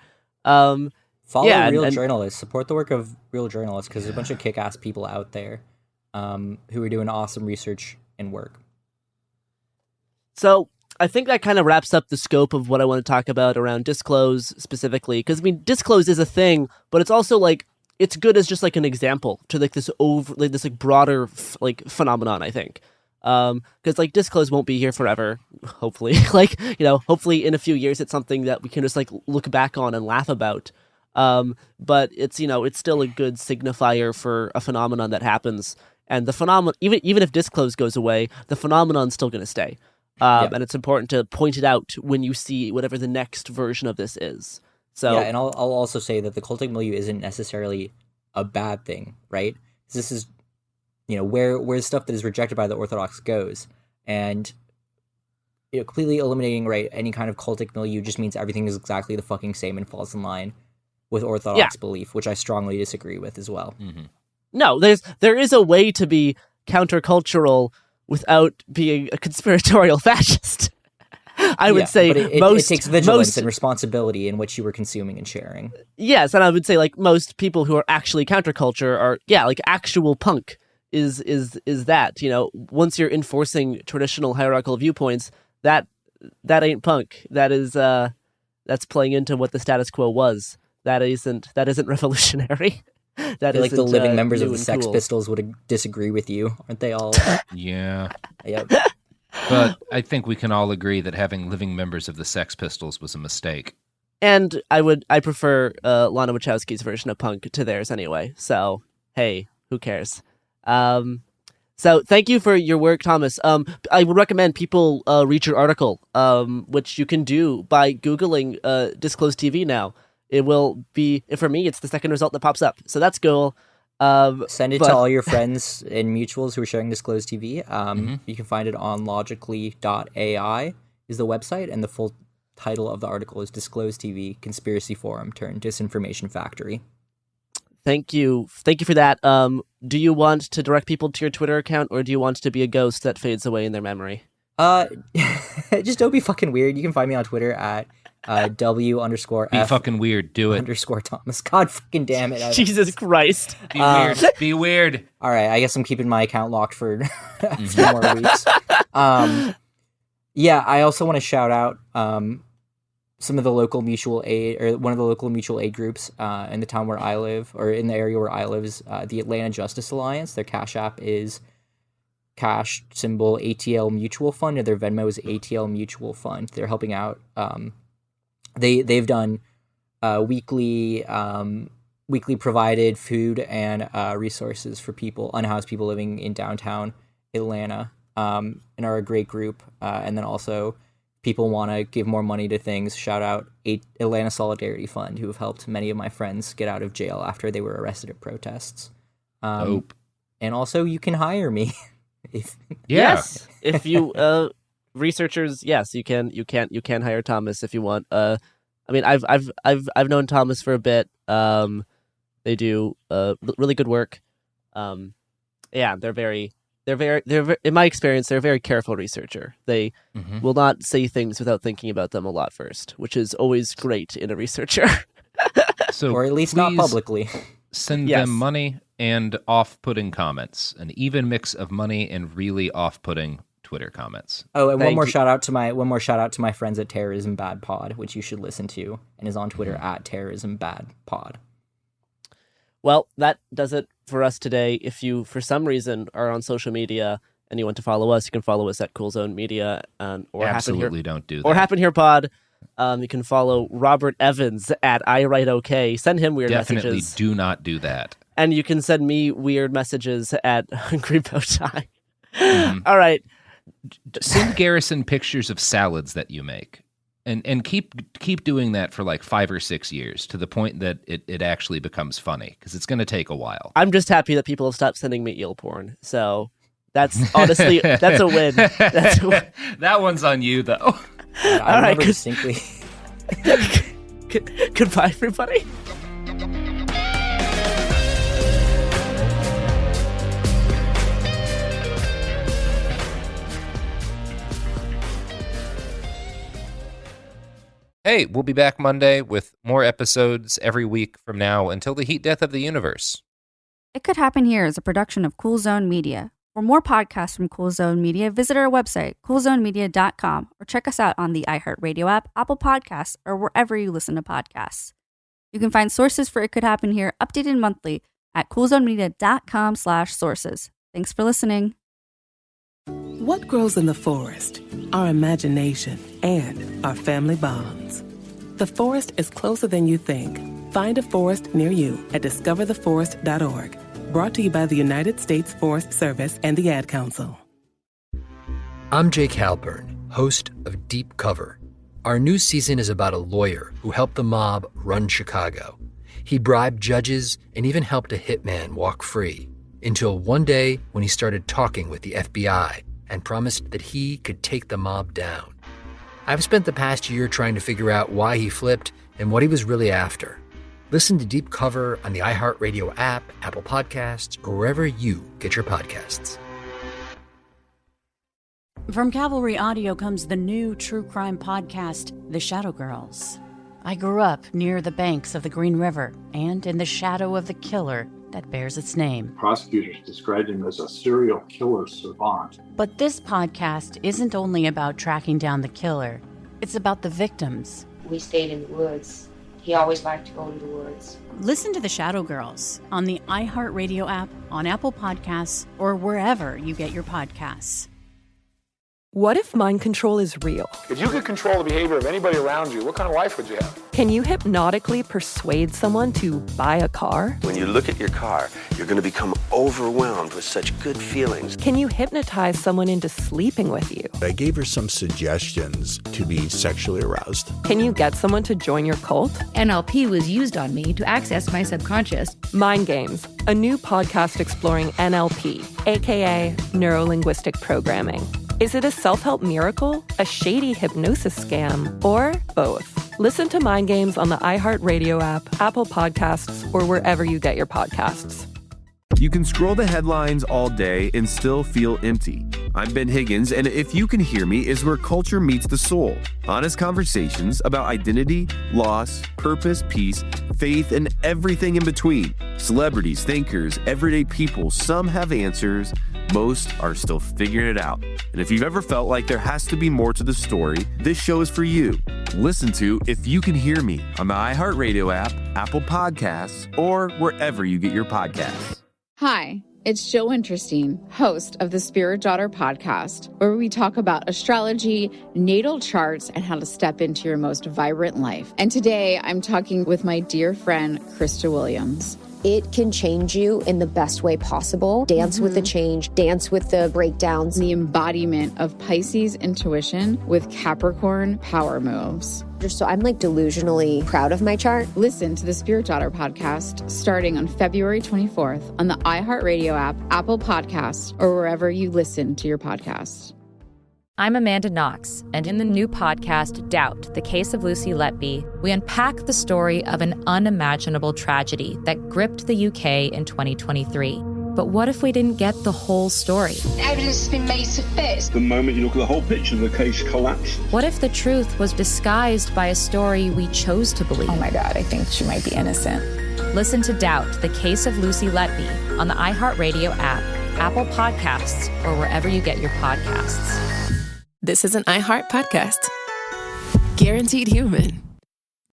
Follow real journalists. Support the work of real journalists, because there's a bunch of kick-ass people out there who are doing awesome research and work. So I think that kind of wraps up the scope of what I want to talk about around disclose specifically, because I mean, disclose is a thing, but it's also like it's good as just like an example to like this broader phenomenon, I think. Because like disclose won't be here forever, hopefully. Hopefully in a few years it's something that we can just like look back on and laugh about. But it's it's still a good signifier for a phenomenon that happens, and the phenomenon, even if disclose goes away, the phenomenon's still going to stay. And it's important to point it out when you see whatever the next version of this is. So and I'll also say that the cultic milieu isn't necessarily a bad thing, right? This is where stuff that is rejected by the Orthodox goes, and completely eliminating any kind of cultic milieu just means everything is exactly the fucking same and falls in line with Orthodox belief, which I strongly disagree with as well. Mm-hmm. No, there is a way to be countercultural without being a conspiratorial fascist. I would say but it takes vigilance and responsibility in what you were consuming and sharing. Yes, and I would say like most people who are actually counterculture are like actual punk is that, once you're enforcing traditional hierarchical viewpoints, that ain't punk. That is that's playing into what the status quo was. That isn't revolutionary. That is like the living members of the Sex Pistols would disagree with you, aren't they all? Yeah. Yep. But I think we can all agree that having living members of the Sex Pistols was a mistake. And I prefer Lana Wachowski's version of punk to theirs anyway. So hey, who cares? So thank you for your work, Thomas. I would recommend people read your article, which you can do by Googling Disclose TV now. It will be, for me, it's the second result that pops up. So that's cool. Send it to all your friends and mutuals who are sharing Disclose TV. You can find it on logically.ai is the website, and the full title of the article is Disclose TV, Conspiracy Forum turned Disinformation Factory. Thank you for that. Do you want to direct people to your Twitter account, or do you want to be a ghost that fades away in their memory? Just don't be fucking weird. You can find me on Twitter at W_F. Be fucking weird. Do it. _Thomas. God fucking damn it. Jesus Christ. Be weird. Be weird. All right. I guess I'm keeping my account locked for a few more weeks. Yeah, I also want to shout out some of the local mutual aid, or one of the local mutual aid groups in the town where I live, or in the area where I live, is the Atlanta Justice Alliance. Their Cash App is cash symbol ATL Mutual Fund, and their Venmo is ATL Mutual Fund. They're helping out. They've done weekly provided food and resources for unhoused people living in downtown Atlanta, and are a great group. And then also, people want to give more money to things. Shout out Atlanta Solidarity Fund, who have helped many of my friends get out of jail after they were arrested at protests. Dope. And also, you can hire me. Yes, if you researchers, yes, you can hire Thomas if you want. I mean, I've known Thomas for a bit. They do really good work. Yeah, they're very in my experience, they're a very careful researcher. They will not say things without thinking about them a lot first, which is always great in a researcher. So, or at least not publicly. Send them money and off-putting comments, an even mix of money and really off-putting Twitter comments. Oh, and one more shout out to my friends at Terrorism Bad Pod, which you should listen to, and is on Twitter at Terrorism Bad Pod. Well, that does it for us today. If you, for some reason, are on social media and you want to follow us, you can follow us at Cool Zone Media, or absolutely don't do that. Or Happen Here Pod. You can follow Robert Evans at I Write OK. Send him weird messages. Definitely do not do that. And you can send me weird messages at Hungry Bowtie. All right. Send Garrison pictures of salads that you make. And keep doing that for like 5 or 6 years, to the point that it actually becomes funny, because it's going to take a while. I'm just happy that people have stopped sending me eel porn. So that's honestly, that's a win. That's a win. That one's on you, though. All right, distinctly. Goodbye, everybody. Hey, we'll be back Monday with more episodes every week from now until the heat death of the universe. It Could Happen Here is a production of Cool Zone Media. For more podcasts from Cool Zone Media, visit our website, coolzonemedia.com, or check us out on the iHeartRadio app, Apple Podcasts, or wherever you listen to podcasts. You can find sources for It Could Happen Here updated monthly at coolzonemedia.com/sources. Thanks for listening. What grows in the forest? Our imagination and our family bonds. The forest is closer than you think. Find a forest near you at discovertheforest.org. Brought to you by the United States Forest Service and the Ad Council. I'm Jake Halpern, host of Deep Cover. Our new season is about a lawyer who helped the mob run Chicago. He bribed judges and even helped a hitman walk free, until one day when he started talking with the FBI and promised that he could take the mob down. I've spent the past year trying to figure out why he flipped and what he was really after. Listen to Deep Cover on the iHeartRadio app, Apple Podcasts, or wherever you get your podcasts. From Cavalry Audio comes the new true crime podcast, The Shadow Girls. I grew up near the banks of the Green River and in the shadow of the killer that bears its name. Prosecutors described him as a serial killer savant. But this podcast isn't only about tracking down the killer. It's about the victims. We stayed in the woods. He always liked to go to the woods. Listen to The Shadow Girls on the iHeartRadio app, on Apple Podcasts, or wherever you get your podcasts. What if mind control is real? If you could control the behavior of anybody around you, what kind of life would you have? Can you hypnotically persuade someone to buy a car? When you look at your car, you're going to become overwhelmed with such good feelings. Can you hypnotize someone into sleeping with you? I gave her some suggestions to be sexually aroused. Can you get someone to join your cult? NLP was used on me to access my subconscious. Mind Games, a new podcast exploring NLP, aka Neuro-Linguistic Programming. Is it a self-help miracle, a shady hypnosis scam, or both? Listen to Mind Games on the iHeartRadio app, Apple Podcasts, or wherever you get your podcasts. You can scroll the headlines all day and still feel empty. I'm Ben Higgins, and If You Can Hear Me is where culture meets the soul. Honest conversations about identity, loss, purpose, peace, faith, and everything in between. Celebrities, thinkers, everyday people, some have answers, most are still figuring it out. And if you've ever felt like there has to be more to the story, this show is for you. Listen to If You Can Hear Me on the iHeartRadio app, Apple Podcasts, or wherever you get your podcasts. Hi, it's Jill Winterstein, host of the Spirit Daughter podcast, where we talk about astrology, natal charts, and how to step into your most vibrant life. And today I'm talking with my dear friend, Krista Williams. It can change you in the best way possible. Dance with the change, dance with the breakdowns. The embodiment of Pisces intuition with Capricorn power moves. So I'm like delusionally proud of my chart. Listen to the Spirit Daughter podcast starting on February 24th on the iHeartRadio app, Apple Podcasts, or wherever you listen to your podcasts. I'm Amanda Knox, and in the new podcast, Doubt, the Case of Lucy Letby, we unpack the story of an unimaginable tragedy that gripped the UK in 2023. But what if we didn't get the whole story? Evidence has been made to fit. The moment you look at the whole picture, the case collapsed. What if the truth was disguised by a story we chose to believe? Oh my God, I think she might be innocent. Listen to Doubt, the Case of Lucy Letby on the iHeartRadio app, Apple Podcasts, or wherever you get your podcasts. This is an iHeart podcast. Guaranteed Human.